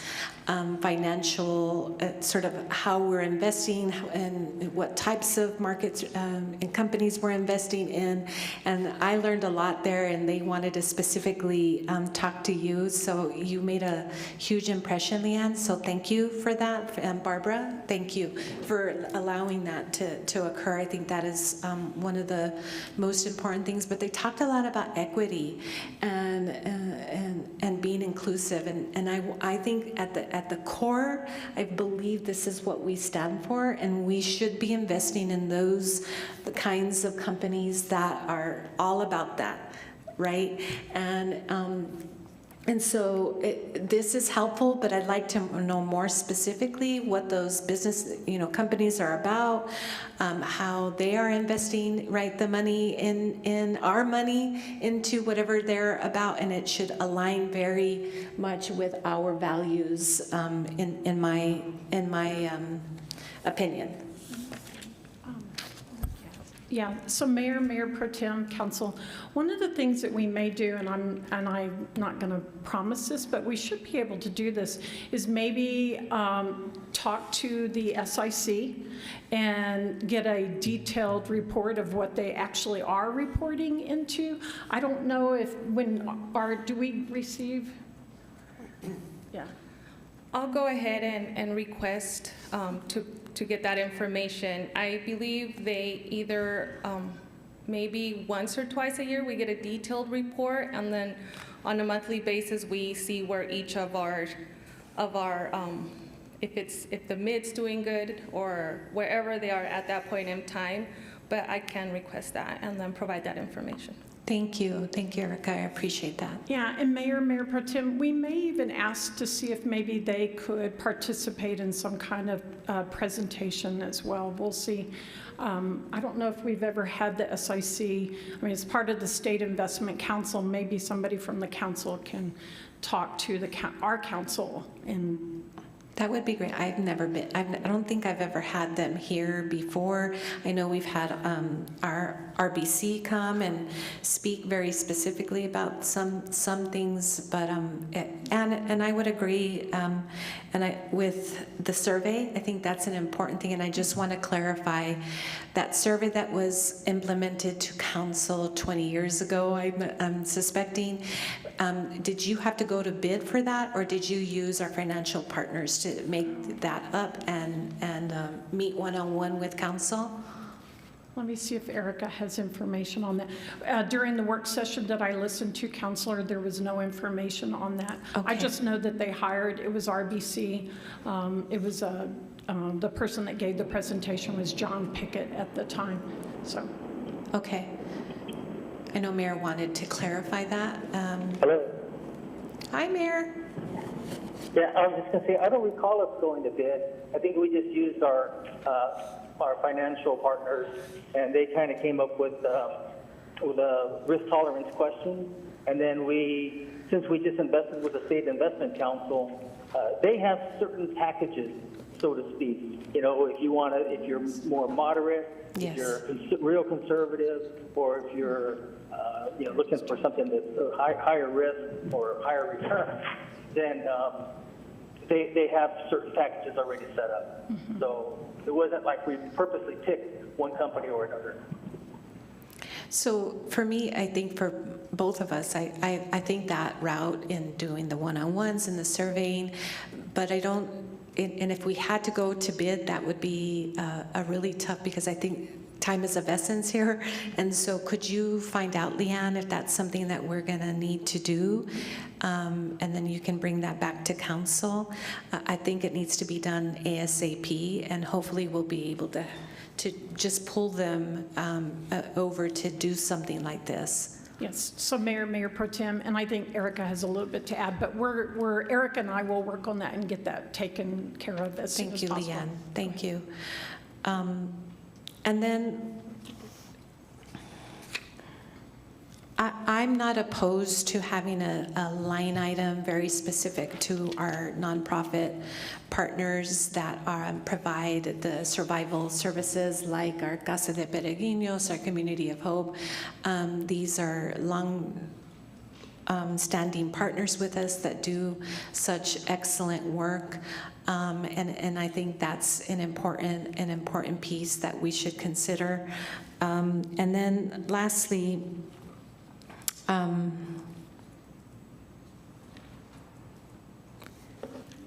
financial, sort of how we're investing and what types of markets and companies we're investing in. And I learned a lot there, and they wanted to specifically talk to you. So you made a huge impression, Leanne. So thank you for that. And Barbara, thank you for allowing that to occur. I think that is one of the most important things. But they talked a lot about equity and being inclusive. And I think at the core, I believe this is what we stand for, and we should be investing in the kinds of companies that are all about that, right? And so this is helpful, but I'd like to know more specifically what those business, companies are about, how they are investing, right, the money in our money into whatever they're about, and it should align very much with our values, in my opinion. Yeah, so Mayor Pro Tem, Council, one of the things that we may do, and I'm not going to promise this, but we should be able to do this, is maybe talk to the SIC and get a detailed report of what they actually are reporting into. I don't know if do we receive? Yeah. I'll go ahead and request to get that information. I believe they either maybe once or twice a year we get a detailed report, and then on a monthly basis we see where each of our if the mid's doing good or wherever they are at that point in time. But I can request that and then provide that information. Thank you, Erica. I appreciate that. Yeah, and Mayor Pro Tem, we may even ask to see if maybe they could participate in some kind of presentation as well. We'll see. I don't know if we've ever had the SIC. I mean, it's part of the State Investment Council. Maybe somebody from the council can talk to our council and. That would be great. I've never been, I don't think I've ever had them here before. I know we've had our RBC come and speak very specifically about some things, but and I would agree. With the survey, I think that's an important thing, and I just want to clarify that survey that was implemented to council 20 years ago. I'm suspecting. Did you have to go to bid for that, or did you use our financial partners to make that up and meet one-on-one with council? Let me see if Erica has information on that. During the work session that I listened to, Counselor, there was no information on that. Okay. I just know that they hired, it was RBC. It was the person that gave the presentation was John Pickett at the time. So. Okay. I know Mayor wanted to clarify that. Hello. Hi, Mayor. Yeah, I was just going to say, I don't recall us going to bid. I think we just used our financial partners, and they kind of came up with a risk tolerance question. And then since we just invested with the State Investment Council, they have certain packages, so to speak. If you're more moderate, yes. If you're real conservative, or if you're looking for something that's higher risk or higher return, then they have certain packages already set up. Mm-hmm. So it wasn't like we purposely picked one company or another. So for me, I think for both of us, I think that route in doing the one-on-ones and the surveying, but I don't, and if we had to go to bid, that would be a really tough, because I think time is of essence here. And so could you find out, Leanne, if that's something that we're going to need to do? And then you can bring that back to council. I think it needs to be done ASAP, and hopefully we'll be able to just pull them over to do something like this. Yes, so Mayor Pro Tem, and I think Erica has a little bit to add, but Erica and I will work on that and get that taken care of as soon as possible. Thank you, Leanne. Thank you. And then I'm not opposed to having a line item very specific to our nonprofit partners that provide the survival services, like our Casa de Peregrinos, our Community of Hope. These are standing partners with us that do such excellent work. And I think that's an important piece that we should consider. And then lastly,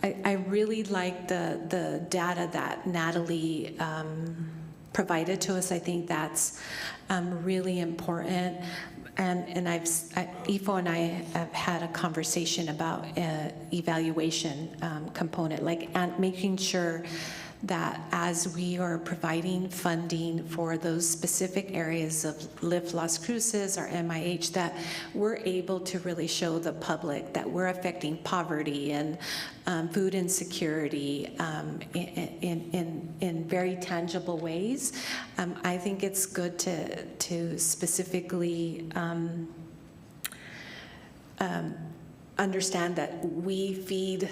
I really like the data that Natalie provided to us. I think that's really important. And Ifo and I have had a conversation about evaluation component, and making sure that as we are providing funding for those specific areas of Lift Las Cruces or MIH, that we're able to really show the public that we're affecting poverty and food insecurity in very tangible ways. I think it's good to specifically understand that we feed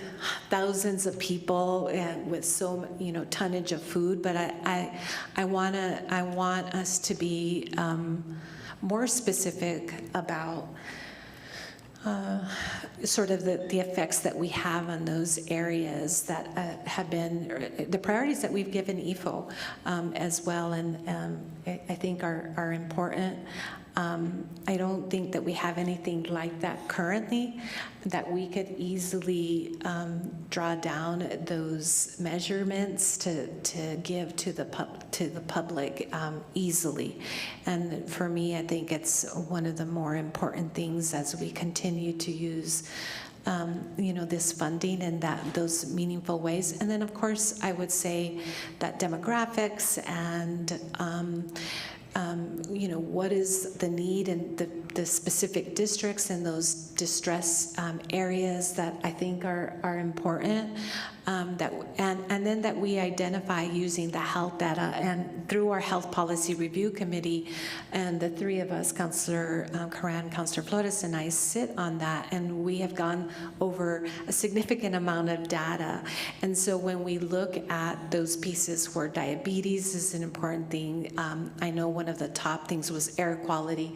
thousands of people with tonnage of food, but I want us to be more specific about sort of the effects that we have on those areas that have been the priorities that we've given IFO as well, and I think are important. I don't think that we have anything like that currently, that we could easily draw down those measurements to give to the public easily. And for me, I think it's one of the more important things as we continue to use this funding in those meaningful ways. And then, of course, I would say that demographics and what is the need in the specific districts and those distress areas that I think are important, and then that we identify using the health data, and through our Health Policy Review Committee, and the three of us, Councilor Karan, Councilor Flores, and I sit on that, and we have gone over a significant amount of data. And so when we look at those pieces where diabetes is an important thing, I know one of the top things was air quality.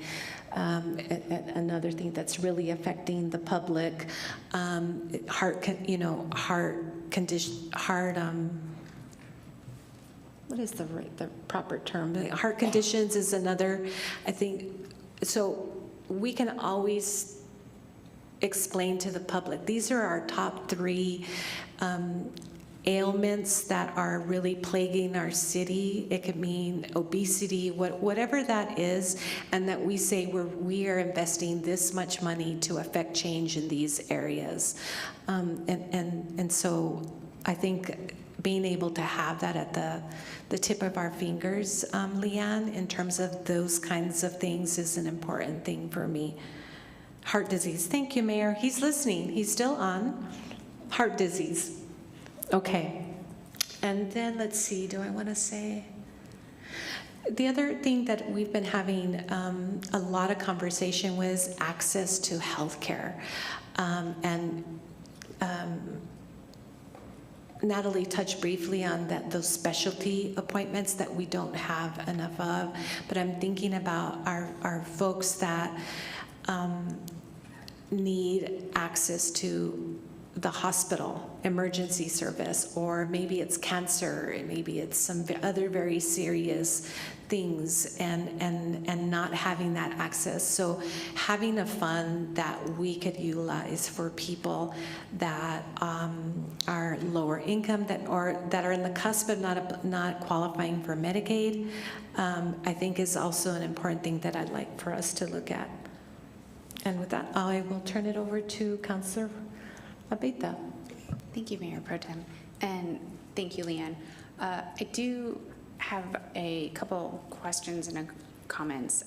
Another thing that's really affecting the public, what is the proper term? Heart conditions is another, I think. So we can always explain to the public, these are our top three ailments that are really plaguing our city. It could mean obesity, whatever that is, and that we say we are investing this much money to affect change in these areas. And so I think being able to have that at the tip of our fingers, Leanne, in terms of those kinds of things is an important thing for me. Heart disease. Thank you, Mayor. He's listening. He's still on. Heart disease. Okay. And then let's see, do I want to say? The other thing that we've been having a lot of conversation with access to healthcare. Natalie touched briefly on those specialty appointments that we don't have enough of, but I'm thinking about our folks that need access to the hospital emergency service, or maybe it's cancer, and maybe it's some other very serious things, and not having that access. So having a fund that we could utilize for people that are lower income, that are in the cusp of not qualifying for Medicaid, I think is also an important thing that I'd like for us to look at. And with that, I will turn it over to Councilor Abeyta. Thank you, Mayor Pro Tem, and thank you, Leanne. I do have a couple questions and comments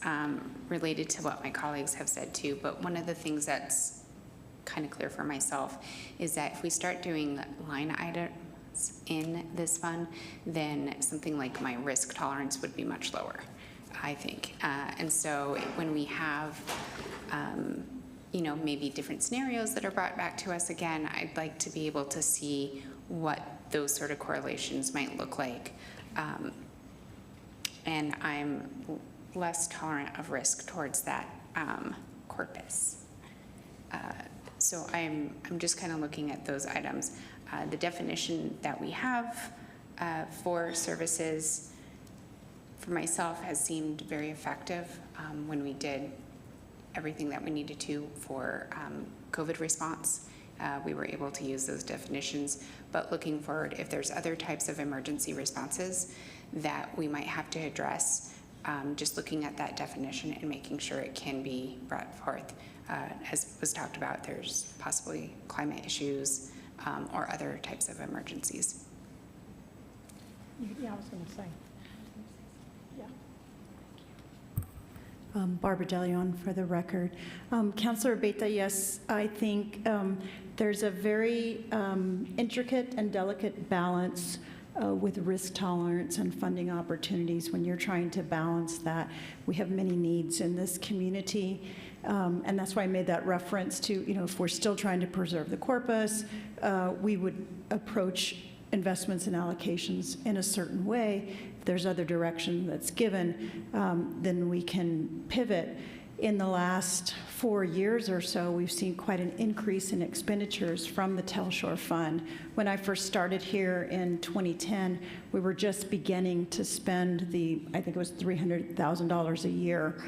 related to what my colleagues have said too, but one of the things that's kind of clear for myself is that if we start doing line funds in this fund, then something like my risk tolerance would be much lower, I think. And so when we have, maybe different scenarios that are brought back to us again, I'd like to be able to see what those sort of correlations might look like. And I'm less tolerant of risk towards that corpus. So I'm just kind of looking at those items. The definition that we have for services for myself has seemed very effective when we did everything that we needed to for COVID response. We were able to use those definitions, but looking forward, if there's other types of emergency responses that we might have to address, just looking at that definition and making sure it can be brought forth. As was talked about, there's possibly climate issues or other types of emergencies. Yeah, I was going to say. Barbara DeLeon for the record. Councilor Beta, yes, I think there's a very intricate and delicate balance with risk tolerance and funding opportunities when you're trying to balance that. We have many needs in this community, and that's why I made that reference to, if we're still trying to preserve the corpus, we would approach investments and allocations in a certain way. If there's other direction that's given, then we can pivot. In the last 4 years or so, we've seen quite an increase in expenditures from the TELSHOR fund. When I first started here in 2010, we were just beginning to spend I think it was $300,000 a year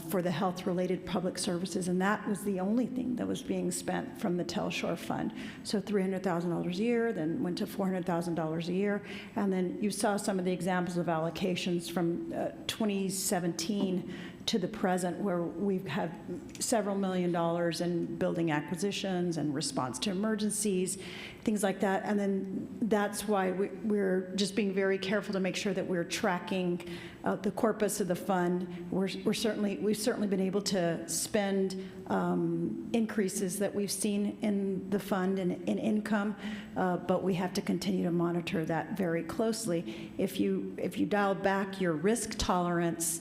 for the health-related public services, and that was the only thing that was being spent from the TELSHOR fund. So $300,000 a year, then went to $400,000 a year, and then you saw some of the examples of allocations from 2017 to the present, where we've had several $1 million in building acquisitions and response to emergencies, things like that. And then that's why we're just being very careful to make sure that we're tracking the corpus of the fund. We've certainly been able to spend increases that we've seen in the fund and in income, but we have to continue to monitor that very closely. If you dial back your risk tolerance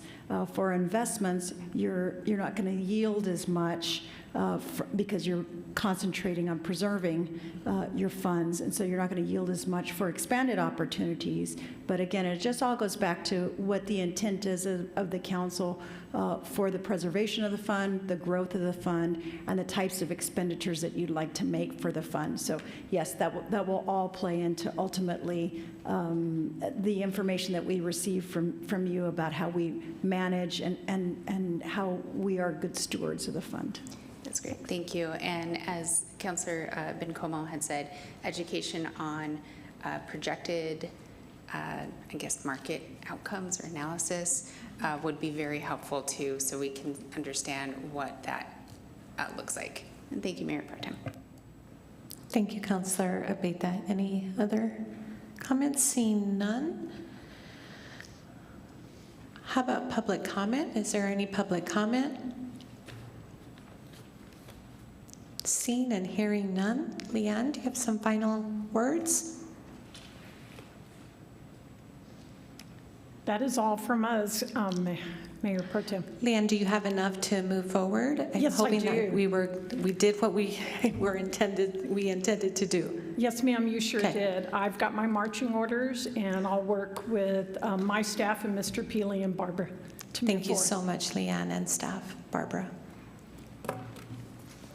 for investments, you're not going to yield as much because you're concentrating on preserving your funds, and so you're not going to yield as much for expanded opportunities. But again, it just all goes back to what the intent is of the council for the preservation of the fund, the growth of the fund, and the types of expenditures that you'd like to make for the fund. So yes, that will all play into ultimately the information that we receive from you about how we manage and how we are good stewards of the fund. That's great, thank you. And as Councillor Bencomo had said, education on projected, market outcomes or analysis would be very helpful too, so we can understand what that looks like. And thank you, Mayor Pro Tem. Thank you, Councillor Abeyta. Any other comments? Seeing none. How about public comment? Is there any public comment? Seeing and hearing none. Leanne, do you have some final words? That is all from us, Mayor Pro Tem. Leanne, do you have enough to move forward? Yes, I do. That we did what we intended to do. Yes, ma'am, you sure did. I've got my marching orders, and I'll work with my staff and Mr. Peely and Barbara to move Thank you forward. so much, Leanne and staff. Barbara.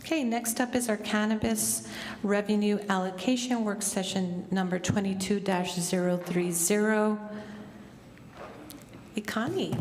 Okay, next up is our cannabis revenue allocation work session number 22-030. Ikani.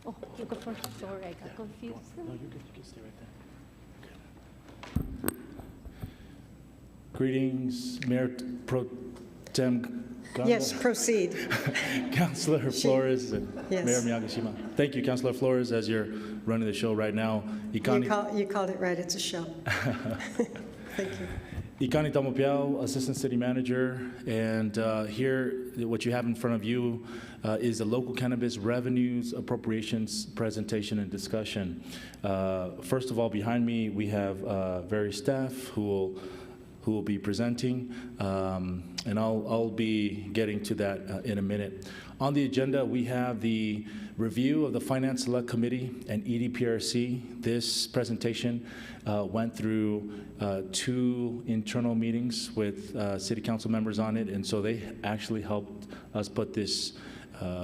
Oh, you go first. Sorry, I got confused. No, you're good. You can stay right there. Okay. Greetings, Mayor Pro Tem Ganda. Yes, proceed. Councilor Flores and Yes. Mayor Miyagishima. Thank you, Councilor Flores, as you're running the show right now. You called it right, it's a show. Thank you. Ikani Tamopiao, Assistant City Manager, and here, what you have in front of you is the local cannabis revenues, appropriations, presentation, and discussion. First of all, behind me, we have various staff who will be presenting, and I'll be getting to that in a minute. On the agenda, we have the review of the Finance Select Committee and EDPRC. This presentation went through 2 internal meetings with city council members on it, and so they actually helped us put this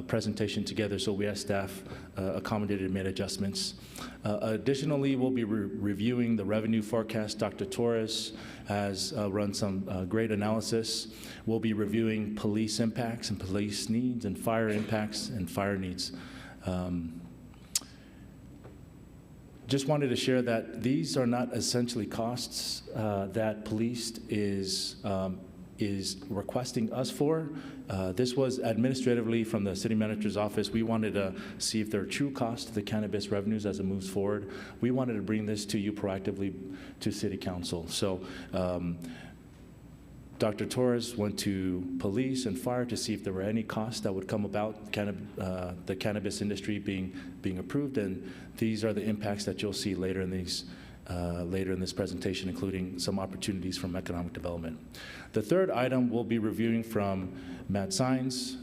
presentation together, so we as staff accommodated and made adjustments. Additionally, we'll be reviewing the revenue forecast. Dr. Torres has run some great analysis. We'll be reviewing police impacts and police needs and fire impacts and fire needs. Just wanted to share that these are not essentially costs that police is requesting us for. This was administratively from the city manager's office. We wanted to see if there are true costs to the cannabis revenues as it moves forward. We wanted to bring this to you proactively to city council. So Dr. Torres went to police and fire to see if there were any costs that would come about the cannabis industry being approved, and these are the impacts that you'll see later in this presentation, including some opportunities from economic development. The third item we'll be reviewing from Matt Sines,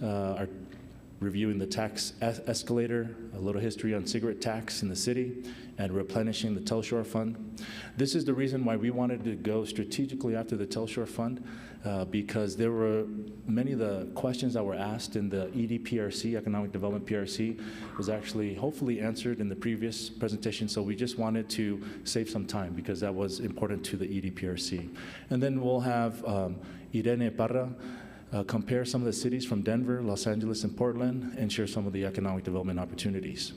reviewing the tax escalator, a little history on cigarette tax in the city, and replenishing the TELSHOR fund. This is the reason why we wanted to go strategically after the TELSHOR fund, because there were many of the questions that were asked in the EDPRC, Economic Development PRC, was actually hopefully answered in the previous presentation, so we just wanted to save some time because that was important to the EDPRC. And then we'll have Irene Parra compare some of the cities from Denver, Los Angeles, and Portland, and share some of the economic development opportunities.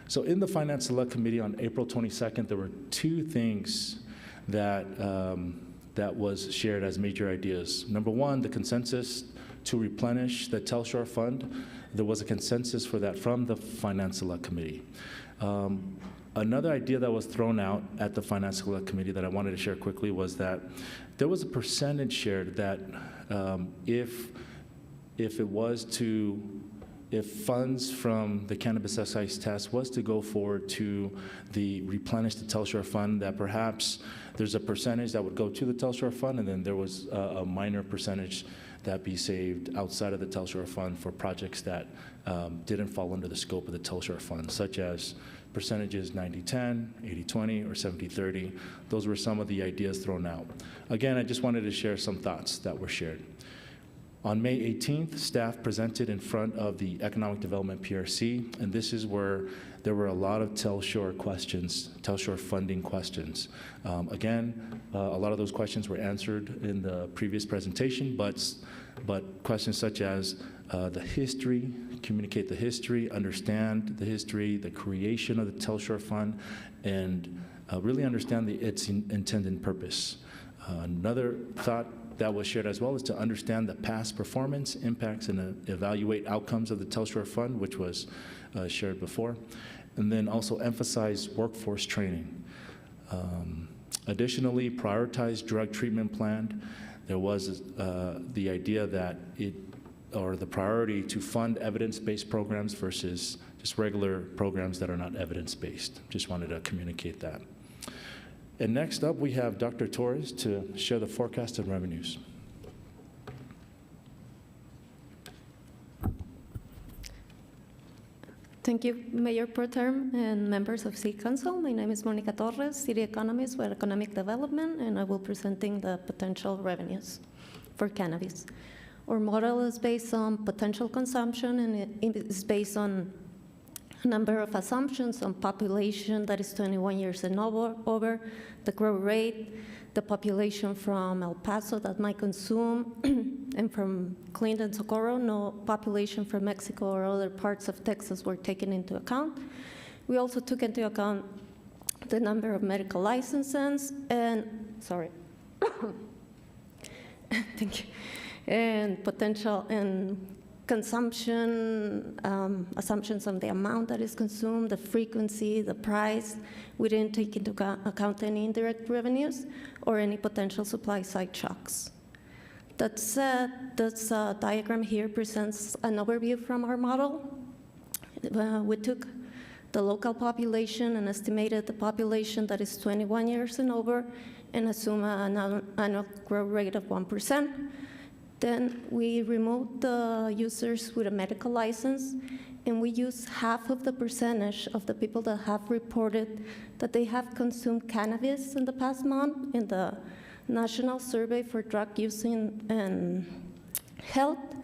So in the Finance Select Committee on April 22nd, there were 2 things that was shared as major ideas. Number 1, the consensus to replenish the TELSHOR fund. There was a consensus for that from the Finance Select Committee. Another idea that was thrown out at the Finance Select Committee that I wanted to share quickly was that there was a percentage shared that if funds from the cannabis excise tax was to go forward to the replenish the TELSHOR fund, that perhaps there's a percentage that would go to the TELSHOR fund, and then there was a minor percentage that be saved outside of the TELSHOR fund for projects that didn't fall under the scope of the TELSHOR fund, such as percentages 90-10, 80-20, or 70-30. Those were some of the ideas thrown out. Again, I just wanted to share some thoughts that were shared. On May 18th, staff presented in front of the Economic Development PRC, and this is where there were a lot of TELSHOR questions, TELSHOR funding questions. Again, a lot of those questions were answered in the previous presentation, but questions such as the history, communicate the history, understand the history, the creation of the TELSHOR fund, and really understand its intended purpose. Another thought that was shared as well is to understand the past performance, impacts, and evaluate outcomes of the TELSHOR fund, which was shared before, and then also emphasize workforce training. Additionally, prioritize drug treatment plan. There was the idea that the priority to fund evidence-based programs versus just regular programs that are not evidence-based. Just wanted to communicate that. And next up, we have Dr. Torres to share the forecast of revenues. Thank you, Mayor Pro Tem and members of City Council. My name is Monica Torres, City Economist for Economic Development, and I will be presenting the potential revenues for cannabis. Our model is based on potential consumption, and it is based on a number of assumptions on population that is 21 years and over, the growth rate, the population from El Paso that might consume, and from Clinton, Socorro, no population from Mexico or other parts of Texas were taken into account. We also took into account the number of medical licenses and, thank you, and potential and consumption, assumptions on the amount that is consumed, the frequency, the price. We didn't take into account any indirect revenues or any potential supply side shocks. That said, this diagram here presents an overview from our model. We took the local population and estimated the population that is 21 years and over and assume an annual growth rate of 1%. Then we removed the users with a medical license, and we use half of the percentage of the people that have reported that they have consumed cannabis in the past month in the National Survey for Drug Use and Health.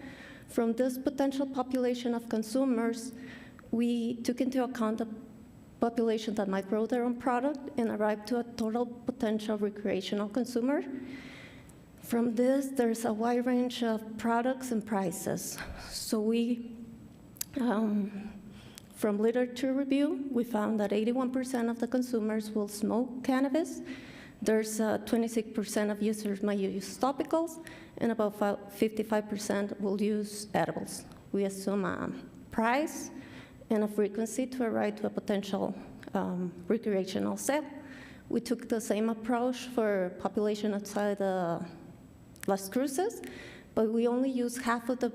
From this potential population of consumers, we took into account the population that might grow their own product and arrived to a total potential recreational consumer. From this, there's a wide range of products and prices. So we, from literature review, we found that 81% of the consumers will smoke cannabis. There's 26% of users might use topicals, and about 55% will use edibles. We assume a price and a frequency to arrive to a potential recreational sale. We took the same approach for population outside Las Cruces, but we only use half of the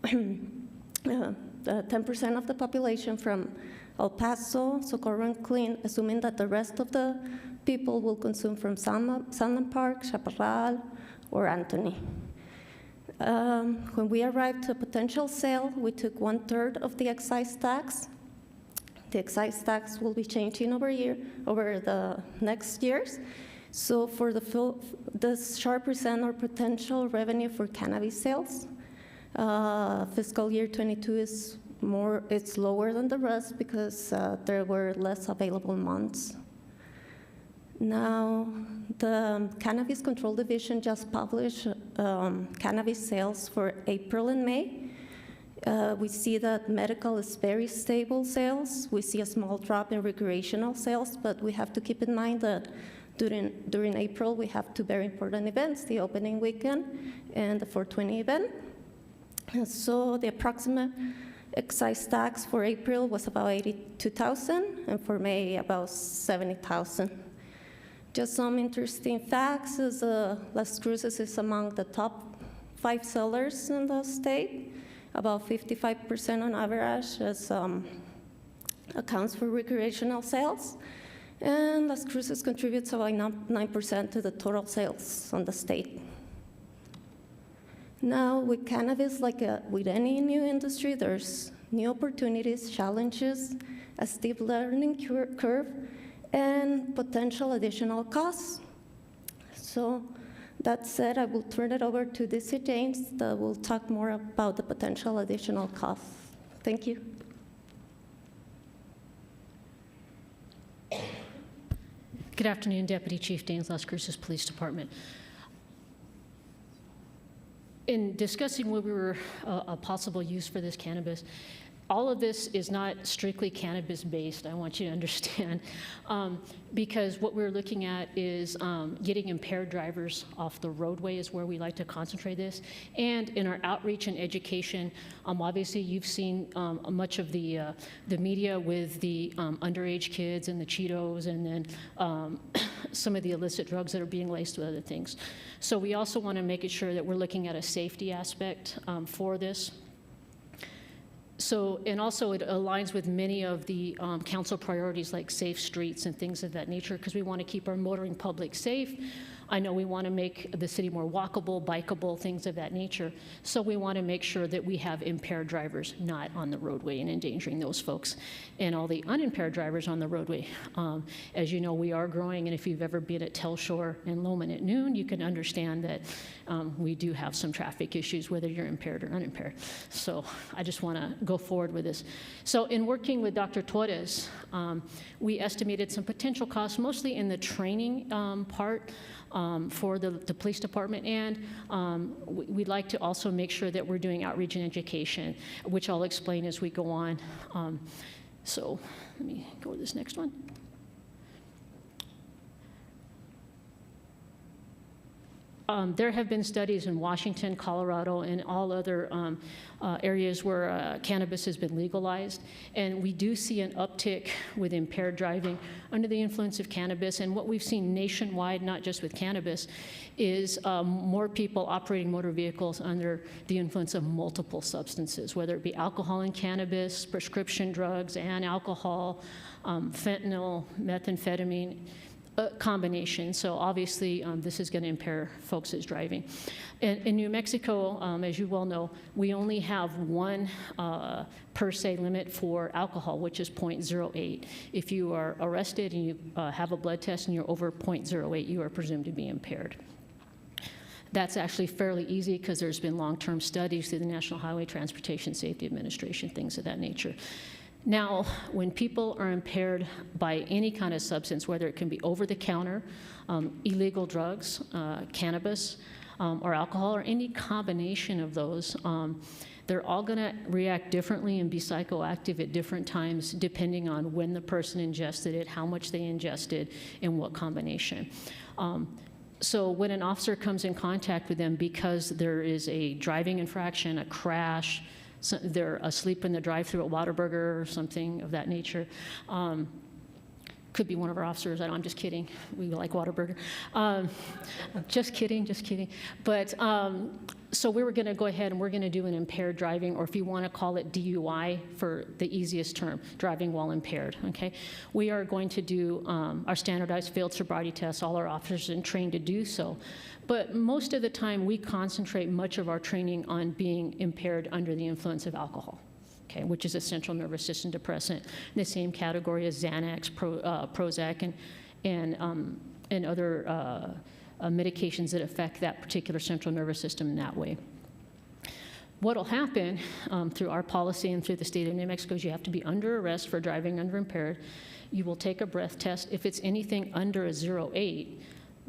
10% of the population from El Paso, Socorro, and Clean, assuming that the rest of the people will consume from Sunland Park, Chaparral, or Anthony. When we arrived to a potential sale, we took 1/3 of the excise tax. The excise tax will be changing over the next years. So for this chart presents our potential revenue for cannabis sales. Fiscal year 22 it's lower than the rest because there were less available months. Now, the Cannabis Control Division just published cannabis sales for April and May. We see that medical is very stable sales. We see a small drop in recreational sales, but we have to keep in mind that during April, we have two very important events, the opening weekend and the 420 event. So the approximate excise tax for April was about $82,000, and for May, about $70,000. Just some interesting facts is Las Cruces is among the top 5 sellers in the state. About 55% on average accounts for recreational sales. And Las Cruces contributes about 9% to the total sales on the state. Now, with cannabis, like with any new industry, there's new opportunities, challenges, a steep learning curve, and potential additional costs. So that said, I will turn it over to DC James that will talk more about the potential additional costs. Thank you. Good afternoon, Deputy Chief Danes, Las Cruces Police Department. In discussing what we were a possible use for this cannabis, all of this is not strictly cannabis-based, I want you to understand, because what we're looking at is getting impaired drivers off the roadway is where we like to concentrate this. And in our outreach and education, obviously you've seen much of the media with the underage kids and the Cheetos and then some of the illicit drugs that are being laced with other things. So we also want to make sure that we're looking at a safety aspect for this. So, and also it aligns with many of the council priorities like safe streets and things of that nature, because we want to keep our motoring public safe. I know we want to make the city more walkable, bikeable, things of that nature. So we want to make sure that we have impaired drivers not on the roadway and endangering those folks. And all the unimpaired drivers on the roadway. As you know, we are growing, and if you've ever been at TELSHOR and Loman at noon, you can understand that we do have some traffic issues, whether you're impaired or unimpaired. So I just want to go forward with this. So in working with Dr. Torres, we estimated some potential costs, mostly in the training part, for the police department, and we'd like to also make sure that we're doing outreach and education, which I'll explain as we go on. So let me go to this next one. there have been studies in Washington, Colorado, and all other areas where cannabis has been legalized, and we do see an uptick with impaired driving under the influence of cannabis. And what we've seen nationwide, not just with cannabis, is more people operating motor vehicles under the influence of multiple substances, whether it be alcohol and cannabis, prescription drugs and alcohol, fentanyl, methamphetamine, combination. So obviously, this is going to impair folks' driving. In New Mexico, as you well know, we only have one per se limit for alcohol, which is 0.08. If you are arrested and you have a blood test and you're over 0.08, you are presumed to be impaired. That's actually fairly easy because there's been long-term studies through the National Highway Transportation Safety Administration, things of that nature. Now, when people are impaired by any kind of substance, whether it can be over-the-counter, illegal drugs, cannabis, or alcohol, or any combination of those, they're all going to react differently and be psychoactive at different times depending on when the person ingested it, how much they ingested, and what combination. So when an officer comes in contact with them because there is a driving infraction, a crash, so they're asleep in the drive-thru at Whataburger or something of that nature. Could be one of our officers. I'm just kidding. We like Whataburger. Just kidding, just kidding. But so we were going to go ahead and we're going to do an impaired driving, or if you want to call it DUI for the easiest term, driving while impaired. Okay, we are going to do our standardized field sobriety tests. All our officers are trained to do so. But most of the time, we concentrate much of our training on being impaired under the influence of alcohol, okay, which is a central nervous system depressant, in the same category as Xanax, Prozac, and other medications that affect that particular central nervous system in that way. What will happen through our policy and through the state of New Mexico is you have to be under arrest for driving under impaired. You will take a breath test. If it's anything under a 0.8,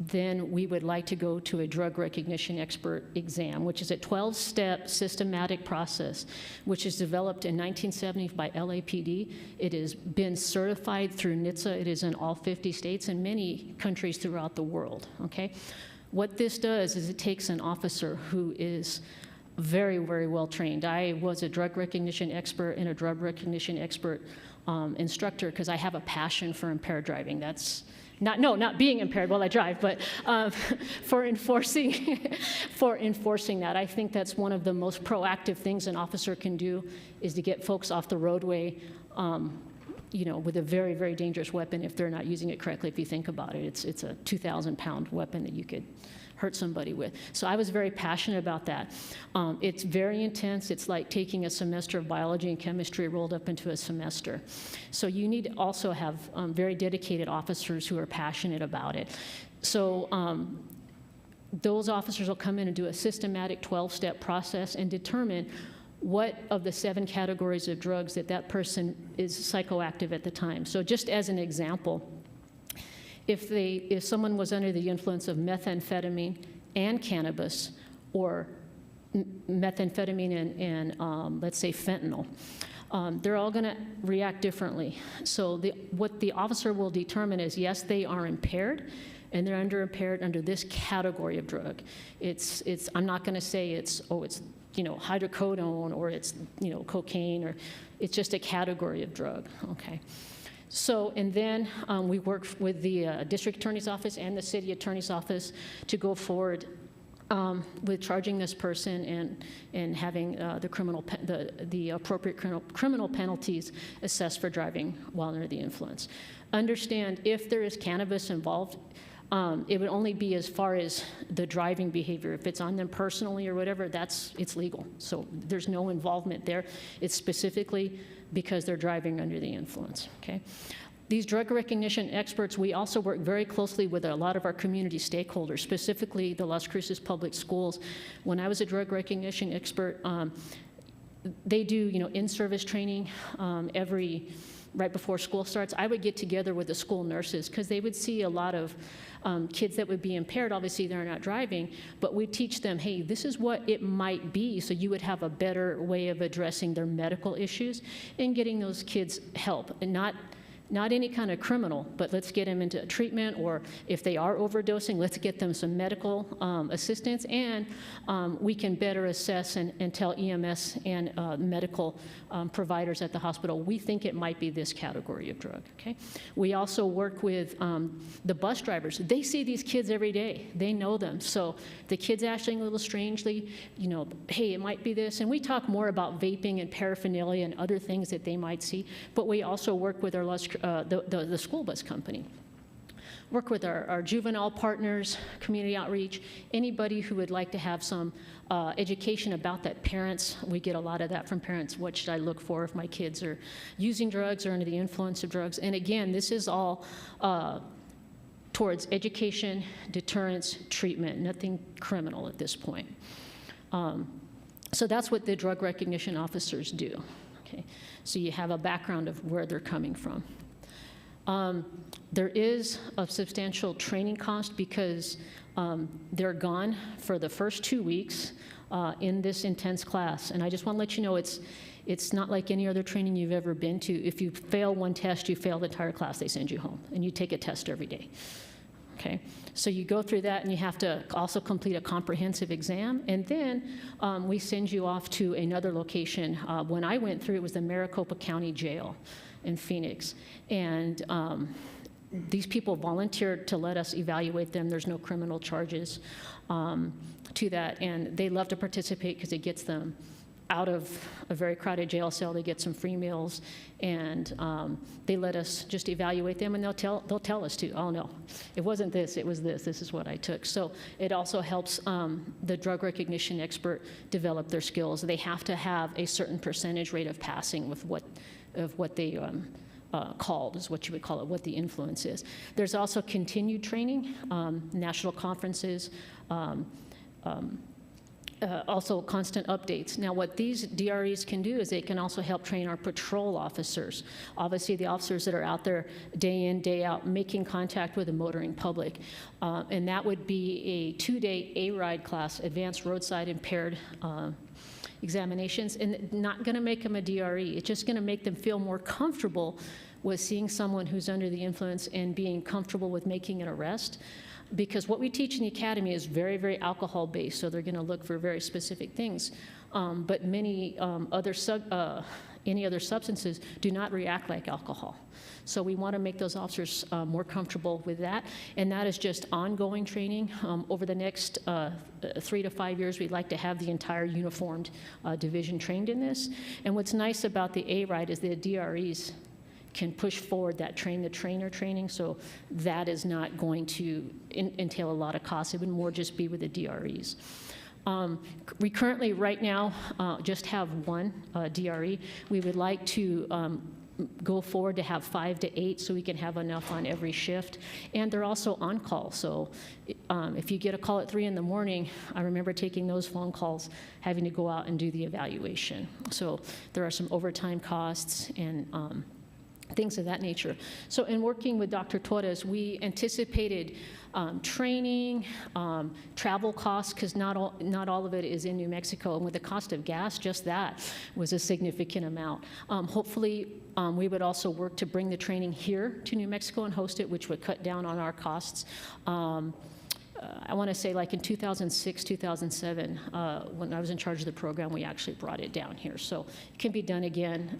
then we would like to go to a drug recognition expert exam, which is a 12-step systematic process, which is developed in 1970 by LAPD. It has been certified through NHTSA. It is in all 50 states and many countries throughout the world, okay? What this does is it takes an officer who is very, very well trained. I was a drug recognition expert and a drug recognition expert instructor because I have a passion for impaired driving. That's not being impaired while I drive, but for enforcing that. I think that's one of the most proactive things an officer can do is to get folks off the roadway, with a very, very dangerous weapon if they're not using it correctly. If you think about it, it's a 2,000-pound weapon that you could hurt somebody with. So I was very passionate about that. It's very intense. It's like taking a semester of biology and chemistry rolled up into a semester. So you need to also have very dedicated officers who are passionate about it. So those officers will come in and do a systematic 12-step process and determine what of the 7 categories of drugs that person is psychoactive at the time. So just as an example, if someone was under the influence of methamphetamine and cannabis, or methamphetamine and let's say fentanyl, they're all going to react differently. So what the officer will determine is, yes, they are impaired, and they're impaired under this category of drug. I'm not going to say it's hydrocodone or it's cocaine, or it's just a category of drug. Okay. So, and then we work with the district attorney's office and the city attorney's office to go forward with charging this person and having the appropriate criminal penalties assessed for driving while under the influence. Understand, if there is cannabis involved, it would only be as far as the driving behavior. If it's on them personally or whatever, it's legal. So there's no involvement there. It's specifically because they're driving under the influence, okay? These drug recognition experts, we also work very closely with a lot of our community stakeholders, specifically the Las Cruces Public Schools. When I was a drug recognition expert, they do, in-service training right before school starts. I would get together with the school nurses because they would see a lot of kids that would be impaired. Obviously, they're not driving, but we teach them, hey, this is what it might be, so you would have a better way of addressing their medical issues and getting those kids help, and not not any kind of criminal, but let's get them into treatment, or if they are overdosing, let's get them some medical assistance, and we can better assess and tell EMS and medical providers at the hospital, we think it might be this category of drug, okay? We also work with the bus drivers. They see these kids every day. They know them. So the kids acting a little strangely, you know, hey, it might be this. And we talk more about vaping and paraphernalia and other things that they might see, but we also work with our the school bus company. Work with our juvenile partners, community outreach, anybody who would like to have some education about that. Parents, we get a lot of that from parents. What should I look for if my kids are using drugs or under the influence of drugs? And again, this is all towards education, deterrence, treatment, nothing criminal at this point. So that's what the drug recognition officers do. Okay? So you have a background of where they're coming from. There is a substantial training cost because they're gone for the first 2 weeks in this intense class. And I just want to let you know it's not like any other training you've ever been to. If you fail one test, you fail the entire class, they send you home. And you take a test every day. Okay, so you go through that, and you have to also complete a comprehensive exam, and then we send you off to another location. When I went through, it was the Maricopa County Jail in Phoenix, and these people volunteered to let us evaluate them. There's no criminal charges to that, and they love to participate because it gets them out of a very crowded jail cell. They get some free meals, and they let us just evaluate them, and they'll tell us too, oh no, it wasn't this, it was this, this is what I took. So it also helps the drug recognition expert develop their skills. They have to have a certain percentage rate of passing with what they called, is what you would call it, what the influence is. There's also continued training, national conferences, also constant updates. Now, what these DREs can do is they can also help train our patrol officers. Obviously, the officers that are out there day in, day out, making contact with the motoring public. And that would be a 2-day A-RIDE class, Advanced Roadside Impaired Examinations, and not gonna make them a DRE. It's just gonna make them feel more comfortable with seeing someone who's under the influence and being comfortable with making an arrest. Because what we teach in the academy is very, very alcohol-based, so they're going to look for very specific things. But many any other substances do not react like alcohol. So we want to make those officers more comfortable with that, and that is just ongoing training. Over the next 3 to 5 years, we'd like to have the entire uniformed division trained in this. And what's nice about the A-RIDE is the DREs can push forward that train-the-trainer training, so that is not going to entail a lot of costs. It would more just be with the DREs. We currently, right now, just have one DRE. We would like to go forward to have 5 to 8 so we can have enough on every shift. And they're also on call, so if you get a call at 3 in the morning, I remember taking those phone calls, having to go out and do the evaluation. So there are some overtime costs and things of that nature. So in working with Dr. Torres, we anticipated training, travel costs, because not all of it is in New Mexico. And with the cost of gas, just that was a significant amount. Hopefully, we would also work to bring the training here to New Mexico and host it, which would cut down on our costs. I want to say like in 2006, 2007, when I was in charge of the program, we actually brought it down here. So it can be done again.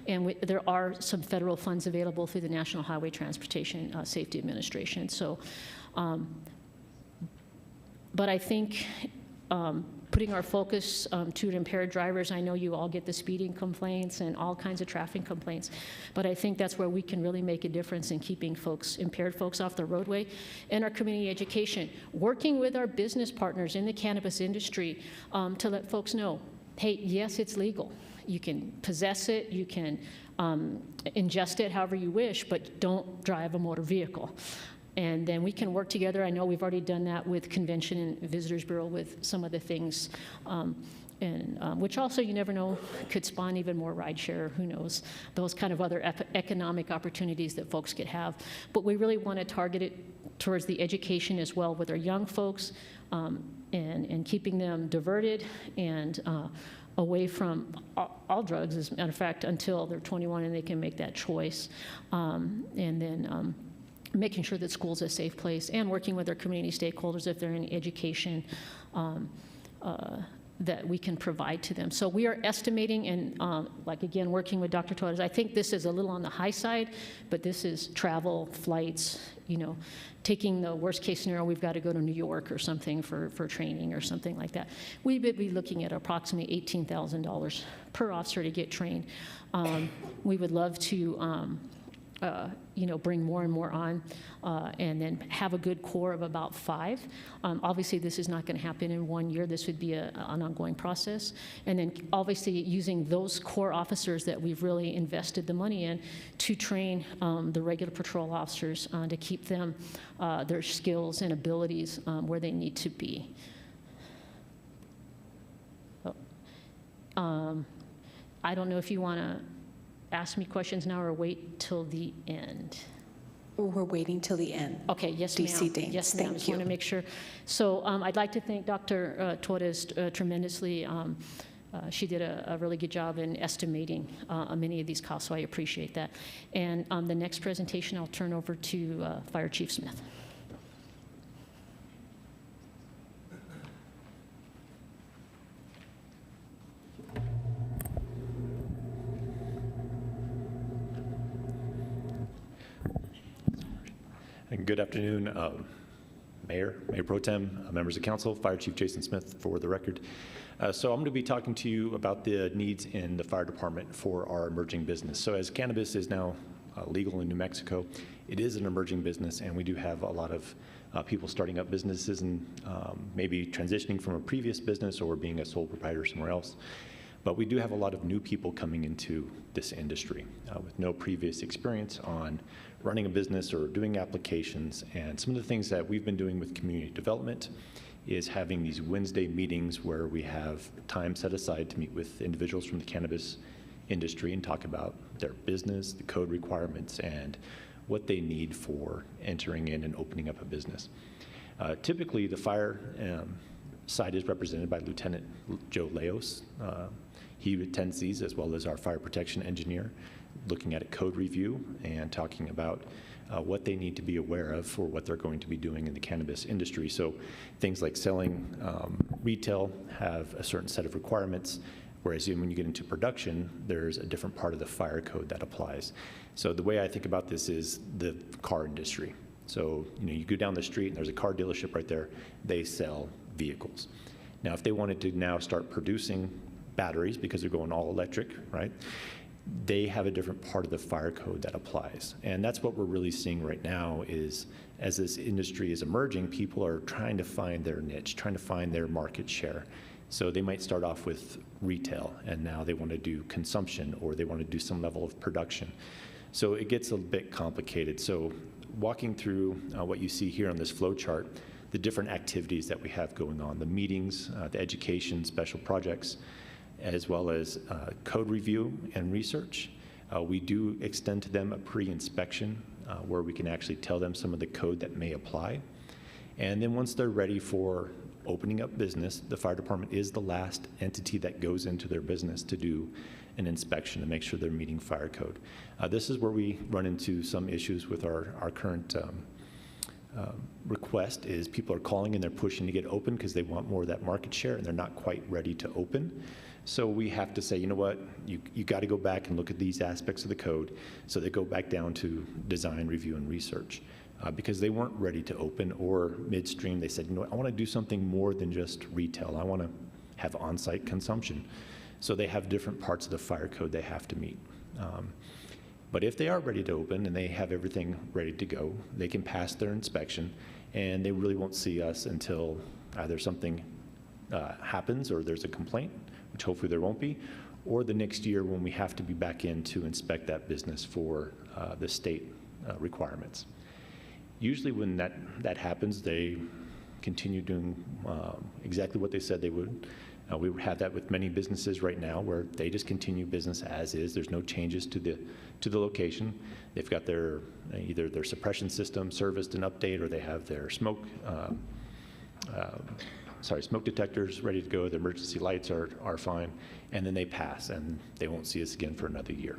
And there are some federal funds available through the National Highway Transportation Safety Administration. So, but I think putting our focus to impaired drivers, I know you all get the speeding complaints and all kinds of traffic complaints, but I think that's where we can really make a difference in keeping impaired folks off the roadway. And our community education, working with our business partners in the cannabis industry to let folks know, hey, yes, it's legal. You can possess it, you can ingest it however you wish, but don't drive a motor vehicle. And then we can work together. I know we've already done that with Convention and Visitors Bureau with some of the things, which also you never know could spawn even more rideshare, who knows, those kind of other economic opportunities that folks could have. But we really want to target it towards the education as well with our young folks and keeping them diverted and away from all drugs, as a matter of fact, until they're 21 and they can make that choice. And then making sure that school's a safe place and working with our community stakeholders if they're in education that we can provide to them. So we are estimating and like again, working with Dr. Torres, I think this is a little on the high side, but this is travel, flights, taking the worst case scenario, we've got to go to New York or something for training or something like that. We would be looking at approximately $18,000 per officer to get trained. We would love to bring more and more on, and then have a good core of about 5. Obviously, this is not going to happen in 1 year. This would be an ongoing process. And then obviously using those core officers that we've really invested the money in to train the regular patrol officers to keep them, their skills and abilities where they need to be. I don't know if you want to ask me questions now or wait till the end. We're waiting till the end. Okay, yes, ma'am. DC Danes, Yes, ma'am. thank Just want you. to make sure. So I'd like to thank Dr. Torres tremendously. She did a really good job in estimating many of these costs, so I appreciate that. And the next presentation, I'll turn over to Fire Chief Smith. And good afternoon, Mayor Pro Tem, members of council, Fire Chief Jason Smith for the record. So I'm going to be talking to you about the needs in the fire department for our emerging business. So as cannabis is now legal in New Mexico, it is an emerging business, and we do have a lot of people starting up businesses and maybe transitioning from a previous business or being a sole proprietor somewhere else. But we do have a lot of new people coming into this industry with no previous experience on running a business or doing applications. And some of the things that we've been doing with community development is having these Wednesday meetings where we have time set aside to meet with individuals from the cannabis industry and talk about their business, the code requirements, and what they need for entering in and opening up a business. Typically, the fire side is represented by Lieutenant Joe Leos. He attends these, as well as our fire protection engineer, looking at a code review and talking about what they need to be aware of for what they're going to be doing in the cannabis industry. So things like selling retail have a certain set of requirements, whereas when you get into production, there's a different part of the fire code that applies. So the way I think about this is the car industry. So you go down the street and there's a car dealership right there. They sell vehicles. Now, if they wanted to now start producing batteries because they're going all electric, right? They have a different part of the fire code that applies. And that's what we're really seeing right now is as this industry is emerging, people are trying to find their niche, trying to find their market share. So they might start off with retail and now they want to do consumption or they want to do some level of production. So it gets a bit complicated. So walking through what you see here on this flow chart, the different activities that we have going on, the meetings, the education, special projects, as well as code review and research. We do extend to them a pre-inspection where we can actually tell them some of the code that may apply. And then once they're ready for opening up business, the fire department is the last entity that goes into their business to do an inspection to make sure they're meeting fire code. This is where we run into some issues with our current request is people are calling and they're pushing to get open because they want more of that market share and they're not quite ready to open. So we have to say, you know what, you got to go back and look at these aspects of the code. So they go back down to design, review, and research because they weren't ready to open, or midstream they said, you know what, I want to do something more than just retail. I want to have on-site consumption. So they have different parts of the fire code they have to meet. But if they are ready to open and they have everything ready to go, they can pass their inspection and they really won't see us until either something happens or there's a complaint, which hopefully there won't be, or the next year when we have to be back in to inspect that business for the state requirements. Usually when that happens, they continue doing exactly what they said they would. We have that with many businesses right now where they just continue business as is. There's no changes to the location. They've got their either their suppression system serviced and updated, or they have their smoke smoke detectors ready to go, the emergency lights are fine, and then they pass, and they won't see us again for another year.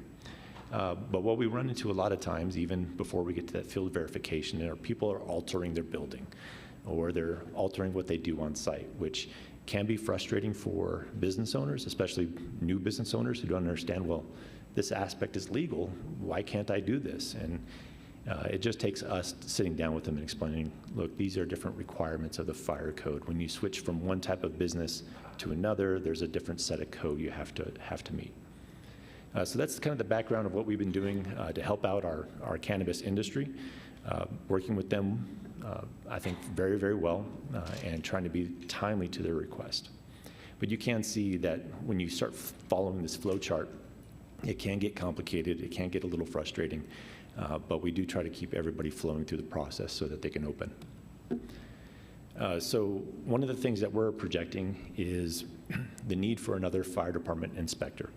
But what we run into a lot of times, even before we get to that field verification, are people are altering their building, or they're altering what they do on site, which can be frustrating for business owners, especially new business owners who don't understand, well, this aspect is legal, why can't I do this? And it just takes us sitting down with them and explaining, look, these are different requirements of the fire code. When you switch from one type of business to another, there's a different set of code you have to meet. So that's kind of the background of what we've been doing to help out our cannabis industry, working with them, I think, very, very well, and trying to be timely to their request. But you can see that when you start following this flow chart, it can get complicated, it can get a little frustrating, but we do try to keep everybody flowing through the process so that they can open. So one of the things that we're projecting is the need for another fire department inspector.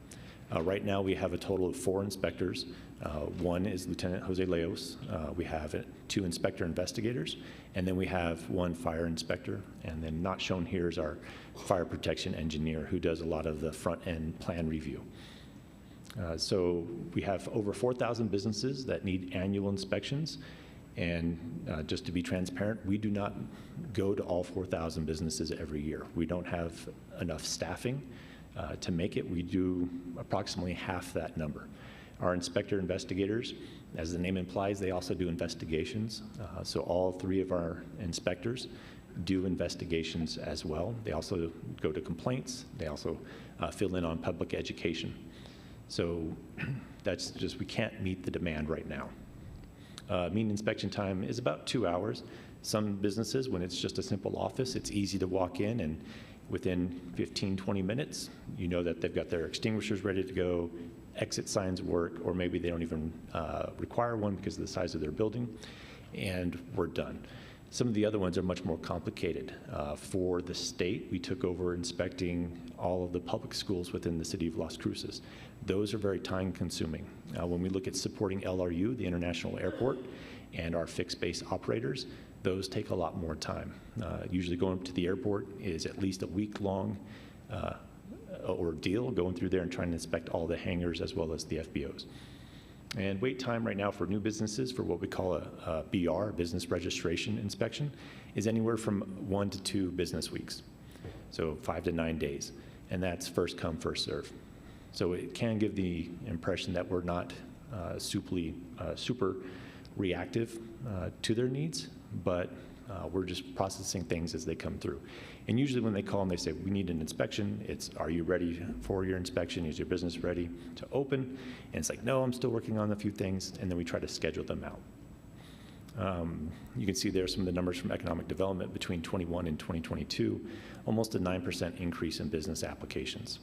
Right now we have a total of 4 inspectors. One is Lieutenant Jose Leos. We have 2 inspector investigators, and then we have 1 fire inspector, and then not shown here is our fire protection engineer who does a lot of the front end plan review. So we have over 4,000 businesses that need annual inspections, and just to be transparent, we do not go to all 4,000 businesses every year. We don't have enough staffing to make it. We do approximately half that number. Our inspector investigators, as the name implies, they also do investigations. So all 3 of our inspectors do investigations as well. They also go to complaints. They also fill in on public education. So that's just, we can't meet the demand right now. Mean inspection time is about 2 hours. Some businesses, when it's just a simple office, it's easy to walk in, and within 15, 20 minutes, you know that they've got their extinguishers ready to go, exit signs work, or maybe they don't even require one because of the size of their building, and we're done. Some of the other ones are much more complicated. For the state, we took over inspecting all of the public schools within the city of Las Cruces. Those are very time consuming. When we look at supporting LRU, the International Airport, and our fixed base operators, those take a lot more time. Usually going up to the airport is at least a week-long ordeal, going through there and trying to inspect all the hangars as well as the FBOs. And wait time right now for new businesses for what we call a BR, business registration inspection, is anywhere from 1 to 2 business weeks. So 5 to 9 days. And that's first come, first serve. So it can give the impression that we're not super reactive to their needs, but we're just processing things as they come through. And usually when they call and they say, we need an inspection, it's, are you ready for your inspection? Is your business ready to open? And it's like, no, I'm still working on a few things, and then we try to schedule them out. You can see there some of the numbers from economic development between 21 and 2022, almost a 9% increase in business applications.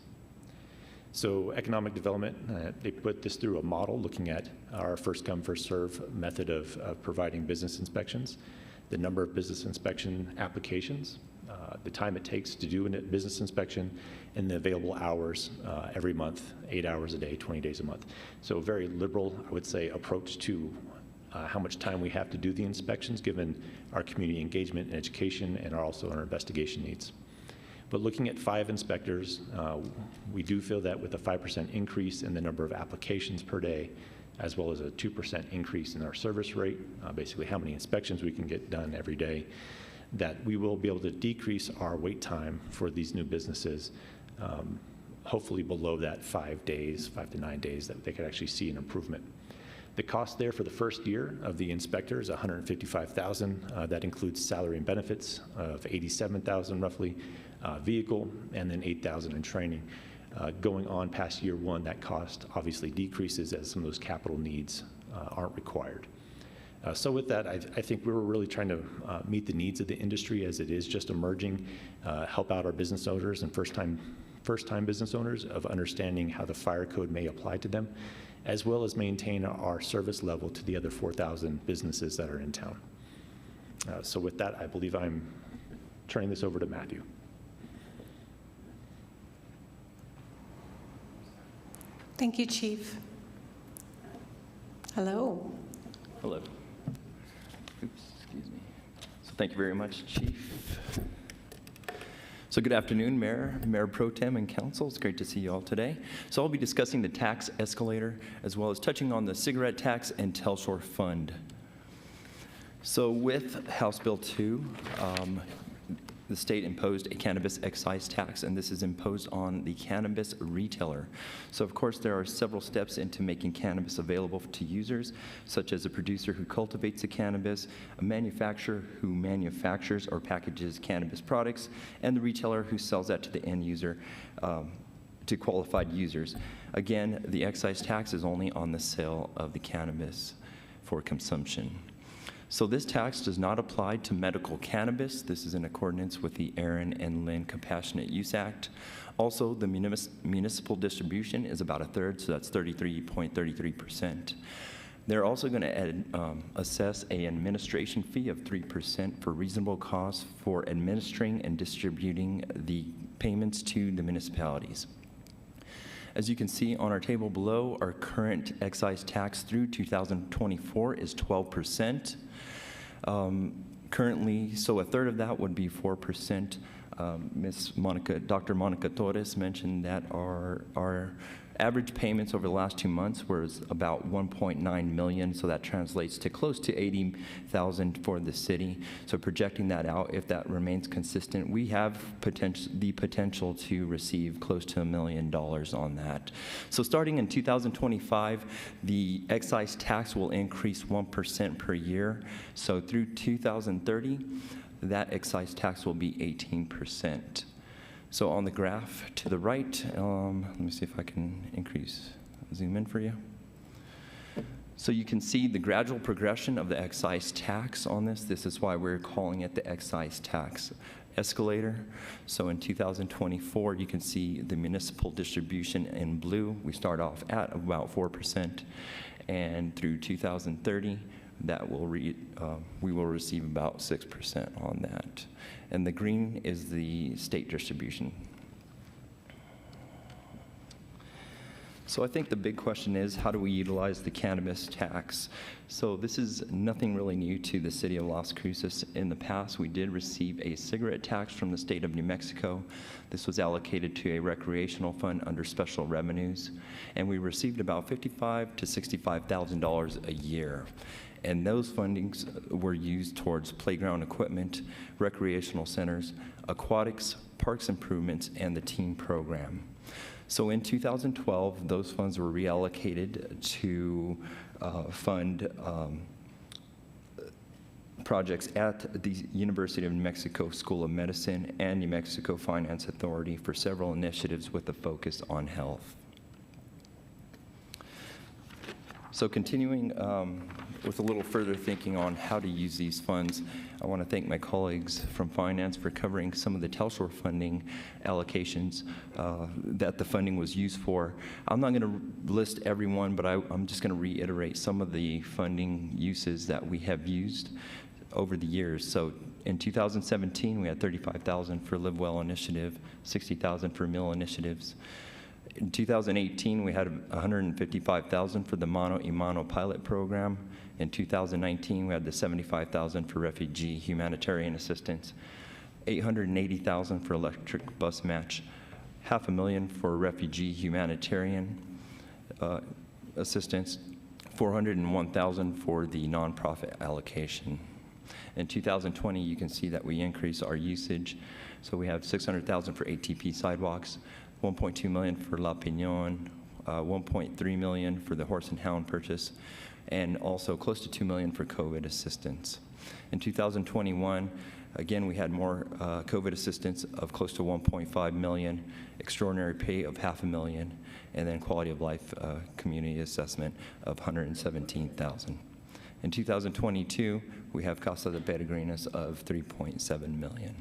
So economic development, they put this through a model looking at our first come, first serve method of providing business inspections, the number of business inspection applications, the time it takes to do a business inspection, and the available hours every month, 8 hours a day, 20 days a month. So a very liberal, I would say, approach to how much time we have to do the inspections given our community engagement and education and also our investigation needs. But looking at 5 inspectors, we do feel that with a 5% increase in the number of applications per day, as well as a 2% increase in our service rate, basically how many inspections we can get done every day, that we will be able to decrease our wait time for these new businesses, hopefully below that 5 days, 5 to 9 days, that they could actually see an improvement. The cost there for the first year of the inspector is $155,000. That includes salary and benefits of $87,000 roughly, vehicle, and then $8,000 in training. Going on past year 1, that cost obviously decreases as some of those capital needs aren't required. So with that, I think we were really trying to meet the needs of the industry as it is just emerging, help out our business owners and first-time business owners of understanding how the fire code may apply to them, as well as maintain our service level to the other 4,000 businesses that are in town. So with that, I believe I'm turning this over to Matthew. Thank you, Chief. Hello. Hello. Oops, excuse me. So thank you very much, Chief. So good afternoon, Mayor Pro Tem and Council. It's great to see you all today. So I'll be discussing the tax escalator as well as touching on the cigarette tax and TELSHOR fund. So with House Bill 2, the state imposed a cannabis excise tax, and this is imposed on the cannabis retailer. So of course there are several steps into making cannabis available to users, such as a producer who cultivates the cannabis, a manufacturer who manufactures or packages cannabis products, and the retailer who sells that to the end user, to qualified users. Again, the excise tax is only on the sale of the cannabis for consumption. So this tax does not apply to medical cannabis. This is in accordance with the Aaron and Lynn Compassionate Use Act. Also, the municipal distribution is about a third, so that's 33.33%. They're also going to assess an administration fee of 3% for reasonable costs for administering and distributing the payments to the municipalities. As you can see on our table below, our current excise tax through 2024 is 12%. Currently, so a third of that would be 4%. Dr. Monica Torres mentioned that our average payments over the last 2 months was about 1.9 million, so that translates to close to 80,000 for the city. So projecting that out, if that remains consistent, we have the potential to receive close to $1 million on that. So starting in 2025, the excise tax will increase 1% per year. So through 2030, that excise tax will be 18%. So on the graph to the right, let me see if I can zoom in for you. So you can see the gradual progression of the excise tax on this. This is why we're calling it the excise tax escalator. So in 2024, you can see the municipal distribution in blue. We start off at about 4%, and through 2030, that will we will receive about 6% on that. And the green is the state distribution. So I think the big question is, how do we utilize the cannabis tax? So this is nothing really new to the city of Las Cruces. In the past, we did receive a cigarette tax from the state of New Mexico. This was allocated to a recreational fund under special revenues, and we received about $55,000 to $65,000 a year. And those fundings were used towards playground equipment, recreational centers, aquatics, parks improvements, and the teen program. So in 2012, those funds were reallocated to fund projects at the University of New Mexico School of Medicine and New Mexico Finance Authority for several initiatives with a focus on health. So continuing with a little further thinking on how to use these funds, I want to thank my colleagues from Finance for covering some of the TELSHOR funding allocations that the funding was used for. I'm not going to list every one, but I'm just going to reiterate some of the funding uses that we have used over the years. So in 2017, we had $35,000 for Live Well initiative, $60,000 for meal initiatives. In 2018, we had $155,000 for the Mano y Mano pilot program. In 2019, we had the $75,000 for refugee humanitarian assistance, $880,000 for electric bus match, $500,000 for refugee humanitarian assistance, $401,000 for the nonprofit allocation. In 2020, you can see that we increase our usage. So we have $600,000 for ATP sidewalks, $1.2 million for La Piñon, $1.3 million for the horse and hound purchase, and also close to $2 million for COVID assistance. In 2021, again, we had more COVID assistance of close to $1.5 million, extraordinary pay of $500,000, and then quality of life community assessment of $117,000. In 2022, we have Casa de Peregrinos of $3.7 million.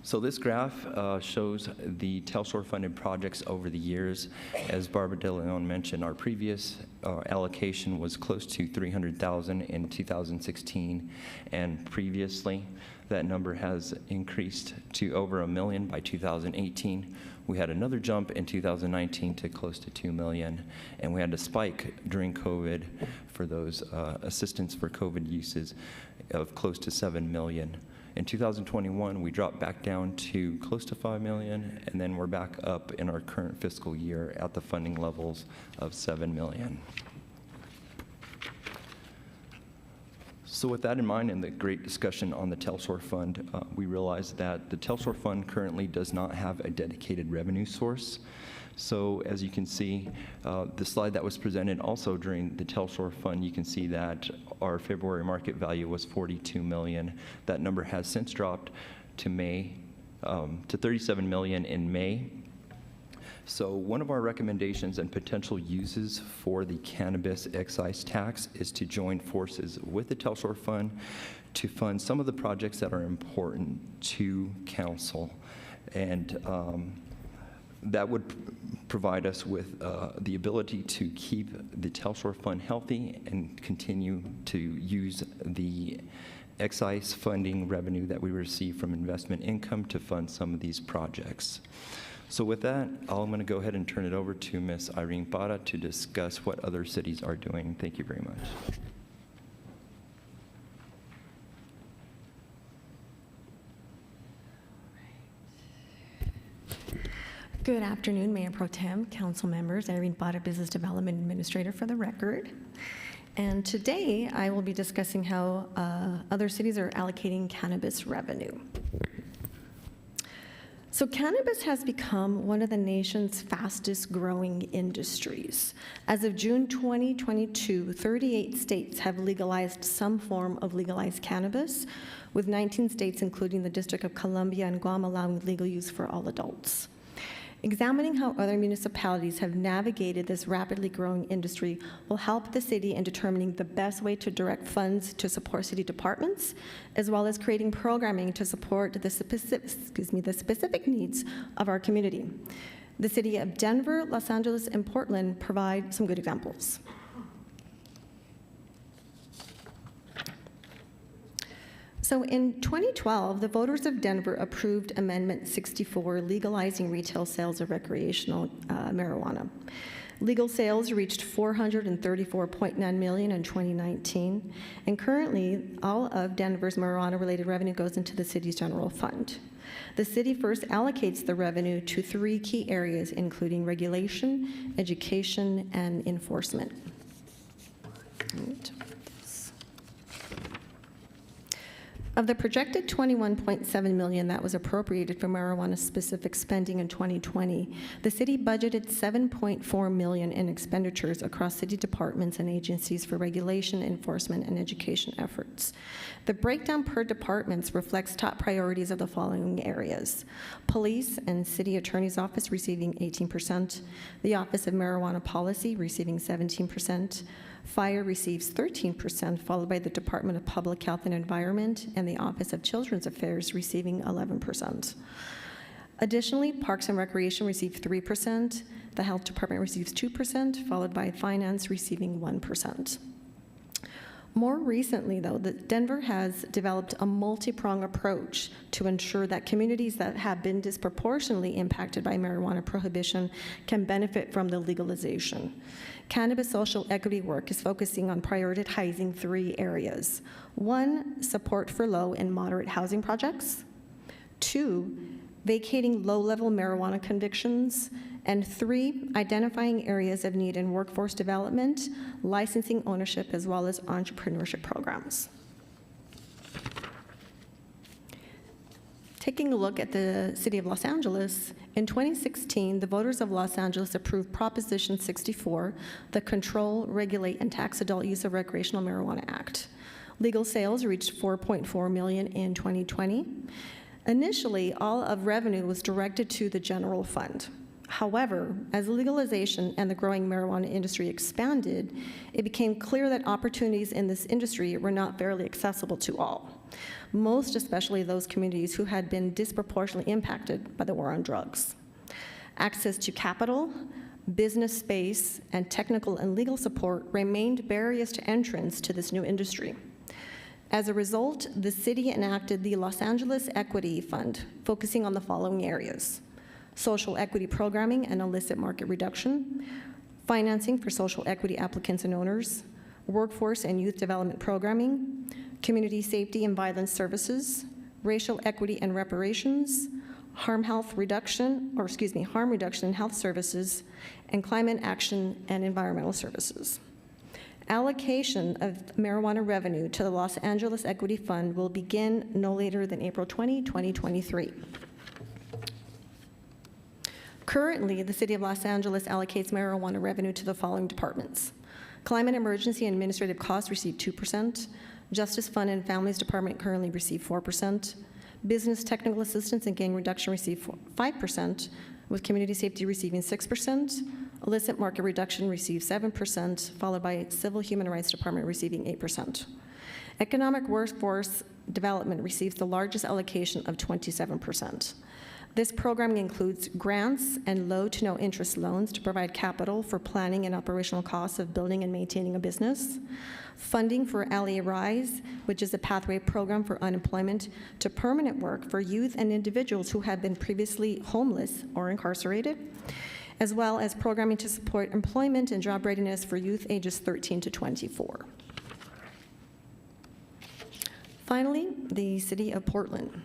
So this graph shows the TELSHOR funded projects over the years. As Barbara De Leon mentioned, our previous allocation was close to $300,000 in 2016, and previously that number has increased to over $1 million by 2018. We had another jump in 2019 to close to $2 million, and we had a spike during COVID for those assistance for COVID uses of close to $7 million. In 2021, we dropped back down to close to 5 million, and then we're back up in our current fiscal year at the funding levels of 7 million. So with that in mind and the great discussion on the TELSHOR Fund, we realized that the TELSHOR Fund currently does not have a dedicated revenue source. So as you can see, the slide that was presented also during the TELSHOR Fund, you can see that our February market value was 42 million. That number has since dropped to 37 million in May. So one of our recommendations and potential uses for the cannabis excise tax is to join forces with the TELSHOR Fund to fund some of the projects that are important to council. And that would provide us with the ability to keep the TELSHOR Fund healthy and continue to use the excise funding revenue that we receive from investment income to fund some of these projects. So with that, I'm going to go ahead and turn it over to Ms. Irene Parra to discuss what other cities are doing. Thank you very much. Good afternoon, Mayor Pro Tem, council members, Irene Parra, Business Development Administrator for the record. And today I will be discussing how other cities are allocating cannabis revenue. So cannabis has become one of the nation's fastest growing industries. As of June 2022, 38 states have legalized some form of legalized cannabis, with 19 states, including the District of Columbia and Guam, allowing legal use for all adults. Examining how other municipalities have navigated this rapidly growing industry will help the city in determining the best way to direct funds to support city departments, as well as creating programming to support the specific needs of our community. The city of Denver, Los Angeles, and Portland provide some good examples. So in 2012, the voters of Denver approved Amendment 64, legalizing retail sales of recreational marijuana. Legal sales reached $434.9 million in 2019, and currently all of Denver's marijuana-related revenue goes into the city's general fund. The city first allocates the revenue to 3 key areas, including regulation, education, and enforcement. Of the projected $21.7 million that was appropriated for marijuana-specific spending in 2020, the city budgeted $7.4 million in expenditures across city departments and agencies for regulation, enforcement, and education efforts. The breakdown per departments reflects top priorities of the following areas: Police and City Attorney's Office receiving 18%, the Office of Marijuana Policy receiving 17%, Fire receives 13%, followed by the Department of Public Health and Environment and the Office of Children's Affairs receiving 11%. Additionally, Parks and Recreation received 3%, the Health Department receives 2%, followed by Finance receiving 1%. More recently, though, Denver has developed a multi-pronged approach to ensure that communities that have been disproportionately impacted by marijuana prohibition can benefit from the legalization. Cannabis social equity work is focusing on prioritizing 3 areas. 1, support for low and moderate housing projects. 2, vacating low-level marijuana convictions. And 3, identifying areas of need in workforce development, licensing ownership, as well as entrepreneurship programs. Taking a look at the City of Los Angeles, in 2016, the voters of Los Angeles approved Proposition 64, the Control, Regulate, and Tax Adult Use of Recreational Marijuana Act. Legal sales reached $4.4 million in 2020. Initially, all of revenue was directed to the general fund. However, as legalization and the growing marijuana industry expanded, it became clear that opportunities in this industry were not fairly accessible to all, most especially those communities who had been disproportionately impacted by the war on drugs. Access to capital, business space, and technical and legal support remained barriers to entrance to this new industry. As a result, the city enacted the Los Angeles Equity Fund, focusing on the following areas: social equity programming and illicit market reduction, financing for social equity applicants and owners, workforce and youth development programming, community safety and violence services, racial equity and reparations, harm reduction in health services, and climate action and environmental services. Allocation of marijuana revenue to the Los Angeles Equity Fund will begin no later than April 20, 2023. Currently, the City of Los Angeles allocates marijuana revenue to the following departments. Climate Emergency and Administrative Costs receive 2%. Justice Fund and Families Department currently receive 4%. Business Technical Assistance and Gang Reduction receive 5%, with Community Safety receiving 6%. Illicit Market Reduction receives 7%, followed by Civil Human Rights Department receiving 8%. Economic Workforce Development receives the largest allocation of 27%. This program includes grants and low to no interest loans to provide capital for planning and operational costs of building and maintaining a business, funding for LA Rise, which is a pathway program for unemployment to permanent work for youth and individuals who have been previously homeless or incarcerated, as well as programming to support employment and job readiness for youth ages 13 to 24. Finally, the City of Portland.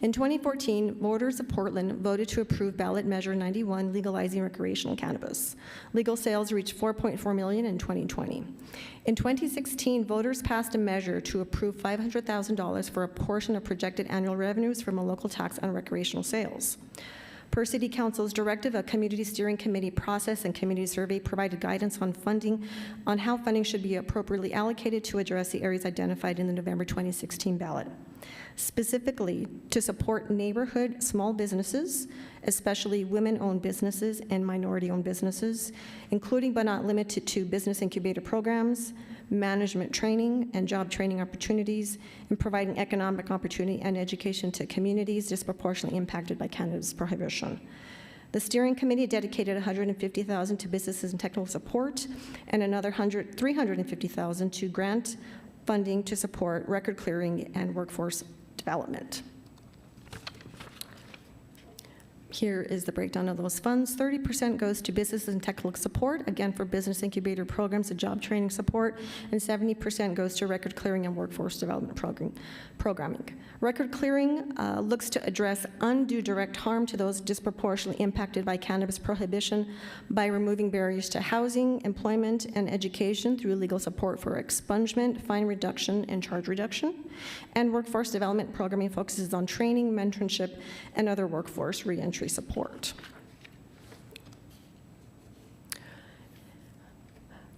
In 2014, voters of Portland voted to approve ballot measure 91, legalizing recreational cannabis. Legal sales reached 4.4 million in 2020. In 2016, voters passed a measure to approve $500,000 for a portion of projected annual revenues from a local tax on recreational sales. Per City Council's directive, a community steering committee process and community survey provided guidance on how funding should be appropriately allocated to address the areas identified in the November 2016 ballot. Specifically, to support neighborhood small businesses, especially women-owned businesses and minority-owned businesses, including but not limited to business incubator programs, management training and job training opportunities, and providing economic opportunity and education to communities disproportionately impacted by cannabis prohibition. The steering committee dedicated $150,000 to businesses and technical support and another $350,000 to grant funding to support record clearing and workforce development. Here is the breakdown of those funds. 30% goes to businesses and technical support, again for business incubator programs and job training support, and 70% goes to record clearing and workforce development programming. Record clearing looks to address undue direct harm to those disproportionately impacted by cannabis prohibition by removing barriers to housing, employment, and education through legal support for expungement, fine reduction, and charge reduction. And workforce development programming focuses on training, mentorship, and other workforce reentry support.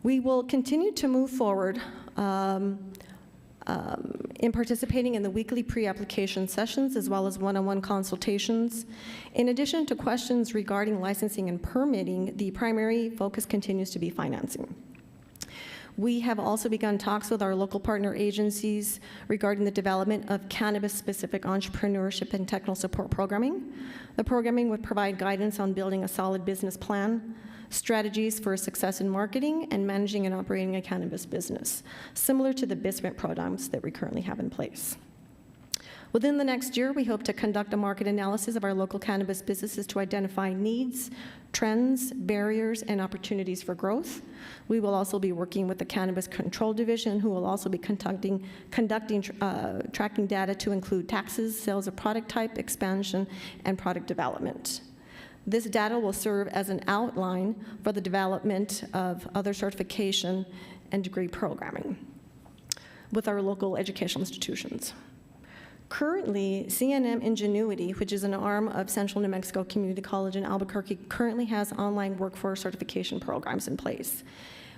We will continue to move forward in participating in the weekly pre-application sessions as well as one-on-one consultations. In addition to questions regarding licensing and permitting, the primary focus continues to be financing. We have also begun talks with our local partner agencies regarding the development of cannabis-specific entrepreneurship and technical support programming. The programming would provide guidance on building a solid business plan, strategies for success in marketing, and managing and operating a cannabis business, similar to the BISMIT programs that we currently have in place. Within the next year, we hope to conduct a market analysis of our local cannabis businesses to identify needs, trends, barriers, and opportunities for growth. We will also be working with the Cannabis Control Division, who will also be conducting tracking data to include taxes, sales of product type, expansion, and product development. This data will serve as an outline for the development of other certification and degree programming with our local educational institutions. Currently, CNM Ingenuity, which is an arm of Central New Mexico Community College in Albuquerque, currently has online workforce certification programs in place,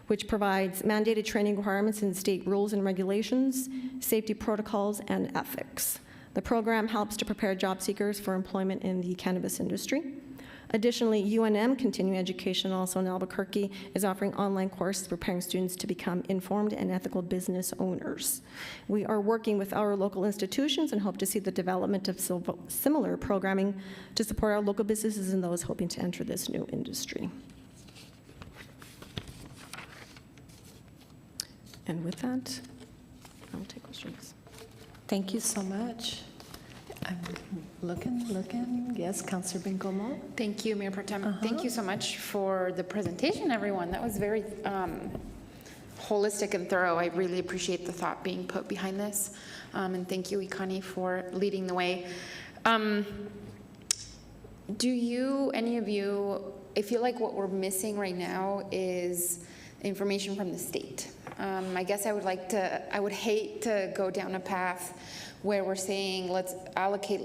which provides mandated training requirements in state rules and regulations, safety protocols, and ethics. The program helps to prepare job seekers for employment in the cannabis industry. Additionally, UNM Continuing Education, also in Albuquerque, is offering online courses preparing students to become informed and ethical business owners. We are working with our local institutions and hope to see the development of similar programming to support our local businesses and those hoping to enter this new industry. And with that, I'll take questions. Thank you so much. I'm looking. Yes, Councilor Bencomo. Thank you, Mayor Pro Tem. Thank you so much for the presentation, everyone. That was very holistic and thorough. I really appreciate the thought being put behind this. And thank you, Ikani, for leading the way. Do you, any of you, I feel like what we're missing right now is information from the state. I guess I would hate to go down a path where we're saying let's allocate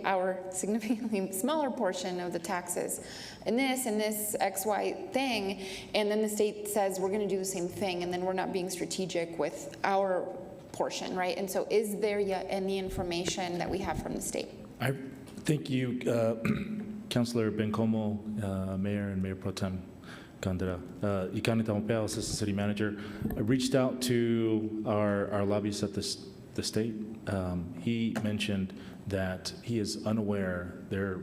our significantly smaller portion of the taxes in this XY thing, and then the state says we're going to do the same thing, and then we're not being strategic with our portion, right? And so is there yet any information that we have from the state? I think you, Councilor Bencomo, Mayor and Mayor Pro Tem Gandara, Ikani Tamopea, Assistant City Manager, I reached out to our lobbyists at the state. He mentioned that he is unaware there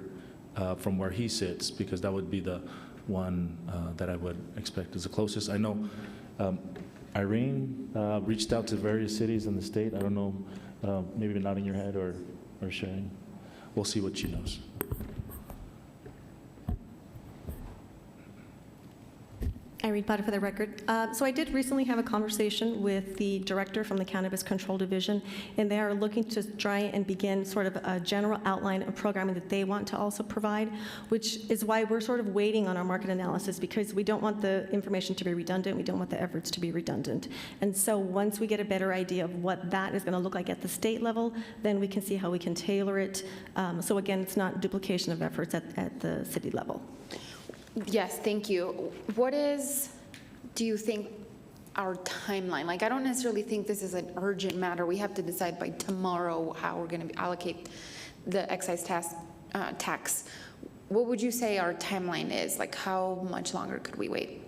from where he sits, because that would be the one that I would expect is the closest. I know Irene reached out to various cities in the state. I don't know, maybe nodding your head or sharing. We'll see what she knows. Irene Potter for the record. So I did recently have a conversation with the director from the Cannabis Control Division, and they are looking to try and begin sort of a general outline of programming that they want to also provide, which is why we're sort of waiting on our market analysis, because we don't want the information to be redundant. We don't want the efforts to be redundant. And so once we get a better idea of what that is going to look like at the state level, then we can see how we can tailor it. So again, it's not duplication of efforts at the city level. Yes, thank you. What is, do you think, our timeline? Like, I don't necessarily think this is an urgent matter. We have to decide by tomorrow how we're going to allocate the excise tax. What would you say our timeline is? Like, how much longer could we wait?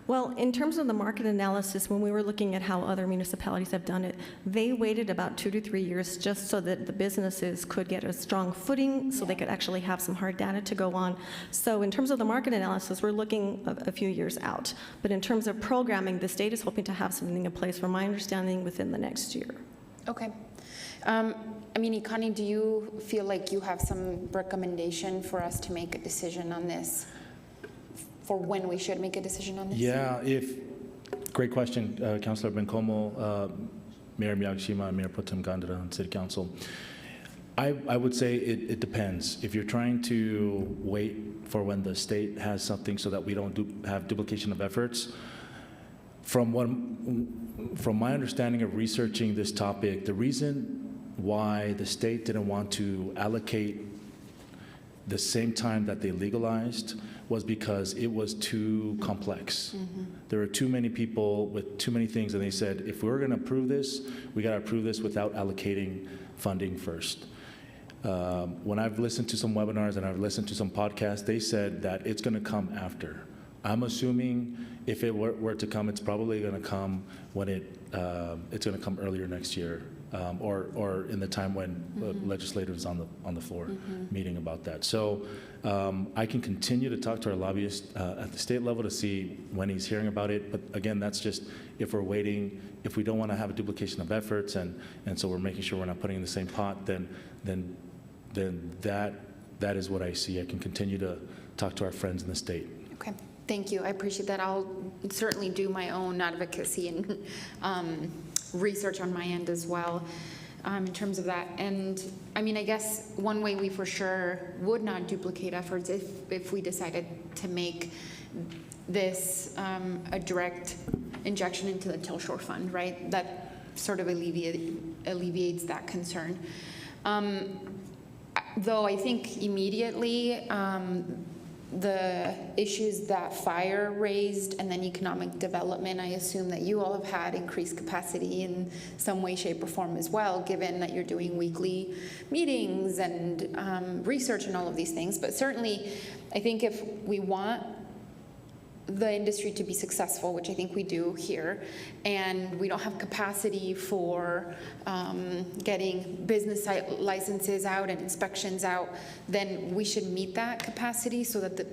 Well, in terms of the market analysis, when we were looking at how other municipalities have done it, they waited about 2 to 3 years just so that the businesses could get a strong footing, so they could actually have some hard data to go on. So in terms of the market analysis, we're looking a few years out. But in terms of programming, the state is hoping to have something in place, from my understanding, within the next year. Okay. I mean, Ikani, do you feel like you have some recommendation for us to make a decision on this? For when we should make a decision on this? Yeah, great question, Councilor Bencomo, Mayor Miyagishima, Mayor Pro Tem Gandara, and City Council. I would say it depends. If you're trying to wait for when the state has something so that we don't have duplication of efforts, from my understanding of researching this topic, the reason why the state didn't want to allocate the same time that they legalized was because it was too complex. Mm-hmm. There were too many people with too many things, and they said, if we're going to approve this, we got to approve this without allocating funding first. When I've listened to some webinars and I've listened to some podcasts, they said that it's going to come after. I'm assuming if it were to come, it's probably going to come when it's going to come earlier next year, or in the time when the legislators on the floor meeting about that. So I can continue to talk to our lobbyist at the state level to see when he's hearing about it. But again, that's just if we're waiting, if we don't want to have a duplication of efforts, and so we're making sure we're not putting in the same pot, then that is what I see. I can continue to talk to our friends in the state. Okay. Thank you. I appreciate that. I'll certainly do my own advocacy and research on my end as well in terms of that. And I mean, I guess one way we for sure would not duplicate efforts if we decided to make this a direct injection into the TELSHOR fund, right? That sort of alleviates that concern. Though I think immediately, the issues that fire raised and then economic development, I assume that you all have had increased capacity in some way, shape, or form as well, given that you're doing weekly meetings and research and all of these things. But certainly, I think if we want the industry to be successful, which I think we do here, and we don't have capacity for getting business licenses out and inspections out, then we should meet that capacity so that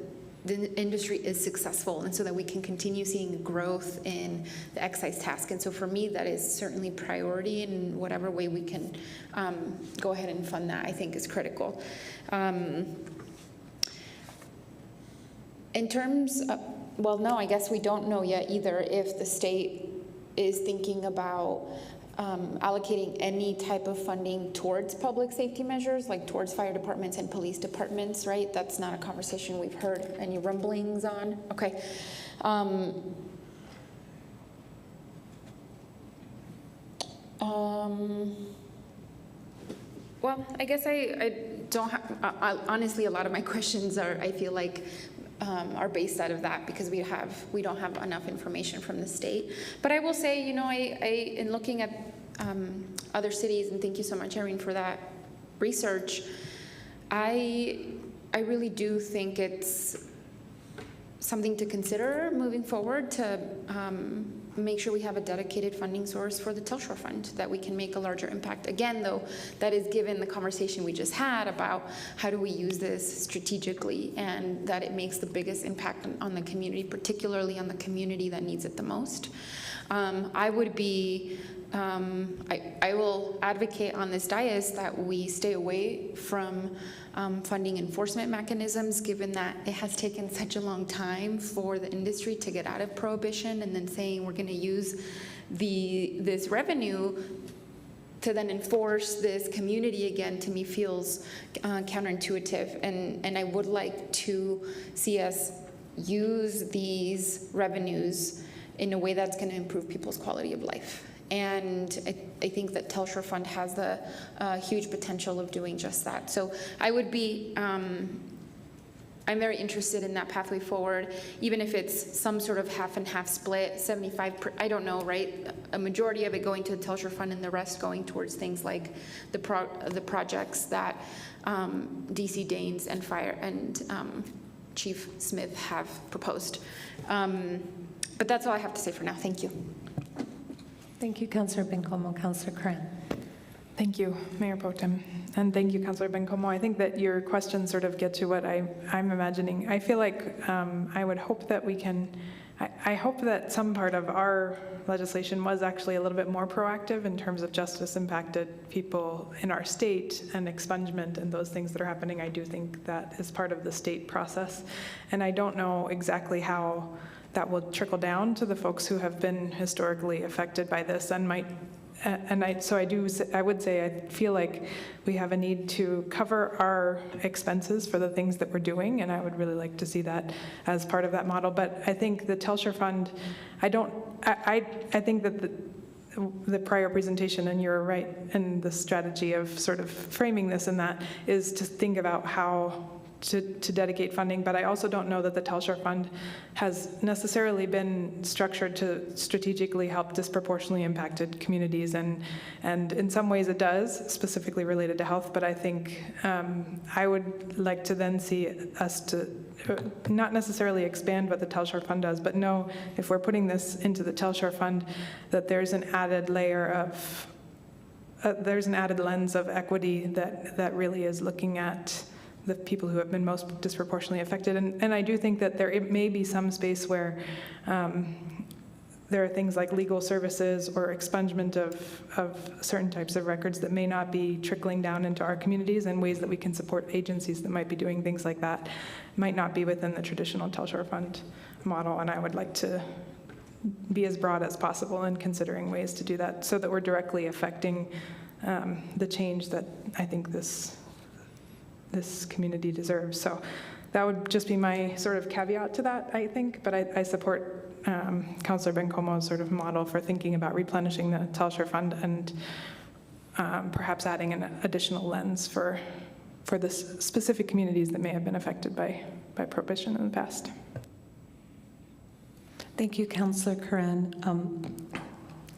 the industry is successful and so that we can continue seeing growth in the excise tax. And so for me, that is certainly priority, in whatever way we can go ahead and fund that, I think is critical. In terms of, well, no, I guess we don't know yet either if the state is thinking about allocating any type of funding towards public safety measures, like towards fire departments and police departments, right? That's not a conversation we've heard any rumblings on. Okay. Well, I guess I don't have, honestly, a lot of my questions are, I feel like, are based out of that because we don't have enough information from the state. But I will say, you know, in looking at other cities, and thank you so much, Irene, for that research, I really do think it's something to consider moving forward to make sure we have a dedicated funding source for the TELSHOR fund, that we can make a larger impact. Again, though, that is given the conversation we just had about how do we use this strategically, and that it makes the biggest impact on the community, particularly on the community that needs it the most. I will advocate on this dais that we stay away from funding enforcement mechanisms, given that it has taken such a long time for the industry to get out of prohibition, and then saying we're going to use this revenue to then enforce this community again, to me feels counterintuitive. And I would like to see us use these revenues in a way that's going to improve people's quality of life. And I think that TELSHOR Fund has the huge potential of doing just that. So I would be, I'm very interested in that pathway forward, even if it's some sort of half and half split, 75, I don't know, right? A majority of it going to the TELSHOR Fund and the rest going towards things like the projects that DC Daines and Chief Smith have proposed. But that's all I have to say for now. Thank you. Thank you, Councilor Bencomo. Councilor Cran. Thank you, Mayor Pro Tem. And thank you, Councilor Bencomo. I think that your questions sort of get to what I'm imagining. I feel like I would hope that we can, I hope that some part of our legislation was actually a little bit more proactive in terms of justice impacted people in our state and expungement and those things that are happening. I do think that is part of the state process. And I don't know exactly how that will trickle down to the folks who have been historically affected by this and might, I would say I feel like we have a need to cover our expenses for the things that we're doing, and I would really like to see that as part of that model. But I think the TELSHOR Fund, I think that the prior presentation, and you're right, and the strategy of sort of framing this and that is to think about how to dedicate funding, but I also don't know that the TELSHOR Fund has necessarily been structured to strategically help disproportionately impacted communities, and in some ways it does, specifically related to health, but I think I would like to then see us to not necessarily expand what the TELSHOR Fund does, but know if we're putting this into the TELSHOR Fund, that there's an added layer of, there's an added lens of equity that really is looking at the people who have been most disproportionately affected. And I do think that there may be some space where there are things like legal services or expungement of certain types of records that may not be trickling down into our communities, and ways that we can support agencies that might be doing things like that might not be within the traditional TELSHOR Fund model. And I would like to be as broad as possible in considering ways to do that so that we're directly affecting the change that I think this community deserves. So that would just be my sort of caveat to that, I think, but I support Councilor Bencomo's sort of model for thinking about replenishing the TELSHOR Fund and perhaps adding an additional lens for the specific communities that may have been affected by prohibition in the past. Thank you, Councilor Curran.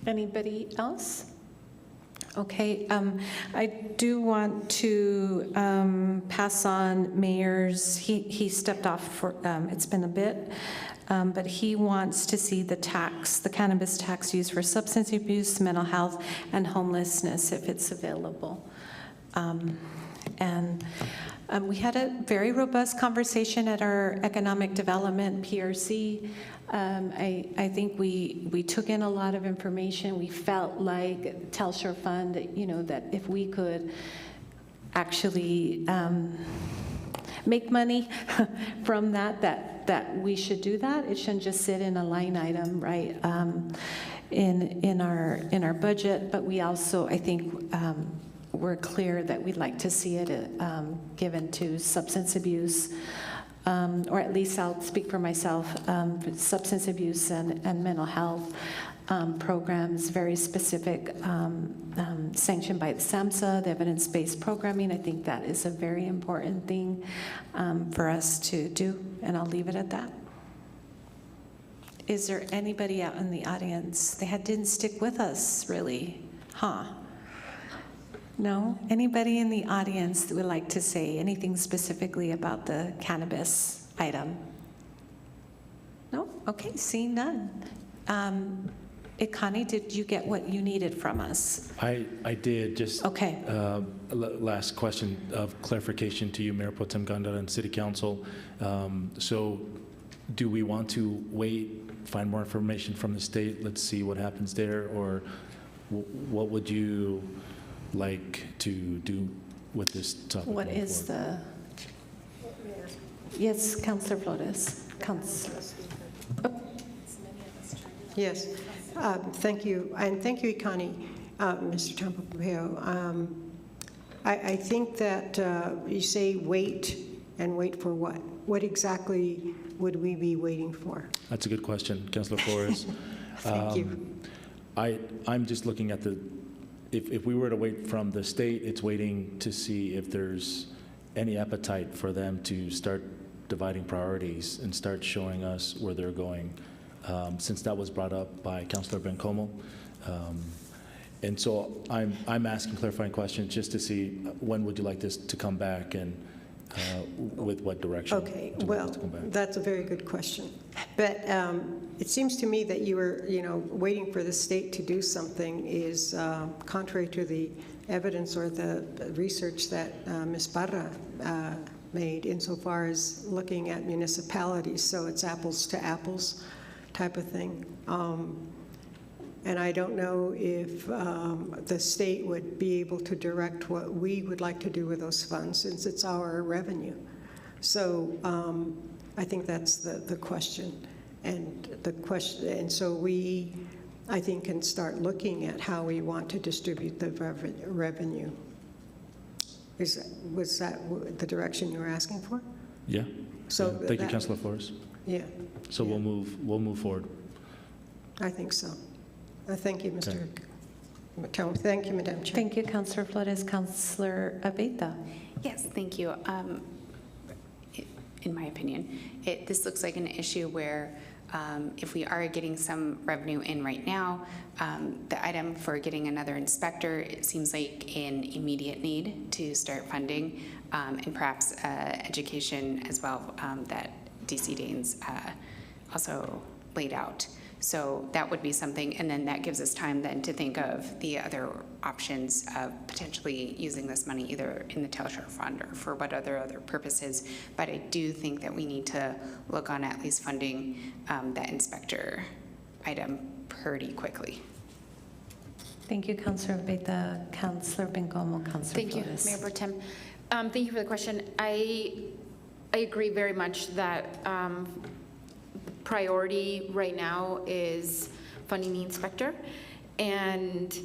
Anybody else? Okay, I do want to pass on Mayor's, he stepped off for, it's been a bit, but he wants to see the cannabis tax used for substance abuse, mental health, and homelessness if it's available. We had a very robust conversation at our Economic Development PRC. I think we took in a lot of information. We felt like TELSHOR Fund, that if we could actually make money from that we should do that. It shouldn't just sit in a line item, right? in our budget, but we also, I think, we're clear that we'd like to see it given to substance abuse, or at least I'll speak for myself, substance abuse and mental health programs, very specific, sanctioned by the SAMHSA, the evidence-based programming. I think that is a very important thing for us to do, and I'll leave it at that. Is there anybody out in the audience? They didn't stick with us, really, huh? No? Anybody in the audience that would like to say anything specifically about the cannabis item? No? Okay, seeing none. Connie, did you get what you needed from us? I did. Just okay. Last question of clarification to you, Mayor Pro Tem Gondara and City Council. So do we want to wait, find more information from the state? Let's see what happens there, or what would you like to do with this topic? What is the? Yes, Councilor Flores. Councilor. Oh. Yes. Thank you, and thank you, Connie, Mr. Tampapapeo. I think that you say wait, and wait for what? What exactly would we be waiting for? That's a good question, Councilor Flores. Thank you. I'm just looking at if we were to wait from the state, it's waiting to see if there's any appetite for them to start dividing priorities and start showing us where they're going. Since that was brought up by Councilor Bencomo. And so I'm asking clarifying questions just to see when would you like this to come back, and with what direction? Okay, well, that's a very good question. But it seems to me that you were, waiting for the state to do something is contrary to the evidence or the research that Ms. Parra made insofar as looking at municipalities. So it's apples to apples type of thing. And I don't know if the state would be able to direct what we would like to do with those funds, since it's our revenue. So I think that's the question. And so we, I think, can start looking at how we want to distribute the revenue. Was that the direction you were asking for? Yeah. So yeah. Thank you, Councilor Flores. Yeah. So yeah. We'll move forward. I think so. Thank you, Mr. Okay. Thank you, Madam Chair. Thank you, Councilor Flores. Councilor Abeyta. Yes, thank you. In my opinion, this looks like an issue where if we are getting some revenue in right now, the item for getting another inspector, it seems like an immediate need to start funding, and perhaps education as well that DC Daines also laid out. So that would be something, and then that gives us time then to think of the other options of potentially using this money either in the TELSHOR fund or for what other purposes. But I do think that we need to look on at least funding that inspector item pretty quickly. Thank you, Councilor Abeyta. Councilor Bencomo, Councilor Thank Flores. you, Mayor Pro Tem. Thank you for the question. I agree very much that priority right now is funding the inspector, and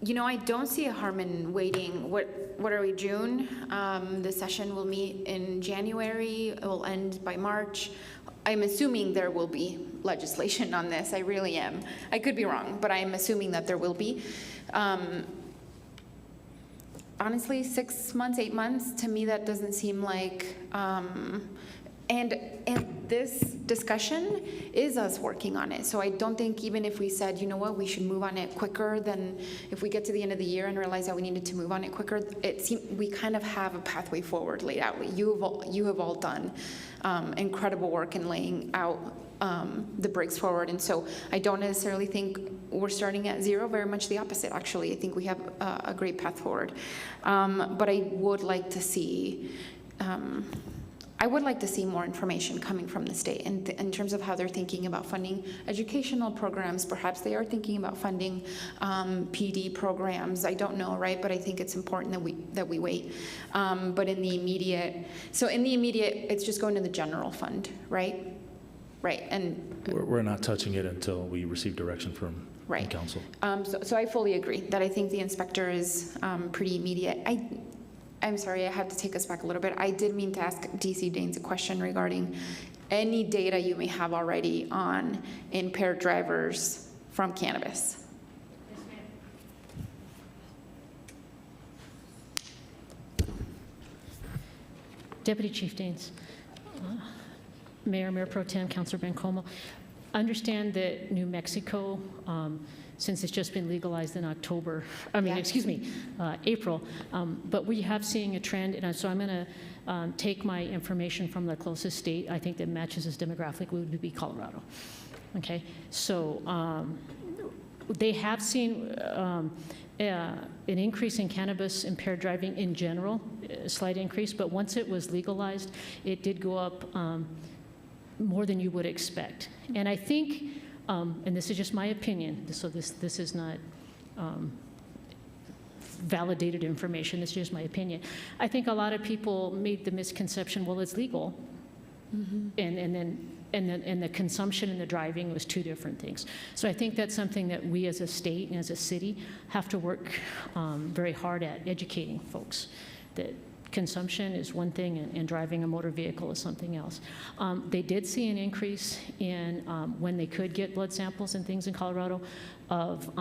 I don't see a harm in waiting. What are we, June? The session will meet in January. It will end by March. I'm assuming there will be legislation on this. I really am. I could be wrong, but I'm assuming that there will be. Honestly, 6 months, 8 months, to me that doesn't seem like, and this discussion is us working on it. So I don't think even if we said, we should move on it quicker than if we get to the end of the year and realize that we needed to move on it quicker, we kind of have a pathway forward laid out. You have all done incredible work in laying out the bricks forward. And so I don't necessarily think we're starting at zero, very much the opposite, actually. I think we have a great path forward. But I would like to see more information coming from the state in terms of how they're thinking about funding educational programs. Perhaps they are thinking about funding PD programs. I don't know, right? But I think it's important that we wait. But in the immediate, it's just going to the general fund, right? Right, and We're not touching it until we receive direction from Right. council. so I fully agree that I think the inspector is pretty immediate. I'm sorry, I have to take us back a little bit. I did mean to ask DC Daines a question regarding any data you may have already on impaired drivers from cannabis. Deputy Chief Daines, Mayor Pro Tem, Councilor Bencomo, understand that New Mexico, since it's just been legalized in April, but we have seeing a trend, and so I'm going to take my information from the closest state I think that matches this demographic would be Colorado. Okay, so they have seen an increase in cannabis impaired driving in general, a slight increase, but once it was legalized, it did go up more than you would expect. And I think, and this is just my opinion, so this is not validated information, this is just my opinion. I think a lot of people made the misconception, well, it's legal, and the consumption and the driving was two different things. So I think that's something that we as a state and as a city have to work very hard at educating folks, that consumption is one thing and driving a motor vehicle is something else. They did see an increase in when they could get blood samples and things in Colorado of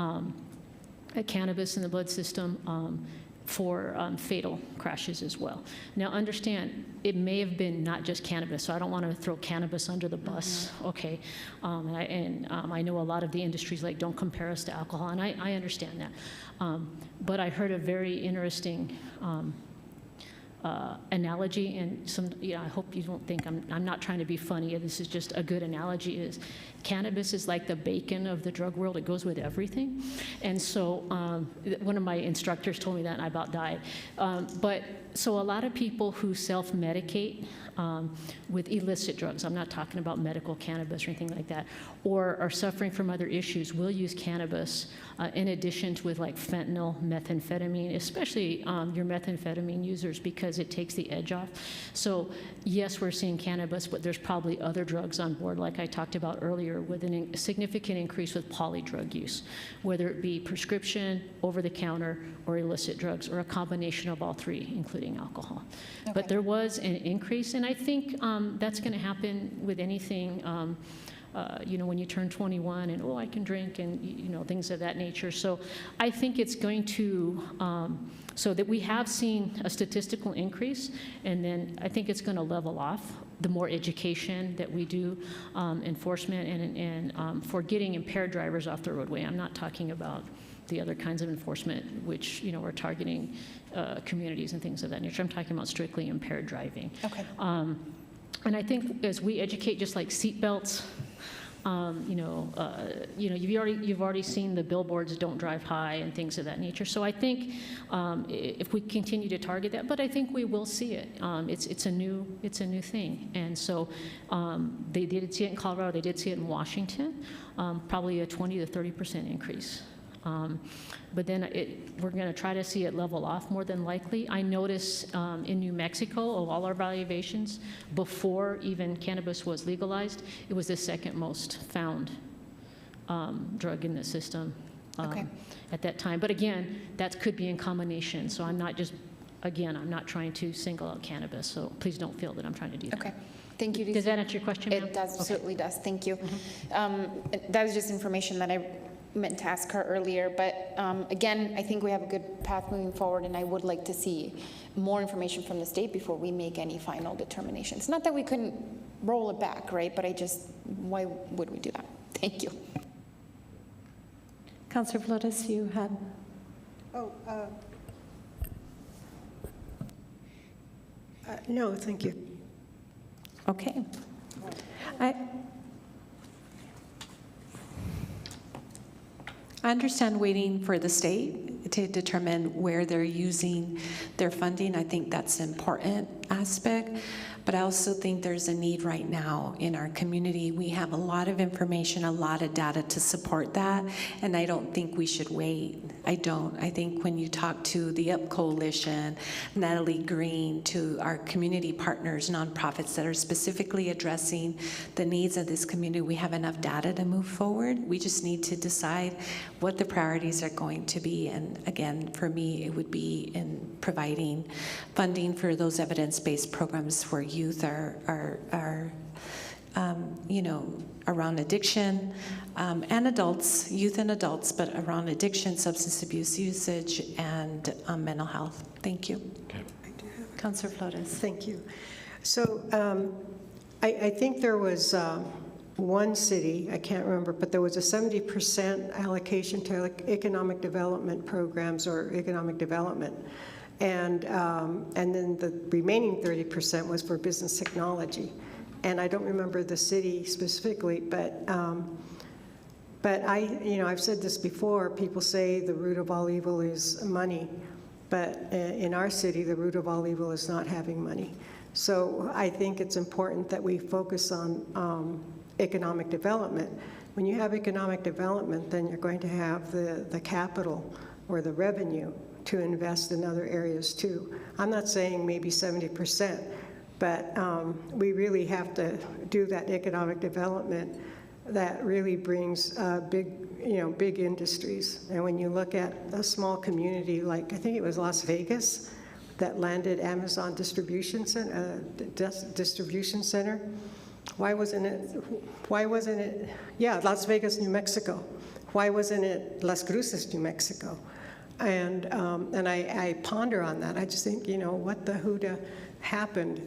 cannabis in the blood system for fatal crashes as well. Now understand, it may have been not just cannabis, so I don't want to throw cannabis under the bus, okay? I know a lot of the industries like don't compare us to alcohol, and I understand that. But I heard a very interesting analogy, and I hope you don't think I'm not trying to be funny. This is just a good analogy. Is cannabis is like the bacon of the drug world. It goes with everything, and so one of my instructors told me that, and I about died. But so a lot of people who self-medicate with illicit drugs, I'm not talking about medical cannabis or anything like that, or are suffering from other issues, will use cannabis in addition to with like fentanyl, methamphetamine, especially your methamphetamine users, because it takes the edge off. So yes, we're seeing cannabis, but there's probably other drugs on board, like I talked about earlier, with a significant increase with polydrug use, whether it be prescription, over-the-counter, or illicit drugs, or a combination of all three, including alcohol. Okay. But there was an increase, and I think that's going to happen with anything. When you turn 21 and, I can drink, and, things of that nature. So I think it's going to, so that we have seen a statistical increase, and then I think it's going to level off the more education that we do, enforcement, and for getting impaired drivers off the roadway. I'm not talking about the other kinds of enforcement, which, are targeting communities and things of that nature. I'm talking about strictly impaired driving. Okay. And I think as we educate, just like seat belts, you've already seen the billboards, don't drive high, and things of that nature. So I think if we continue to target that, but I think we will see it. It's a new thing, and so they did see it in Colorado. They did see it in Washington, probably a 20 to 30% increase. But then we're going to try to see it level off more than likely. I notice in New Mexico, of all our valuations, before even cannabis was legalized, it was the second most found drug in the system at that time. But again, that could be in combination. So I'm not trying to single out cannabis. So please don't feel that I'm trying to do that. Okay. Thank you. Does that answer your question, ma'am? It does, absolutely does. Thank you. That was just information that I meant to ask her earlier, but again, I think we have a good path moving forward, and I would like to see more information from the state before we make any final determinations. Not that we couldn't roll it back, right? But why would we do that? Thank you. Councilor Flores, you had. No, thank you. Okay. I understand waiting for the state to determine where they're using their funding. I think that's an important aspect. But I also think there's a need right now in our community. We have a lot of information, a lot of data to support that, and I don't think we should wait. I don't. I think when you talk to the UP Coalition, Natalie Green, to our community partners, nonprofits that are specifically addressing the needs of this community, we have enough data to move forward. We just need to decide what the priorities are going to be. And again, for me, it would be in providing funding for those evidence-based programs for youth are around addiction, and adults, youth and adults, but around addiction, substance abuse usage, and mental health. Thank you. Okay. Councilor Flores. Thank you. So I think there was one city, I can't remember, but there was a 70% allocation to economic development programs or economic development. And then the remaining 30% was for business technology. And I don't remember the city specifically, but I've said this before, people say the root of all evil is money, but in our city, the root of all evil is not having money. So I think it's important that we focus on economic development. When you have economic development, then you're going to have the capital or the revenue to invest in other areas too. I'm not saying maybe 70%, but we really have to do that economic development that really brings big industries. And when you look at a small community like, I think it was Las Vegas, that landed Amazon distribution center, Why wasn't it, yeah, Las Vegas, New Mexico. Why wasn't it Las Cruces, New Mexico? And I ponder on that. I just think, what the Huda happened.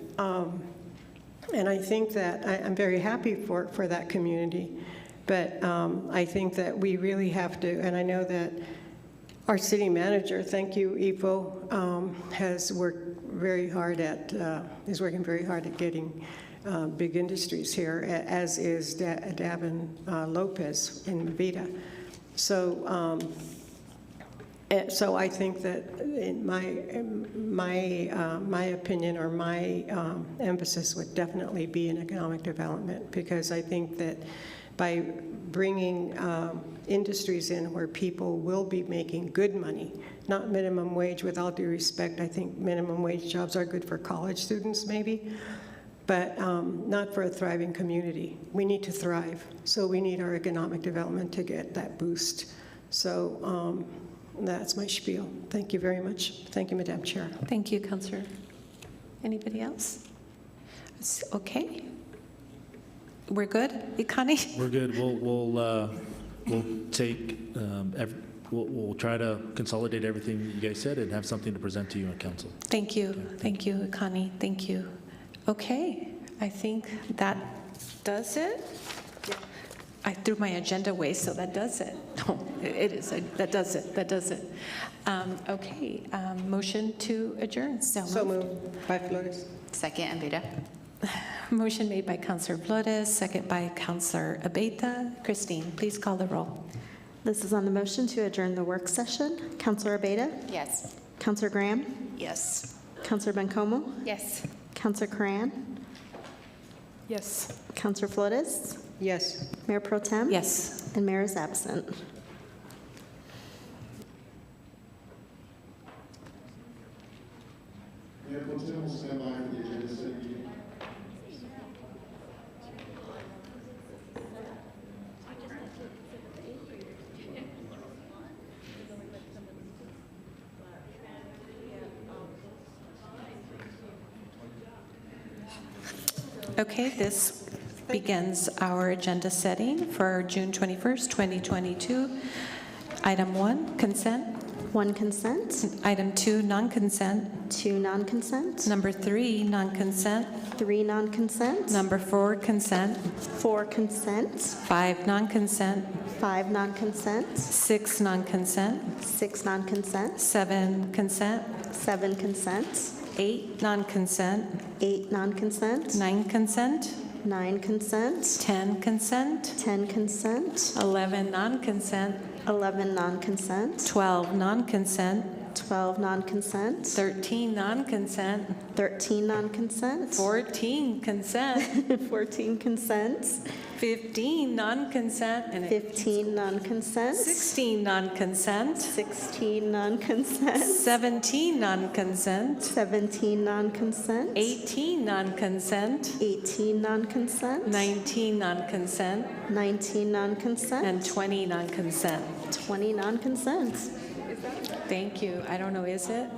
And I think that I'm very happy for that community. But I think that we really have to, and I know that our city manager, thank you, Ivo, has worked very hard is working very hard at getting big industries here, as is Davin Lopez in Vida. So I think that in my opinion or my emphasis would definitely be in economic development, because I think that by bringing industries in where people will be making good money, not minimum wage, with all due respect, I think minimum wage jobs are good for college students maybe, but not for a thriving community. We need to thrive, so we need our economic development to get that boost. So that's my spiel. Thank you very much. Thank you, Madam Chair. Thank you, Councillor. Anybody else? Okay. We're good, Connie? We're good. We'll take, we'll try to consolidate everything you guys said and have something to present to you on council. Thank you. Thank you, Connie. Thank you. Okay, I think that does it. I threw my agenda away, so that does it. No, it is. That does it. That does it. Okay, motion to adjourn. So moved by Flores. Second, Abeta. Motion made by Councillor Flores, second by Councillor Abeta. Christine, please call the roll. This is on the motion to adjourn the work session. Councillor Abeta? Yes. Councillor Graham? Yes. Councillor Bencomo? Yes. Councillor Cran? Yes. Councillor Flores? Yes. Mayor Pro Tem? Yes. And Mayor is absent. Mayor Pro Tem will stand by for the agenda setting meeting. Okay, this begins our agenda setting for June 21st, 2022. Item 1, consent. 1, consent. Item 2, non-consent. 2, non-consent. Number 3, non-consent. 3, non-consent. Number 4, consent. 4, consent. 5, non-consent. 5, non-consent. 6, non-consent. 6, non-consent. 7, consent. 7, consent. 8, non-consent. 8, non-consent. 9, consent. 9, consent. 10, consent. 10, consent. 11, non-consent. 11 non-consent, 12 non-consent, 12 non-consent, 13 non-consent, 13 non-consent, 14 consent, 14 consents, 15 non-consent, and 15 non-consent, 16 non-consent, 16 non-consent, 17 non-consent, 17 non-consent, 18 non-consent, 18 non-consent, 19 non-consent, 19 non-consent, and 20 non-consent. 20 non-consents. Thank you. I don't know, is it?